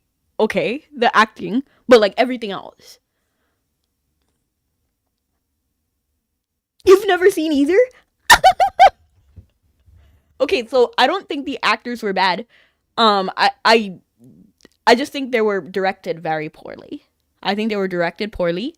Speaker 1: acting, but like everything else. You've never seen either? Okay, so I don't think the actors were bad. I just think they were directed very poorly. I think they were directed poorly,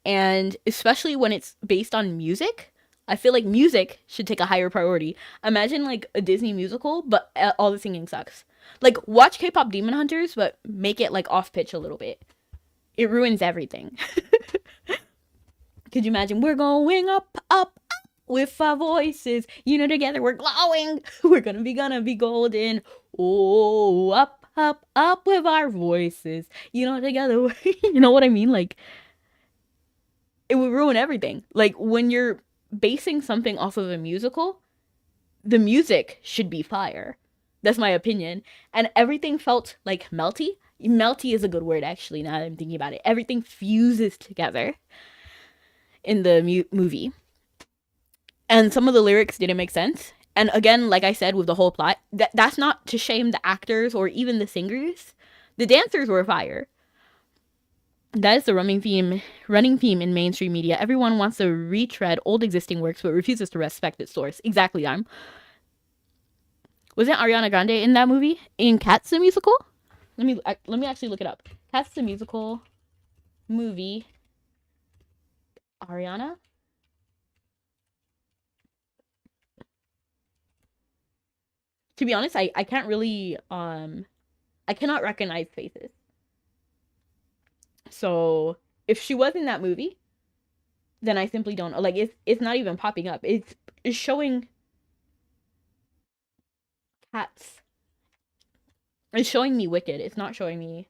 Speaker 1: and especially when it's based on music, I feel like music should take a higher priority. Imagine like a Disney musical, but all the singing sucks. Like watch K-pop Demon Hunters, but make it like off pitch a little bit. It ruins everything. Could you imagine? We're going up, up, up with our voices. You know, together we're glowing. We're gonna be golden. Oh, up, up, up with our voices. You know, together. You know what I mean? Like, it would ruin everything. Like, when you're basing something off of a musical, the music should be fire. That's my opinion. And everything felt like melty. Melty is a good word, actually, now that I'm thinking about it. Everything fuses together in the movie. And some of the lyrics didn't make sense. And again, like I said, with the whole plot, that's not to shame the actors or even the singers. The dancers were fire. That is the running theme in mainstream media. Everyone wants to retread old existing works but refuses to respect its source. Exactly, Wasn't Ariana Grande in that movie? In Cats the Musical? Let me actually look it up. Cats the Musical movie. Ariana? To be honest, I can't really I cannot recognize faces. So if she was in that movie, then I simply don't know. Like it's not even popping up. It's showing Cats. It's showing me Wicked. It's not showing me.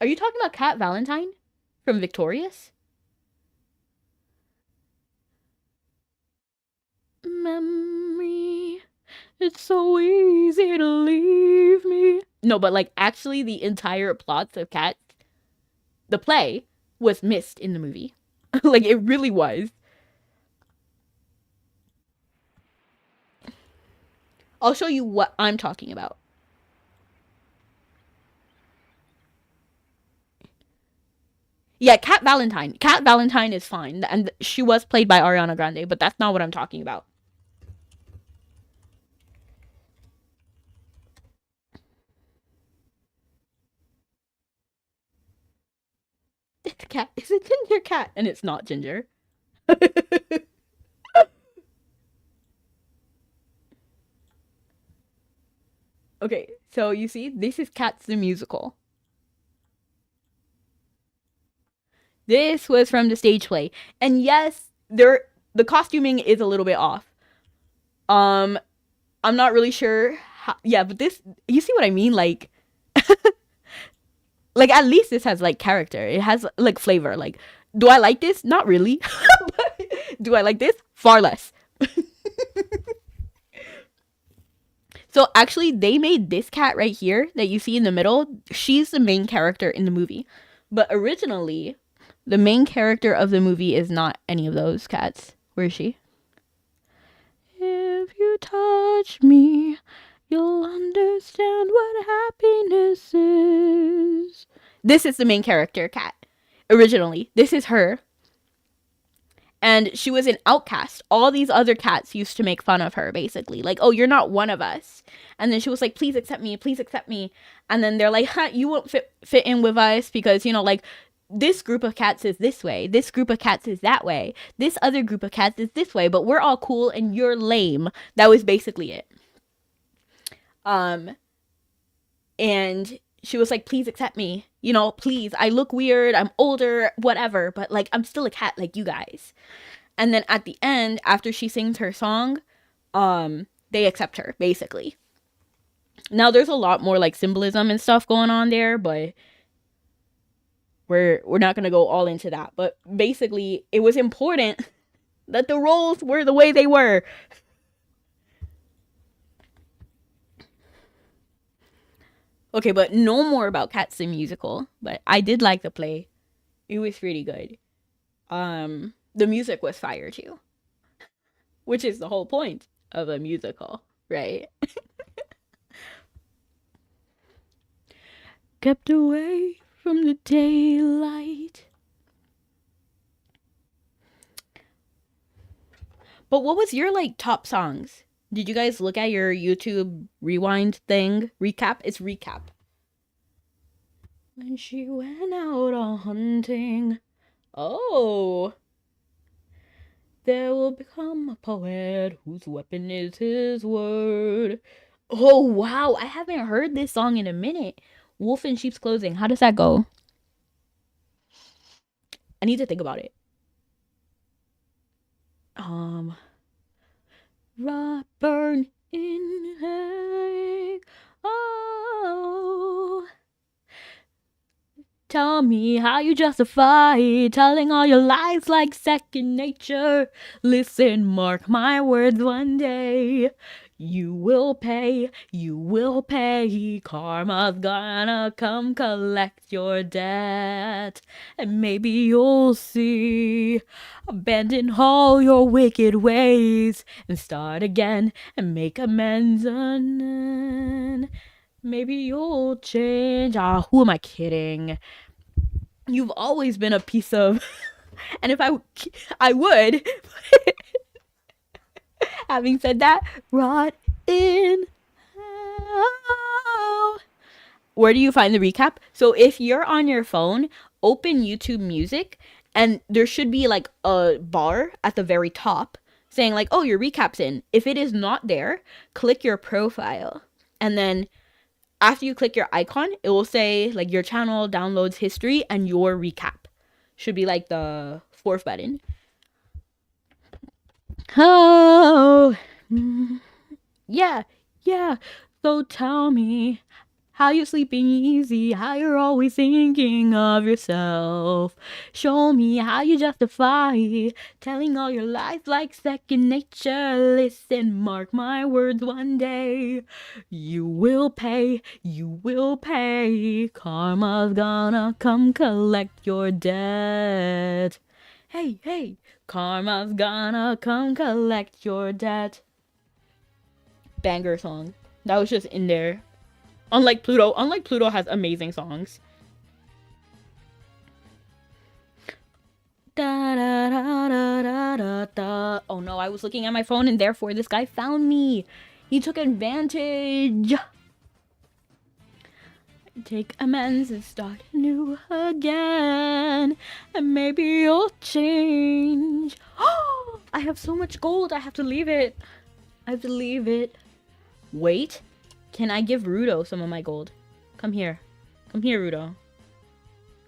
Speaker 1: Are you talking about Cat Valentine from Victorious? Memory, it's so easy to leave me. No, but like actually the entire plots of Cats, the play, was missed in the movie. Like it really was. I'll show you what I'm talking about. Yeah, Cat Valentine. Cat Valentine is fine, and she was played by Ariana Grande, but that's not what I'm talking about. It's a cat. It's a ginger cat, and it's not ginger. Okay, so you see, this is Cats the Musical. This was from the stage play. And yes, the costuming is a little bit off. I'm not really sure how, yeah, but this, you see what I mean? Like like at least this has like character. It has like flavor. Like, do I like this? Not really. But do I like this? Far less. So actually they made this cat right here that you see in the middle. She's the main character in the movie. But originally, the main character of the movie is not any of those cats. Where is she? If you touch me, you'll understand what happiness is. This is the main character, cat. Originally, this is her. And she was an outcast. All these other cats used to make fun of her, basically. Like, oh, you're not one of us. And then she was like, please accept me, please accept me. And then they're like, huh, you won't fit in with us because, you know, like, this group of cats is this way. This group of cats is that way. This other group of cats is this way. But we're all cool and you're lame. That was basically it. And she was like, please accept me. You know, please. I look weird. I'm older, whatever. But, like, I'm still a cat like you guys. And then at the end, after she sings her song, they accept her, basically. Now, there's a lot more, like, symbolism and stuff going on there, but we're not gonna go all into that, but basically it was important that the roles were the way they were. Okay, but no more about Cats the musical. But I did like the play. It was pretty good. The music was fire too, which is the whole point of a musical, right? Kept away from the daylight. But what was your like top songs? Did you guys look at your YouTube rewind thing? Recap? It's recap. When she went out a hunting. Oh. There will become a poet whose weapon is his word. Oh, wow. I haven't heard this song in a minute. Wolf in Sheep's Clothing. How does that go? I need to think about it. Rot burn in hay. Oh. Tell me how you justify telling all your lies like second nature. Listen, mark my words, one day you will pay, you will pay. Karma's gonna come collect your debt. And maybe you'll see. Abandon all your wicked ways and start again and make amends. Maybe you'll change. Ah, who am I kidding? You've always been a piece of... And if I would. Having said that, rot in hell. Where do you find the recap? So if you're on your phone, open YouTube Music, and there should be like a bar at the very top saying like, oh, your recap's in. If it is not there, click your profile. And then after you click your icon, it will say like your channel, downloads history, and your recap. Should be like the fourth button. Oh, yeah. So tell me how you're sleeping easy, how you're always thinking of yourself. Show me how you justify telling all your lies like second nature. Listen, mark my words, one day you will pay, you will pay. Karma's gonna come collect your debt. Hey, karma's gonna come collect your debt. Banger song. That was just in there. Unlike Pluto has amazing songs. Da, da, da, da, da, da, da. Oh no, I was looking at my phone and therefore this guy found me. He took advantage. Take amends and start anew again. And maybe you'll change. Oh, I have so much gold. I have to leave it. Wait. Can I give Rudo some of my gold? Come here, Rudo.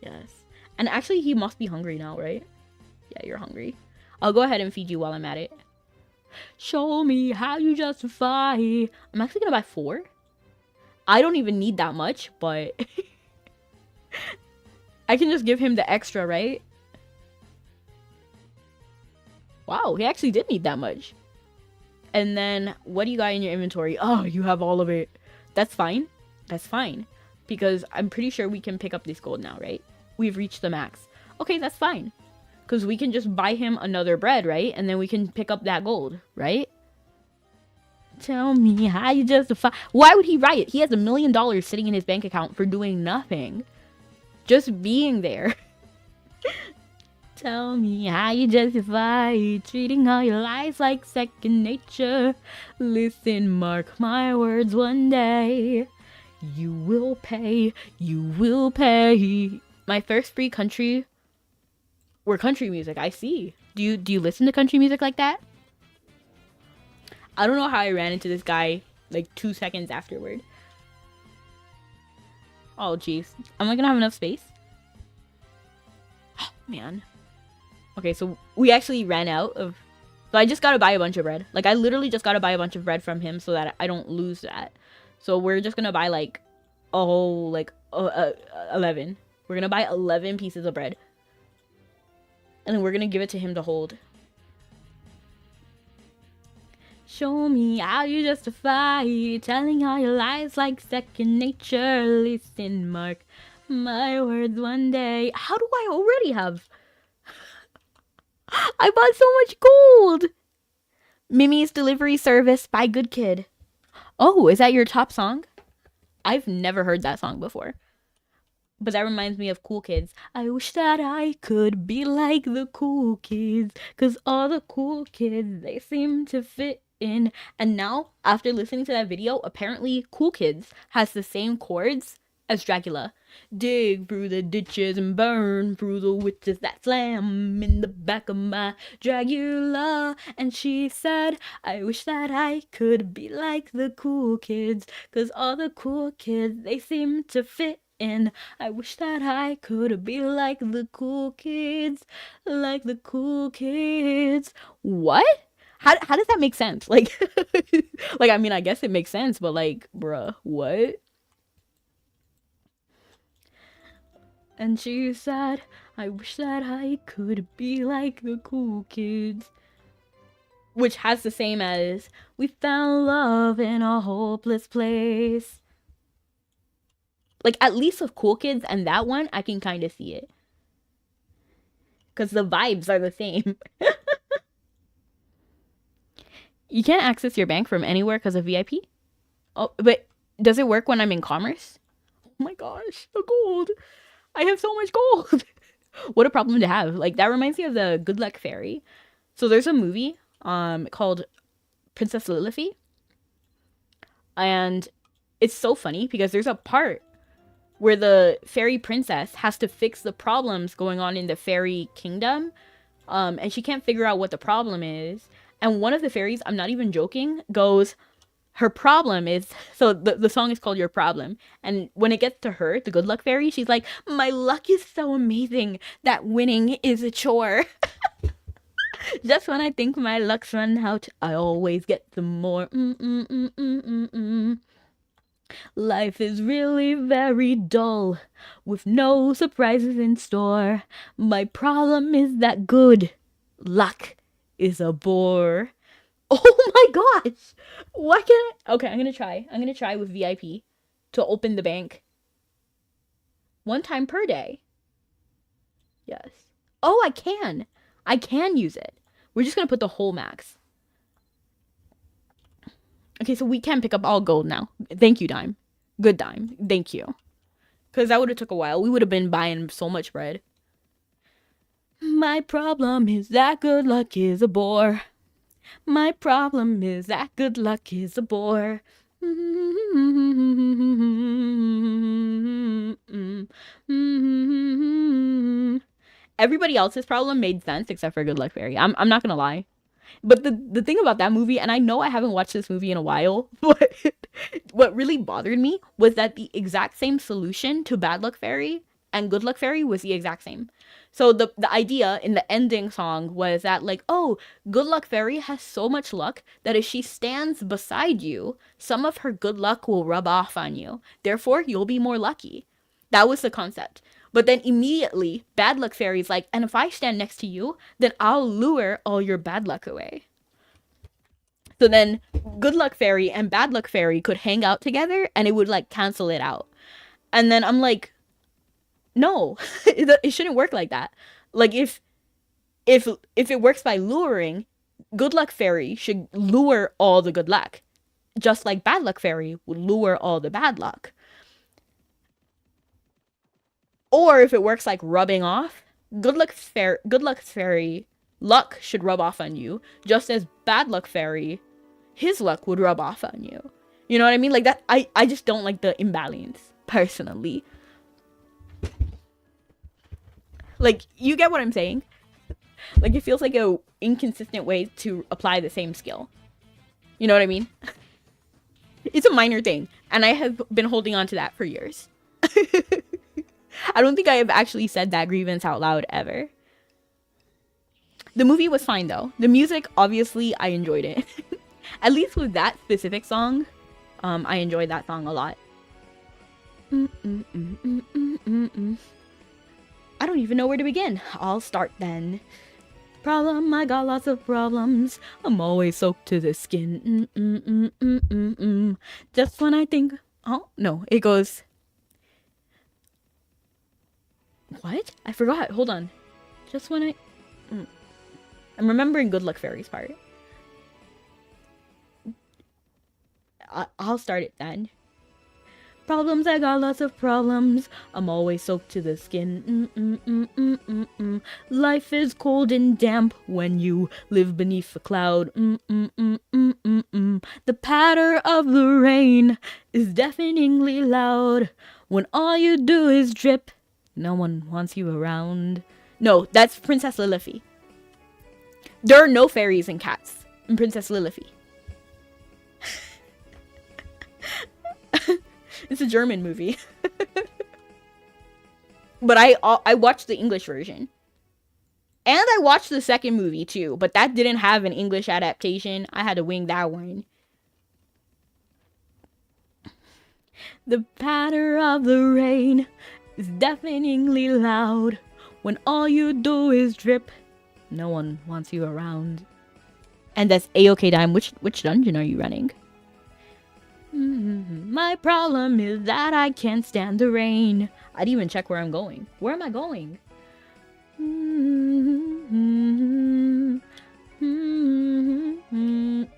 Speaker 1: Yes. And actually, he must be hungry now, right? Yeah, you're hungry. I'll go ahead and feed you while I'm at it. Show me how you justify. I'm actually gonna buy 4. I don't even need that much, but I can just give him the extra, right? Wow, he actually did need that much. And then, what do you got in your inventory? Oh, you have all of it. That's fine. That's fine. Because I'm pretty sure we can pick up this gold now, right? We've reached the max. Okay, that's fine. Because we can just buy him another bread, right? And then we can pick up that gold, right? Tell me how you justify... Why would he riot? He has $1 million sitting in his bank account for doing nothing. Just being there. Tell me how you justify treating all your lies like second nature. Listen, mark my words, one day you will pay, you will pay. My first free country were country music. I see. Do you listen to country music like that? I don't know how I ran into this guy like 2 seconds afterward. Oh, jeez. Am I gonna have enough space? Oh, man. Okay, so we actually ran out of... So I just gotta buy a bunch of bread. Like, I literally just gotta buy a bunch of bread from him so that I don't lose that. So we're just gonna buy, like, a whole, like, 11. We're gonna buy 11 pieces of bread. And then we're gonna give it to him to hold. Show me how you justify telling all your lies like second nature. Listen, Mark, my words one day. How do I already have? I bought so much gold. Mimi's Delivery Service by Good Kid. Oh, is that your top song? I've never heard that song before. But that reminds me of Cool Kids. I wish that I could be like the cool kids, 'cause all the cool kids, they seem to fit in. And now, after listening to that video, apparently Cool Kids has the same chords as Dracula. Dig through the ditches and burn through the witches that slam in the back of my Dracula. And she said, I wish that I could be like the cool kids, 'cause all the cool kids, they seem to fit in. I wish that I could be like the cool kids, like the cool kids. What? How does that make sense? Like, like, I mean, I guess it makes sense, but like, bruh, what? And she said, I wish that I could be like the cool kids. Which has the same as, we found love in a hopeless place. Like, at least with Cool Kids and that one, I can kind of see it. Because the vibes are the same. You can't access your bank from anywhere because of VIP? Oh, but does it work when I'm in commerce? Oh my gosh, the gold. I have so much gold. What a problem to have. Like, that reminds me of the Good Luck Fairy. So there's a movie called Princess Lilify. And it's so funny because there's a part where the fairy princess has to fix the problems going on in the fairy kingdom. And she can't figure out what the problem is. And one of the fairies, I'm not even joking, goes, her problem is, so the song is called Your Problem. And when it gets to her, the Good Luck Fairy, she's like, my luck is so amazing that winning is a chore. Just when I think my luck's run out, I always get some more. Life is really very dull, with no surprises in store. My problem is that good luck is a bore. Oh my gosh! Why can't I? Okay, I'm gonna try with VIP to open the bank. 1 time per day. Yes. Oh, I can. I can use it. We're just gonna put the whole max. Okay, so we can pick up all gold now. Thank you, Dime. Good Dime. Thank you. Because that would have took a while. We would have been buying so much bread. My problem is that good luck is a bore. My problem is that good luck is a bore. Everybody else's problem made sense except for Good Luck Fairy. I'm not gonna lie. But the thing about that movie, and I know I haven't watched this movie in a while, but what really bothered me was that the exact same solution to Bad Luck Fairy and Good Luck Fairy was the exact same. So the idea in the ending song was that, like, oh, Good Luck Fairy has so much luck that if she stands beside you, some of her good luck will rub off on you. Therefore, you'll be more lucky. That was the concept. But then immediately, Bad Luck Fairy's like, and if I stand next to you, then I'll lure all your bad luck away. So then Good Luck Fairy and Bad Luck Fairy could hang out together and it would like cancel it out. And then I'm like, no, it shouldn't work like that. Like if it works by luring, Good Luck Fairy should lure all the good luck, just like Bad Luck Fairy would lure all the bad luck. Or if it works like rubbing off, Good Luck Fairy luck should rub off on you, just as Bad Luck Fairy, his luck would rub off on you. You know what I mean? Like that, I just don't like the imbalance, personally. Like, you get what I'm saying? Like, it feels like a inconsistent way to apply the same skill. You know what I mean? It's a minor thing, and I have been holding on to that for years. I don't think I have actually said that grievance out loud ever. The movie was fine, though. The music, obviously, I enjoyed it. At least with that specific song, I enjoyed that song a lot. I don't even know where to begin. I'll start then. Problem, I got lots of problems. I'm always soaked to the skin. Just when I think... Oh, no, it goes... What? I forgot. Hold on. Just when I... I'm remembering Good Luck Fairy's part. I'll start it then. Problems, I got lots of problems. I'm always soaked to the skin. Life is cold and damp when you live beneath a cloud. The patter of the rain is deafeningly loud. When all you do is drip, no one wants you around. No, that's Princess Lilify. There are no fairies and cats in Princess Lilify. It's a German movie. But I watched the English version. And I watched the second movie too, but that didn't have an English adaptation. I had to wing that one. The patter of the rain is deafeningly loud. When all you do is drip, no one wants you around. And that's A-OK Dime. Which dungeon are you running? My problem is that I can't stand the rain. I didn't even check where I'm going. Where am I going?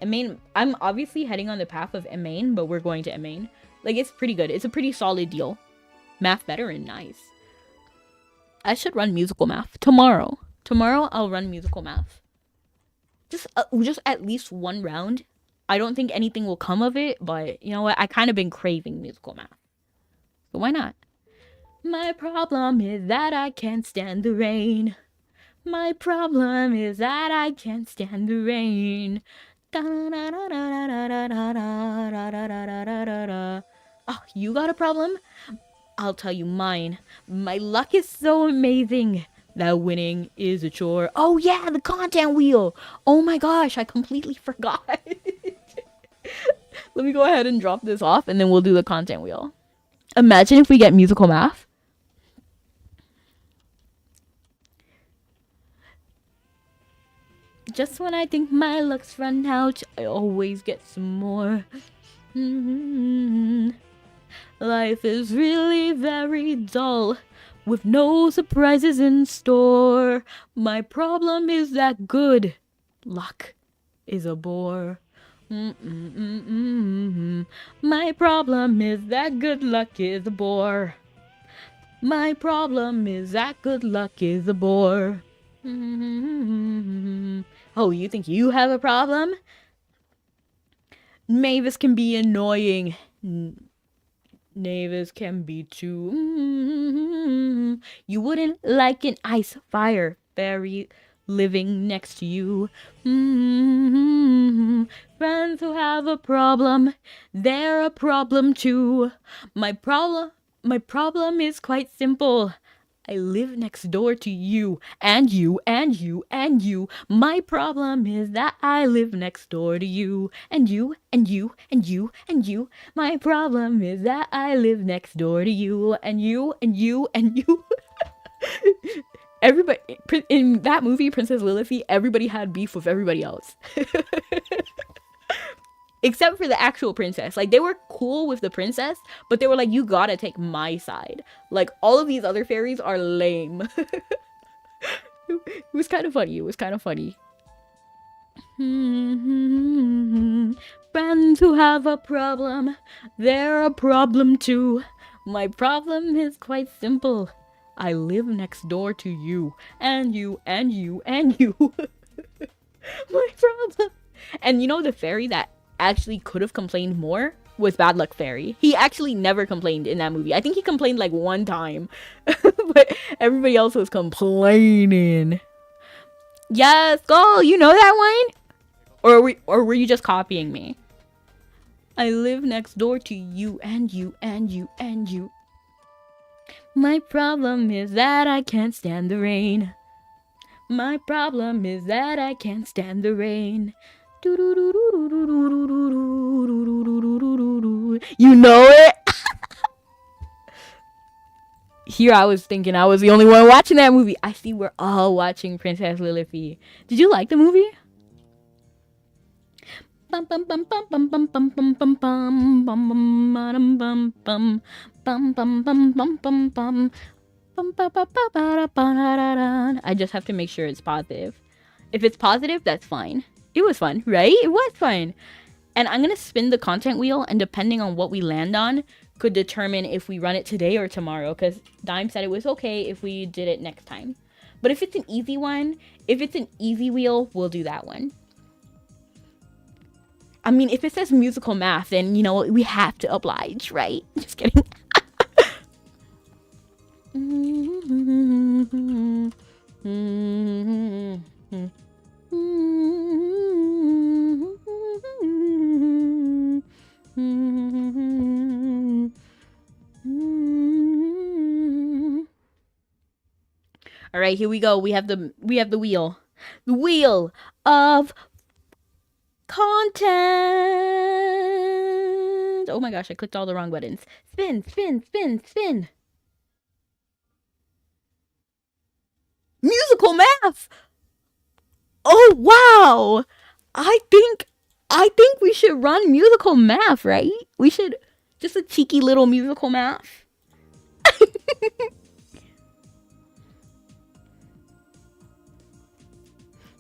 Speaker 1: Emain. I'm obviously heading on the path of Emain, but we're going to Emain. Like, it's pretty good. It's a pretty solid deal. Math better and nice. I should run musical math tomorrow. Tomorrow I'll run musical math. Just at least one round. I don't think anything will come of it, but you know what? I kind of been craving musical math. So why not? My problem is that I can't stand the rain. My problem is that I can't stand the rain. Oh, you got a problem? I'll tell you mine. My luck is so amazing that winning is a chore. Oh yeah, the content wheel. Oh my gosh, I completely forgot. Let me go ahead and drop this off and then we'll do the content wheel. Imagine if we get musical math. Just when I think my luck's run out, I always get some more. Life is really very dull, with no surprises in store. My problem is that good luck is a bore. My problem is that good luck is a bore. My problem is that good luck is a bore. Oh, you think you have a problem? Mavis can be annoying. Mavis can be too. You wouldn't like an ice fire fairy living next to you. Friends who have a problem, they're a problem too. My problem is quite simple. I live next door to you, and you, and you, and you. My problem is that I live next door to you, and you, and you, and you, and you. My problem is that I live next door to you, and you, and you, and you. Everybody in that movie, Princess Lilify, everybody had beef with everybody else. Except for the actual princess. Like, they were cool with the princess, but they were like, you gotta take my side. Like, all of these other fairies are lame. It was kind of funny. It was kind of funny. Friends who have a problem, they're a problem too. My problem is quite simple. I live next door to you, and you, and you, and you. My problem. And you know the fairy that actually could have complained more was Bad Luck Fairy. He actually never complained in that movie. I think he complained like one time. But everybody else was complaining. Yes, go! You know that one? Or were you just copying me? I live next door to you, and you, and you, and you. My problem is that I can't stand the rain. My problem is that I can't stand the rain. You know it? Here I was thinking I was the only one watching that movie. I see we're all watching Princess Lilith. Did you like the movie? Bum bum bum bum bum bum bum bum bum bum bum bum bum bum bum bum bum bum bum bum. I just have to make sure it's positive. If it's positive, that's fine. It was fun, right? It was fun. And I'm gonna spin the content wheel, and depending on what we land on could determine if we run it today or tomorrow, because Dime said it was okay if we did it next time. But if it's an easy one, if it's an easy wheel, we'll do that one. I mean, if it says musical math, then, you know, we have to oblige, right? Just kidding. All right, here we go. We have the wheel. The wheel of content. Oh my gosh, I clicked all the wrong buttons. Spin, spin, spin, spin. Musical math. Oh wow. I think we should run musical math, right? We should just a cheeky little musical math.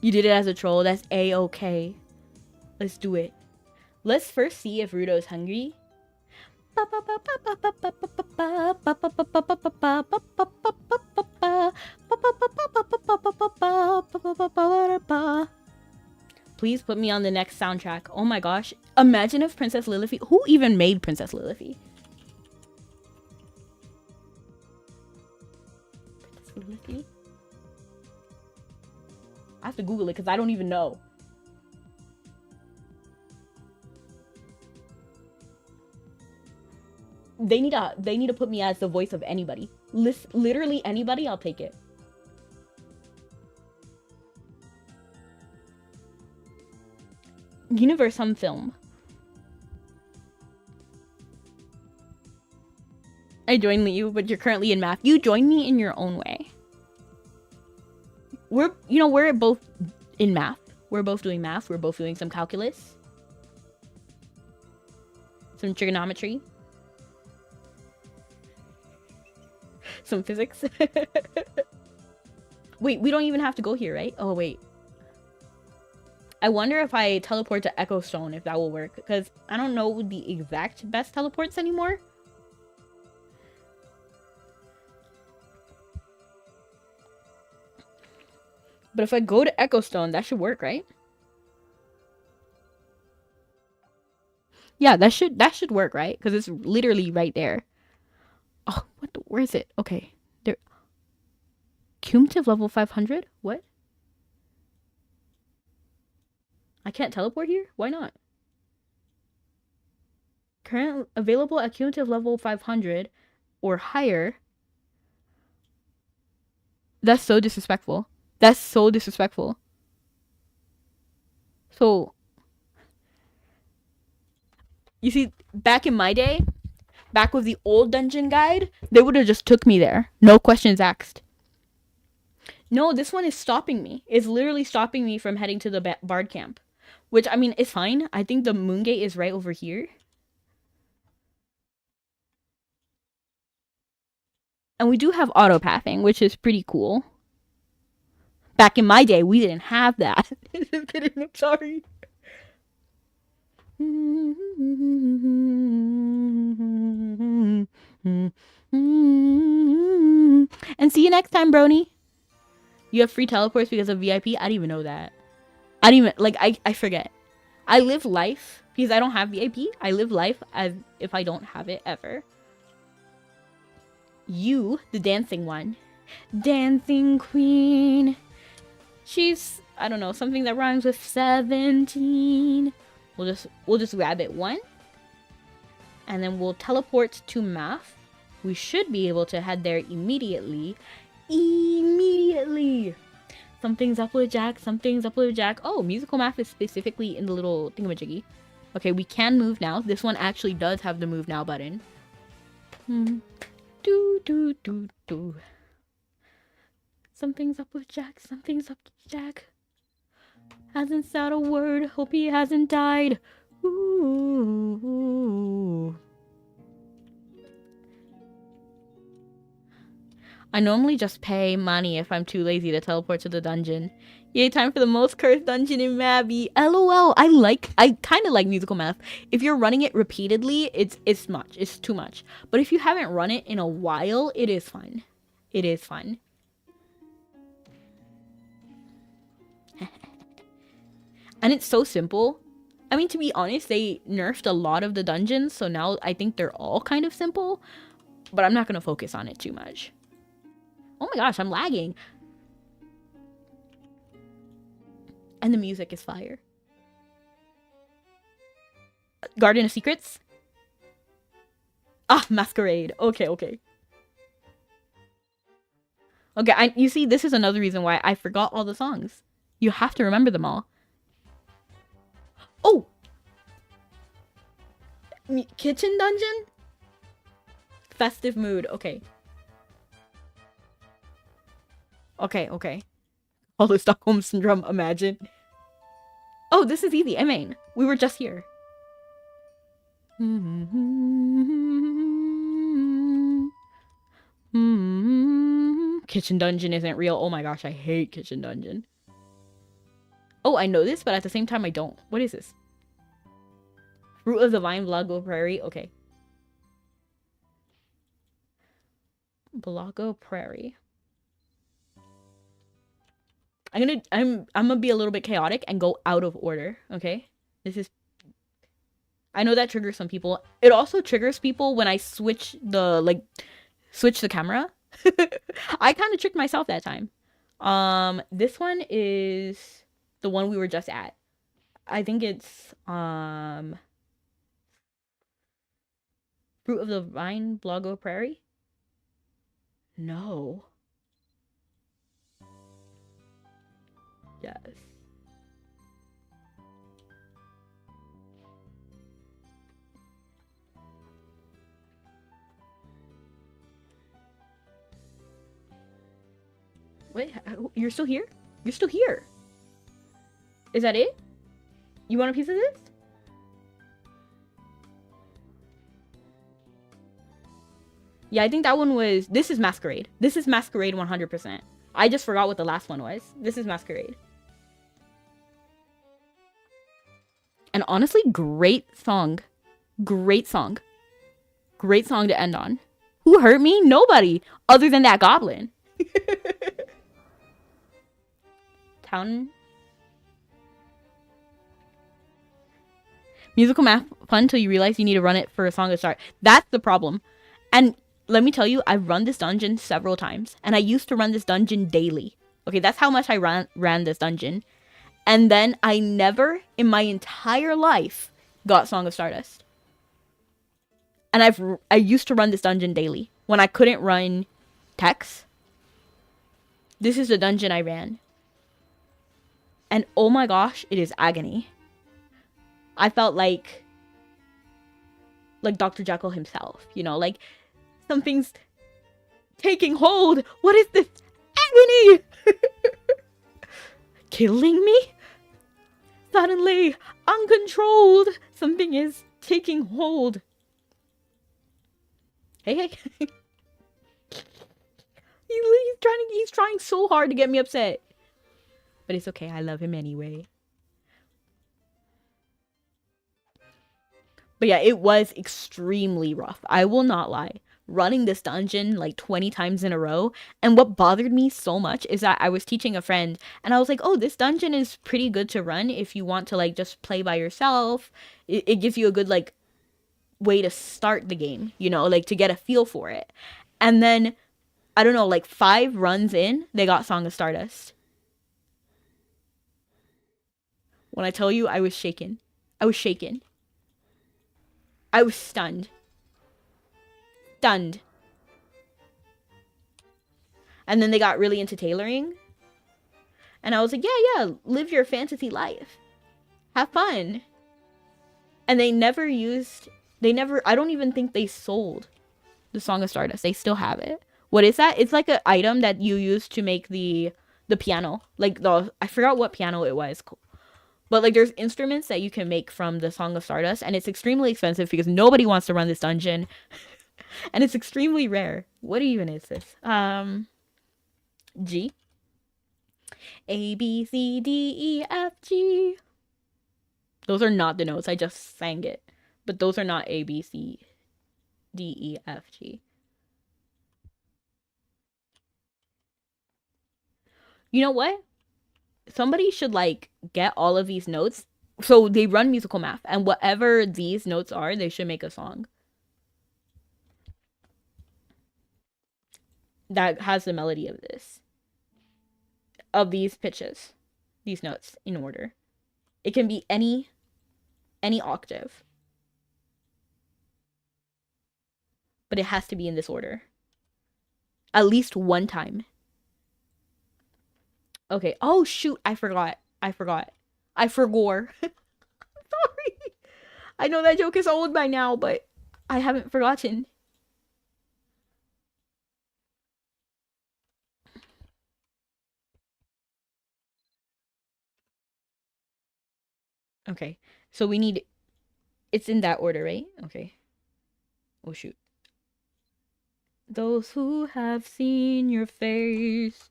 Speaker 1: You did it as a troll. That's a-okay. Let's do it. Let's first see if Rudo's hungry. Please put me on the next soundtrack. Oh my gosh. Imagine if Princess Lilith... Who even made Princess Lilith? Princess Lilith? I have to Google it because I don't even know. They need to put me as the voice of anybody. Literally anybody, I'll take it. Universe Hum Film. I joined you, but you're currently in math. You join me in your own way. We're both in math. We're both doing math. We're both doing some calculus. Some trigonometry. Some physics. Wait, we don't even have to go here, right? Oh, wait. I wonder if I teleport to Echo Stone, if that will work. Because I don't know the exact best teleports anymore. But if I go to Echo Stone, that should work, right? Yeah, that should work, right? Because it's literally right there. Oh, where is it? Okay. There. Cumulative level 500? What? I can't teleport here? Why not? Current available at cumulative level 500 or higher. That's so disrespectful. That's so disrespectful. So, you see, back in my day, back with the old dungeon guide, they would have just took me there. No questions asked. No, this one is stopping me. It's literally stopping me from heading to the Bard camp. Which, I mean, it's fine. I think the moon gate is right over here. And we do have auto-pathing, which is pretty cool. Back in my day, we didn't have that. Just kidding, I'm sorry. And see you next time, Brony. You have free teleports because of VIP? I didn't even know that. I didn't even, like, I forget. I live life, because I don't have VIP, I live life as if I don't have it ever. You, the dancing one. Dancing queen. She's, I don't know, something that rhymes with 17. We'll just grab it one. And then we'll teleport to math. We should be able to head there immediately. Something's up with Jack. Something's up with Jack. Oh, musical math is specifically in the little thingamajiggy. Okay, we can move now. This one actually does have the move now button. Do do do do. Something's up with Jack. Something's up with Jack. Hasn't said a word. Hope he hasn't died. Ooh. I normally just pay money if I'm too lazy to teleport to the dungeon. Yay, time for the most cursed dungeon in Mabi. LOL. I kind of like musical math. If you're running it repeatedly, it's too much. But if you haven't run it in a while, it is fun. It is fun. And it's so simple. I mean, to be honest, they nerfed a lot of the dungeons, so now I think they're all kind of simple. But I'm not going to focus on it too much. Oh my gosh, I'm lagging. And the music is fire. Garden of Secrets? Ah, Masquerade. Okay. Okay, you see, this is another reason why I forgot all the songs. You have to remember them all. Oh! Kitchen dungeon? Festive mood. Okay. Okay. All the Stockholm Syndrome, imagine. Oh, this is easy. I mean, we were just here. Kitchen dungeon isn't real. Oh my gosh, I hate kitchen dungeon. Oh, I know this, but at the same time, I don't. What is this? Fruit of the Vine, Blago Prairie. Okay. Blago Prairie. I'm gonna be a little bit chaotic and go out of order, okay? I know that triggers some people. It also triggers people when I switch the camera. I kind of tricked myself that time. This one is the one we were just at. I think it's Fruit of the Vine, Blago Prairie. No. Yes. Wait, you're still here? You're still here. Is that it? You want a piece of this? Yeah, I think that one was... This is Masquerade. This is Masquerade 100%. I just forgot what the last one was. This is Masquerade. And honestly, great song. Great song. Great song to end on. Who hurt me? Nobody. Other than that goblin. Town. Musical math fun until you realize you need to run it for a song to start. That's the problem. And let me tell you, I've run this dungeon several times. And I used to run this dungeon daily. Okay, that's how much I ran this dungeon. And then I never in my entire life got Song of Stardust. And I used to run this dungeon daily. When I couldn't run Tex. This is the dungeon I ran. And oh my gosh, it is agony. I felt like Dr. Jekyll himself, you know, like something's taking hold. What is this agony? Killing me? Suddenly, uncontrolled, something is taking hold. Hey. He's trying so hard to get me upset. But it's okay, I love him anyway. But yeah, it was extremely rough. I will not lie. Running this dungeon like 20 times in a row. And what bothered me so much is that I was teaching a friend. And I was like, oh, this dungeon is pretty good to run if you want to like just play by yourself. It gives you a good like way to start the game, you know, like to get a feel for it. And then, I don't know, like 5 runs in, they got Song of Stardust. When I tell you, I was shaken. I was shaken. I was stunned. Stunned. And then they got really into tailoring. And I was like, yeah, live your fantasy life. Have fun. And I don't even think they sold The Song of Stardust. They still have it. What is that? It's like an item that you use to make the piano. Like I forgot what piano it was. But like there's instruments that you can make from the Song of Stardust, and it's extremely expensive because nobody wants to run this dungeon. And it's extremely rare. What even is this? G. A, B, C, D, E, F, G. Those are not the notes. I just sang it. But those are not A, B, C, D, E, F, G. You know what? Somebody should like get all of these notes. So they run musical math, and whatever these notes are, they should make a song that has the melody of this, of these pitches, these notes in order. It can be any octave, but it has to be in this order at least one time. Okay. Oh shoot, I forgot. Sorry. I know that joke is old by now, but I haven't forgotten. Okay. So we need, it's in that order, right? Okay. Oh shoot. Those who have seen your face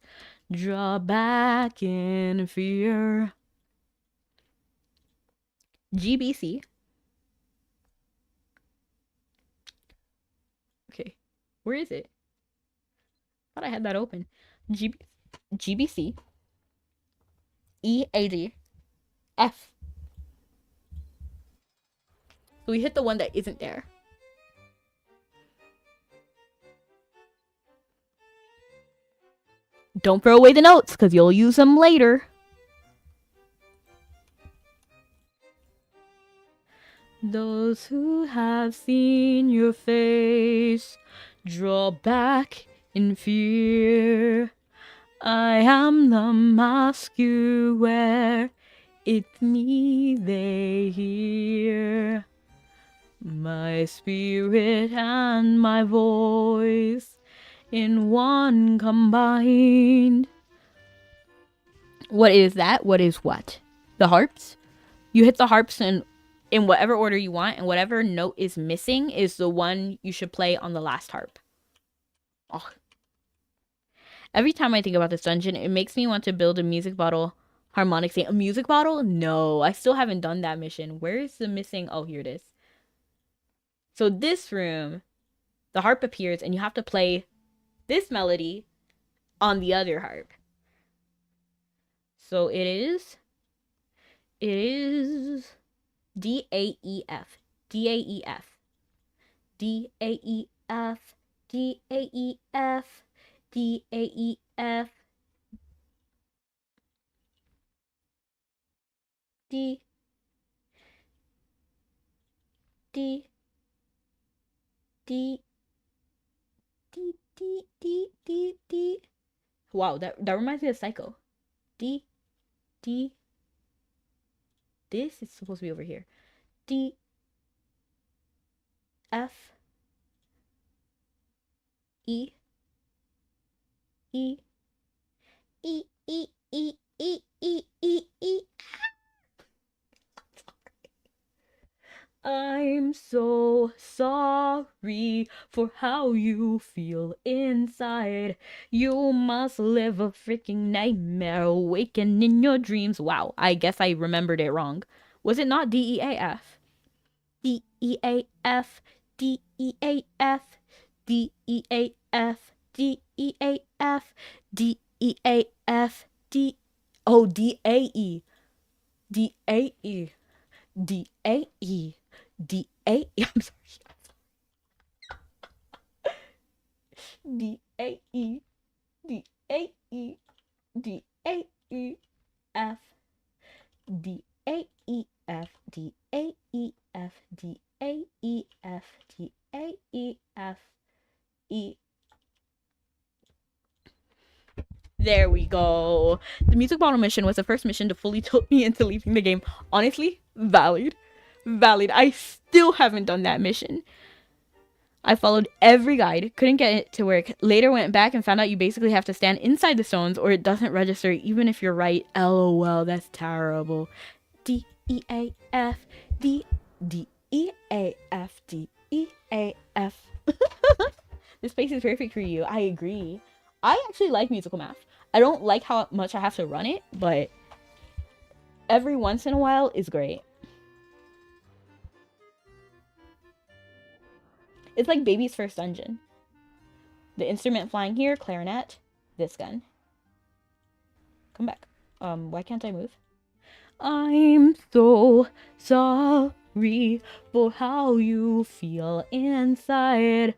Speaker 1: draw back in fear. GBC. Okay. Where is it? I thought I had that open. GBC. EAD. F. So we hit the one that isn't there. Don't throw away the notes, because you'll use them later. Those who have seen your face draw back in fear. I am the mask you wear. It's me they hear. My spirit and my voice in one combined. What is that? What is what? The harps? You hit the harps in whatever order you want, and whatever note is missing is the one you should play on the last harp. Oh. Every time I think about this dungeon, it makes me want to build a music bottle harmonic thing. A music bottle? No, I still haven't done that mission. Where is the missing? Oh, here it is. So this room, the harp appears, and you have to play this melody on the other harp. So it is D-A-E-F. D-A-E-F. D-A-E-F. D-A-E-F. D-A-E-F. D. D. D. D. D. D. D. D. Wow, that reminds me of Psycho. D. D. This is supposed to be over here. D. F. E. E. E. E. E. E. E. E. E. I'm so sorry for how you feel inside. You must live a freaking nightmare, awaken in your dreams. Wow, I guess I remembered it wrong. Was it not D-E-A-F? D-E-A-F. D-E-A-F. D-E-A-F. D-E-A-F. D-E-A-F. D. Oh, D-A-E. D-A-E. D-A-E. D-A-E. I'm sorry. D-A-E. D-A-E. D-A-E-F. D-A-E-F. D-A-E-F. D-A-E-F. D-A-E-F. E. There we go. The music bottle mission was the first mission to fully tilt me into leaving the game. Honestly, valid. I still haven't done that mission. I followed every guide, couldn't get it to work. Later went back and found out you basically have to stand inside the stones or it doesn't register even if you're right. LOL, that's terrible. D-E-A-F, D-E-A-F, D-E-A-F. This space is perfect for you. I agree. I actually like musical math. I don't like how much I have to run it, but every once in a while is great. It's like baby's first dungeon. The instrument flying here, clarinet, this gun. Come back. Why can't I move? I'm so sorry for how you feel inside.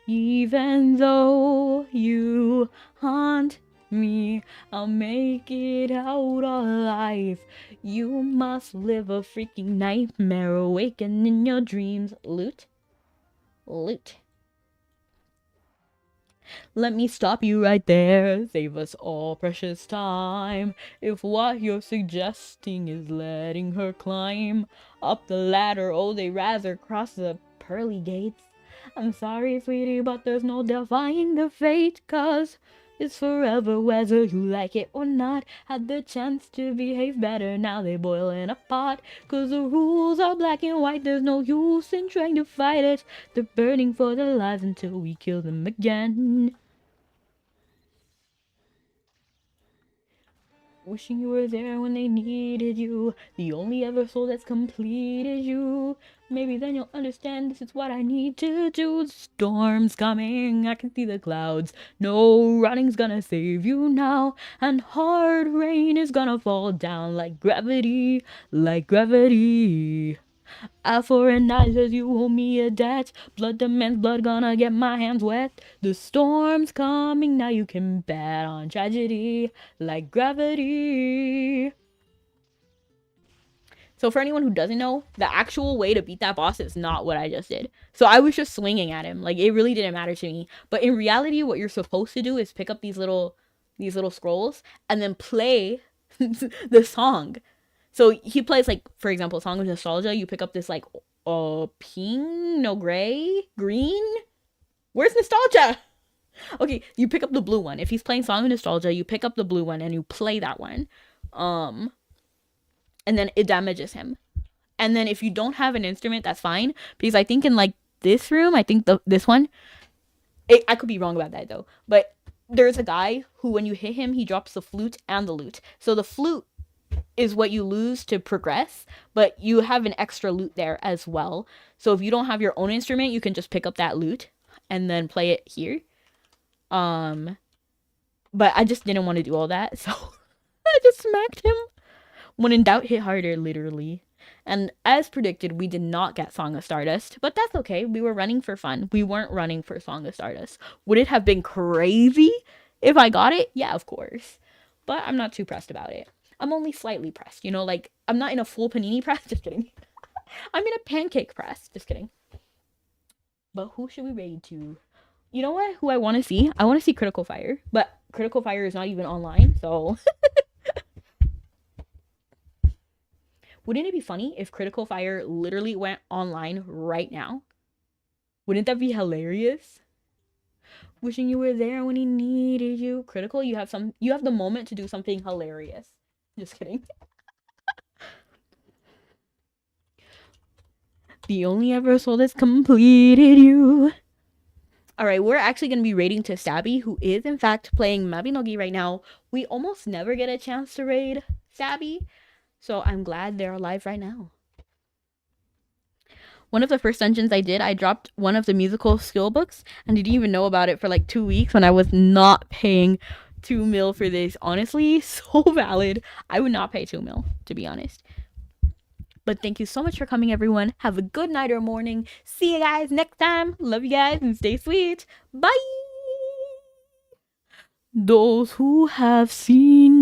Speaker 1: Even though you haunt me, I'll make it out alive. You must live a freaking nightmare, awaken in your dreams. Loot? Loot. Let me stop you right there, save us all precious time. If what you're suggesting is letting her climb up the ladder, oh, they rather cross the pearly gates. I'm sorry, sweetie, but there's no defying the fate, 'cause it's forever whether you like it or not. Had the chance to behave better, now they boil in a pot. 'Cause the rules are black and white, there's no use in trying to fight it. They're burning for their lives until we kill them again. Wishing you were there when they needed you. The only ever soul that's complete is you. Maybe then you'll understand this is what I need to do. The storm's coming, I can see the clouds. No running's gonna save you now. And hard rain is gonna fall down like gravity, like gravity. Eye for an eye says you owe me a debt. Blood demands blood, gonna get my hands wet. The storm's coming, now you can bet on tragedy, like gravity. So for anyone who doesn't know, the actual way to beat that boss is not what I just did. So I was just swinging at him. Like, it really didn't matter to me. But in reality, what you're supposed to do is pick up these little scrolls and then play the song. So he plays, like, for example, Song of Nostalgia. You pick up this, like, pink, no, green? Where's Nostalgia? Okay, you pick up the blue one. If he's playing Song of Nostalgia, you pick up the blue one and you play that one. And then it damages him. And then if you don't have an instrument, that's fine. Because I think in, like, this room, I think this one, I could be wrong about that, though. But there's a guy who, when you hit him, he drops the flute and the lute. So the flute is what you lose to progress, but you have an extra lute there as well. So if you don't have your own instrument, you can just pick up that lute and then play it here. But I just didn't want to do all that, so I just smacked him. When in doubt, hit harder, literally. And as predicted, we did not get Song of Stardust, but that's okay. We were running for fun. We weren't running for Song of Stardust. Would it have been crazy if I got it? Yeah, of course. But I'm not too pressed about it. I'm only slightly pressed, you know, like, I'm not in a full panini press, just kidding. I'm in a pancake press, just kidding. But who should we raid to? You know what, who I want to see? I want to see Critical Fire, but Critical Fire is not even online, so... Wouldn't it be funny if Critical Fire literally went online right now? Wouldn't that be hilarious? Wishing you were there when he needed you. Critical, you have the moment to do something hilarious. Just kidding. The only ever soul that's completed you. Alright, we're actually going to be raiding to Stabby, who is in fact playing Mabinogi right now. We almost never get a chance to raid Stabby, so I'm glad they're alive right now. One of the first dungeons I did, I dropped one of the musical skill books and didn't even know about it for like 2 weeks when I was not paying 2 mil for this. Honestly, so valid. I would not pay 2 mil, to be honest. But thank you so much for coming, everyone. Have a good night or morning. See you guys next time. Love you guys and stay sweet. Bye. Those who have seen